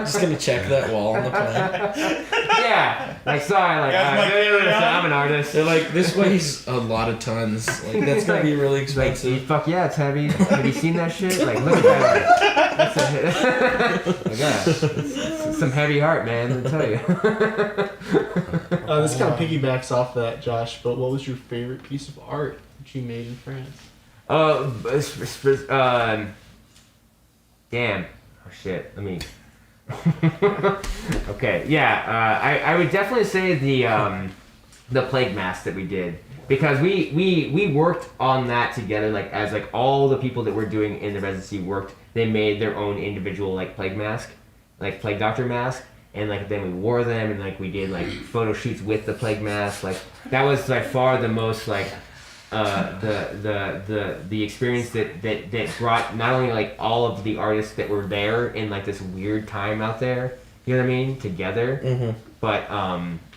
Just gonna check that wall on the plan. Yeah. Sorry. I'm an artist. They're this weighs a lot of tons. That's gonna be really expensive. Fuck yeah, it's heavy. Have you seen that shit? Look at that. It's some heavy heart, man. I'll tell you. This kind of piggybacks off that, Josh. But what was your favorite piece of art that you made in France? Damn. Oh shit. Let me. Okay. Yeah. I would definitely say the plague mask that we did. Because we worked on that together, as all the people that were doing in the residency worked. They made their own individual plague mask, plague doctor mask, and then we wore them and we did photo shoots with the plague mask. That was by far the most the experience that brought not only like all of the artists that were there in like this weird time out there, you know what I mean, together, but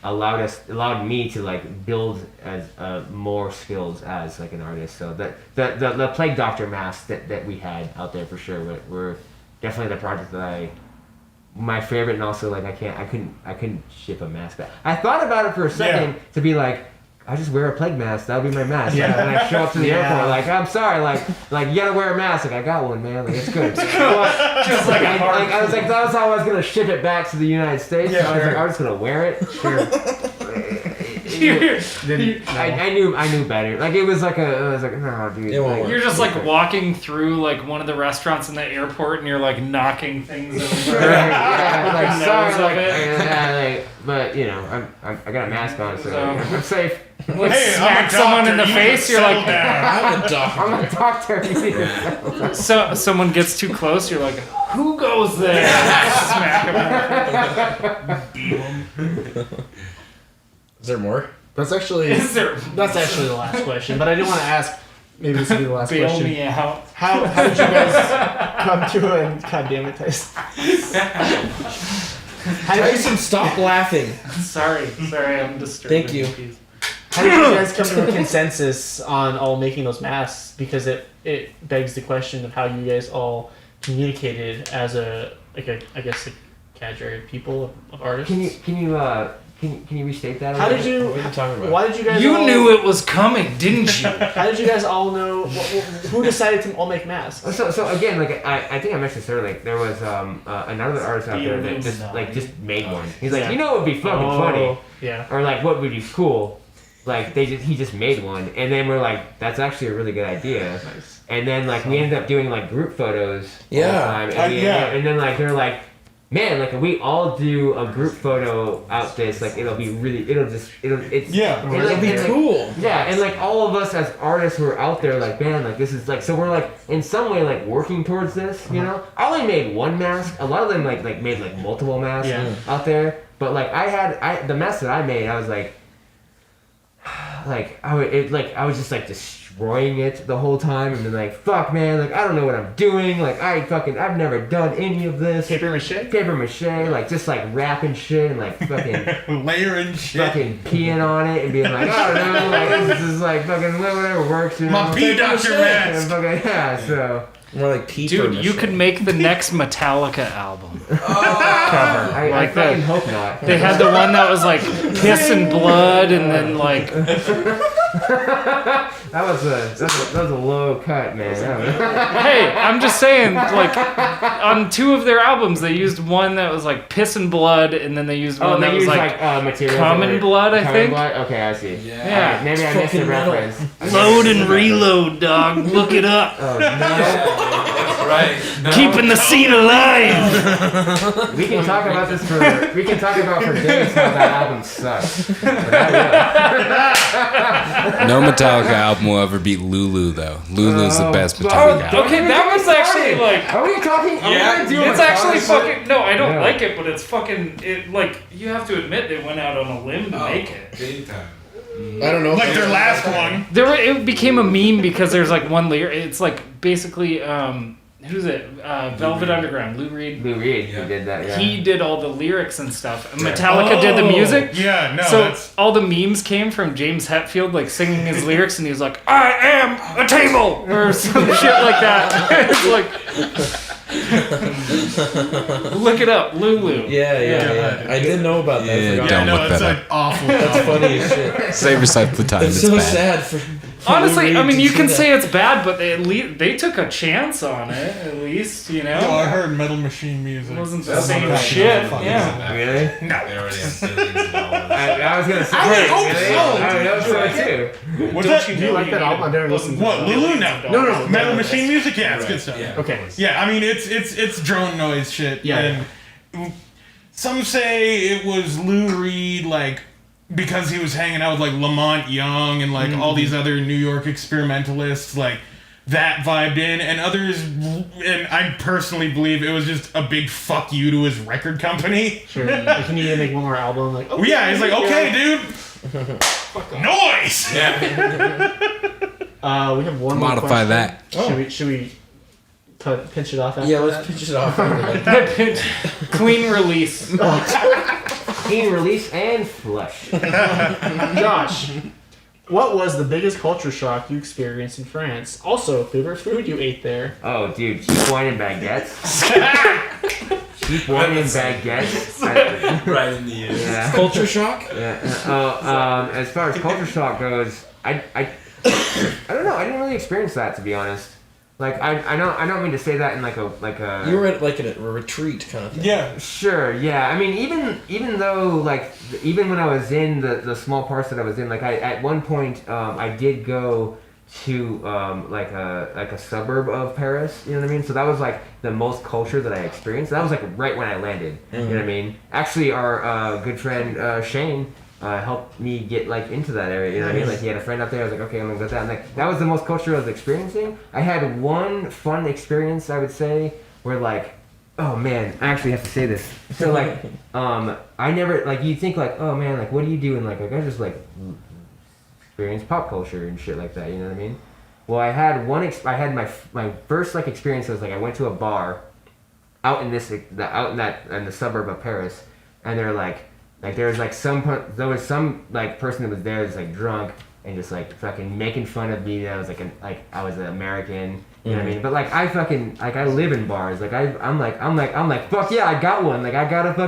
allowed me to like build as more skills as like an artist. So the Plague Doctor masks that we had out there for sure were definitely the project that my favorite, and also like I couldn't ship a mask back. I thought about it for a second to be like, I just wear a plague mask. That'll be my mask. Yeah. And I show up to the airport like, I'm sorry, like you gotta wear a mask. Like I got one, man. Like it's good. But, just like I was like, that was how I was gonna ship it back to the United States. Yeah, so I was like, I'm just gonna wear it. Sure. I knew better. Like it was like I was like, no, dude. Like, you're just like walking through like one of the restaurants in the airport, and you're like knocking things over. Like sorry, but you know, I got a mask on, so I'm safe. Like smack someone in the face, you're like, I'm a doctor. I'm a doctor. So someone gets too close, you're like, who goes there? Smack him. Beat him. Is there more? That's actually the last question. But I did want to ask. Maybe this will be the last question. Bail me out. How did you guys come to and God damn it, Tyson. Tyson, stop laughing. Sorry, I'm disturbed. Thank you. How did you guys come to a consensus on all making those masks? Because it begs the question of how you guys all communicated as a cadre of people, of artists. Can you restate that? How did you? What are you talking about? Why did you guys? You knew it was coming, didn't you? How did you guys all know? Who decided to all make masks? So again, like I think I mentioned this earlier. Like there was another artist out there that just made one. He's like, you know, it would be fucking funny. Yeah. Or like, what would be cool? Like he just made one, and then we're like, that's actually a really good idea. Nice. And then like we ended up doing like group photos all the time, and then like they're like, man, like if we all do a group photo out this, like it'll be cool. Yeah, and like all of us as artists who are out there, like man, like this is like, so we're like in some way like working towards this, you know. I only made one mask. A lot of them like made like multiple masks out there, but like the mask that I made, I was like I was just like destroying it the whole time, and then like, fuck man, like I don't know what I'm doing, like I've never done any of this. Paper mache, like just like wrapping shit and like fucking layering shit, fucking peeing on it and being like, I don't know, like this is like fucking whatever works, you know. My pee doctor mask. So more like pee. Dude, you could make the next Metallica album cover. I fucking hope not. They had the one that was like piss and blood, and then like. that was a low cut, man. Hey, I'm just saying, like on 2 of their albums, they used one that was like piss and blood, and then they used one that was like cum and blood. I think. Blood? Okay, I see. Yeah. Right, maybe I missed the reference. Load and reload, dog. Look it up. Oh no. Right. No. Keeping the scene alive. We can talk about for days how that album sucks. No Metallica album will ever beat Lulu, though. Lulu's the best Metallica album. Okay, that was actually like. Are we talking? Yeah, it's actually fucking. No, I don't like it, but it's fucking. It like you have to admit they went out on a limb to make it. Big time. I don't know. Like their last one. It became a meme because there's like one lyric. It's like basically who's it? Velvet Underground. Lou Reed. Who did that? Yeah. He did all the lyrics and stuff. Metallica did the music. Yeah, no. So all the memes came from James Hetfield like singing his lyrics, and he was like, "I am a table" or some shit like that. It's like. Look it up, Lulu. Yeah. I didn't know about that. Yeah, don't look that like up. Awful. That's funny as shit. Save yourself the time. It's so sad for. Honestly, I mean, you can say it's bad, but they took a chance on it, at least, you know? Oh, I heard Metal Machine music. It wasn't the same shit, yeah. Really? No. They already have billions of dollars. I was gonna say. I hope really? so. I hope so too. What's Don't that? you Do you like that album? I've never listened to What, it. Lulu? No. Metal Machine music? Yeah, it's good stuff. Yeah. Okay. Yeah, I mean, it's drone noise shit. Yeah. And some say it was Lou Reed, like, because he was hanging out with, like, Lamont Young and, like, all these other New York experimentalists, like, that vibed in. And others, and I personally believe it was just a big fuck you to his record company. Sure. Like, you need to make one more album. Like, Yeah, he's like, okay, dude. Noise! Yeah. We have one more Modify question. that. Should we pinch it off after Yeah, that? let's pinch it off. After that. Clean release. Clean release and flush. Josh, what was the biggest culture shock you experienced in France? Also, favorite food you ate there? Oh, dude, cheap wine and baguettes. Cheap wine and baguettes. Right in the ears. Yeah. Culture shock? Yeah. As far as culture shock goes, I don't know. I didn't really experience that, to be honest. Like I don't mean to say that in like a. You were at like a retreat kind of thing. Yeah. Sure. Yeah. I mean, even though like even when I was in the small parts that I was in, like I at one point I did go to like a suburb of Paris. You know what I mean? So that was like the most culture that I experienced. That was like right when I landed. You know what I mean? Actually, our good friend Shane. Helped me get like into that area, you know what I mean? Like he had a friend up there. I was like, okay, I'm gonna go down. Like that was the most culture I was experiencing. I had one fun experience, I would say, where like, oh man, I actually have to say this. So like, I never like you think like, oh man, like what do you do? And like I just like experience pop culture and shit like that. You know what I mean? Well, I had I had my first like experience was like I went to a bar out in the suburb of Paris, and they're like there was some like person that was there that's like drunk and just like fucking making fun of me that I was like I was an American, you know what I mean? But like I fucking like I live in bars, like I'm like fuck yeah, I got one, like I got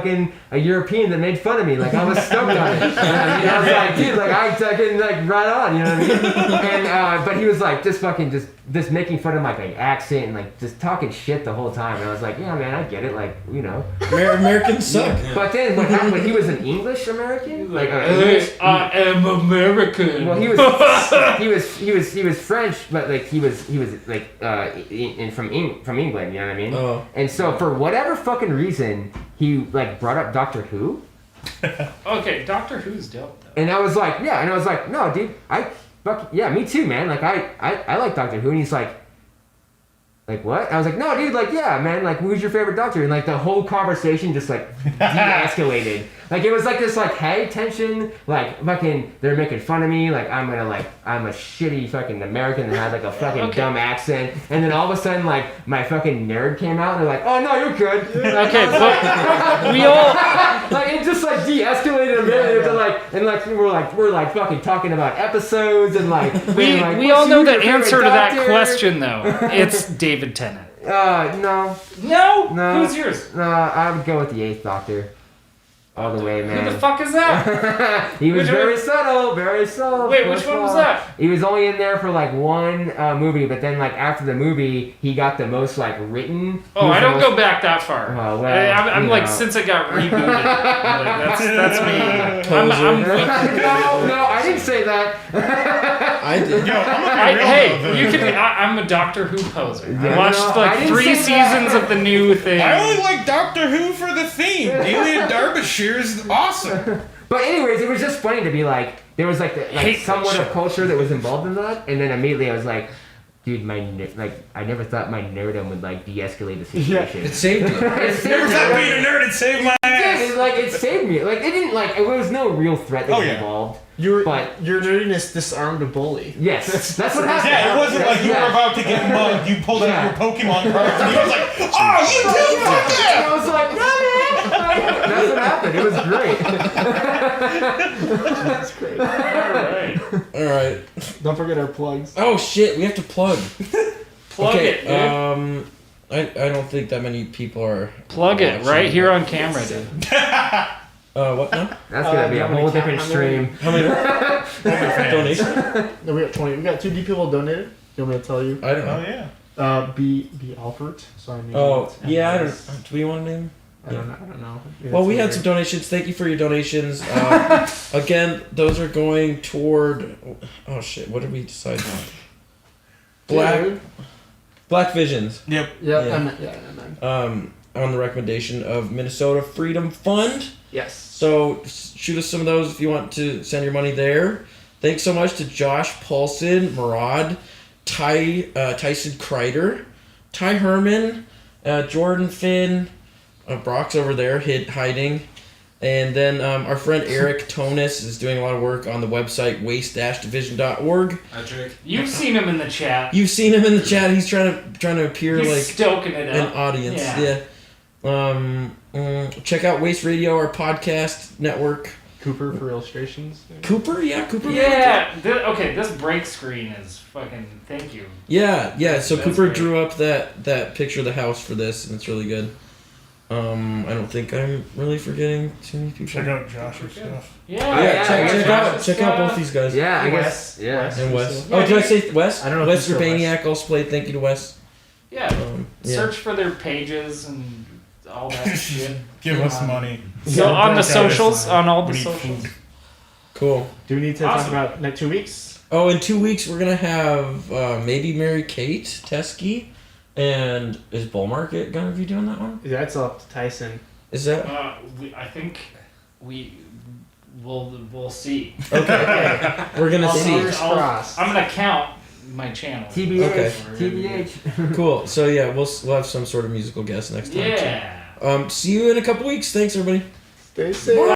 a European that made fun of me, like I was stoked on it. You know what I mean? I was like, dude, like I fucking like right on, you know what I mean? And but he was like just making fun of my like accent and like just talking shit the whole time, and I was like, yeah man, I get it, like you know. Americans suck. Yeah. But then what happened when he was an English American? Like English, I am American. Well, he was French, but like he was like from England, you know what I mean? Oh. And so for whatever fucking reason, he like brought up Doctor Who. Okay, Doctor Who's dope though. And I was like, yeah, and I was like, no, dude, yeah, me too, man. Like I like Doctor Who, and he's like what? And I was like, no, dude, like yeah, man. Like who's your favorite Doctor? And like the whole conversation just like de-escalated. Like it was like this like high tension, like fucking they're making fun of me, like I'm a shitty fucking American that had like a fucking dumb accent, and then all of a sudden like my fucking nerd came out and they're like, oh no, you're good. Okay, but we all like it just like de-escalated a minute to like and like we're like fucking talking about episodes and like we all know the answer to that question though. It's David Tennant. No. Who's yours? I would go with the 8th Doctor. All the way, man. Who the fuck is that? He was very subtle. Wait, which one was that? He was only in there for like one movie, but then like after the movie, he got the most like written. Oh, I don't go back that far. Oh, well, I'm like since it got rebooted. Like, that's me. I'm no, I didn't say that. I did. Yo, I'm I'm a Doctor Who poser. Yeah, I watched like 3 seasons of the new thing. I only like Doctor Who for the theme. Alien Derbyshire is awesome. But anyways, it was just funny to be like, there was like somewhat of culture that was involved in that, and then immediately I was like, dude, I never thought my nerdom would like de-escalate the situation. It saved you. Never thought being a nerd, it saved my ass. It saved me. Like it didn't it was no real threat that was involved. Your nerdiness disarmed a bully. Yes, that's what happened. Yeah, it wasn't like you were about to get mugged. You pulled out your Pokemon cards and he was like, oh, you too, fuck yeah! And I was like, no, man. That's what happened. It was great. That's great. All right. Don't forget our plugs. Oh shit, we have to plug. Plug it, dude. I don't think that many people are. Plug it right here on camera, dude. What now? That's gonna be a whole different stream. How many donations? No, we got 20. We got 2 people donated. You want me to tell you? I don't know. Oh yeah. B Alpert. Sorry. Yeah. I don't. Do we want to name? I don't know. Yeah, well, we had some donations. Thank you for your donations. Again, those are going toward. Oh shit! What did we decide on? Black Visions. Yep. Yeah. On the recommendation of Minnesota Freedom Fund. Yes. So shoot us some of those if you want to send your money there. Thanks so much to Josh Paulsen, Maraud, Tyson Kreider, Ty Herman, Jordan Finn, Brock's over there hiding. And then our friend Eric Tonis is doing a lot of work on the website waste-division.org. Patrick. You've seen him in the chat. You've seen him in the chat. He's trying to appear He's like stoking it an up. audience. Yeah. Check out Waste Radio, our podcast network. Cooper for illustrations. Cooper. Yeah. Okay, this break screen is fucking. Thank you. Yeah. So That's Cooper great. drew up that picture of the house for this, and it's really good. I don't think I'm really forgetting too many people. Check out Josh's stuff. Yeah. Check out both these guys. Yeah, I Hey, guess. Wes. Yeah. And Wes. Yeah, Oh, did I say Wes? I don't know if Wes you said Urbaniak also played. Thank you to Wes. Yeah. Yeah. Search for their pages and all that shit. Give us money. So Yeah, on the broke out socials, his- on all the we need socials. food. Cool. Do we need to Awesome. talk about next 2 weeks? Oh, in 2 weeks we're gonna have maybe Mary Kate Teskey, and is Bull Market gonna be doing that one? Yeah, that's up to Tyson. Is that I think we'll see. okay? We're gonna I'll see. crossed. I'm gonna count my channel. TBH. Okay. TBH. Cool. So yeah, we'll have some sort of musical guest next time. Yeah. See you in a couple weeks. Thanks, everybody. Stay safe.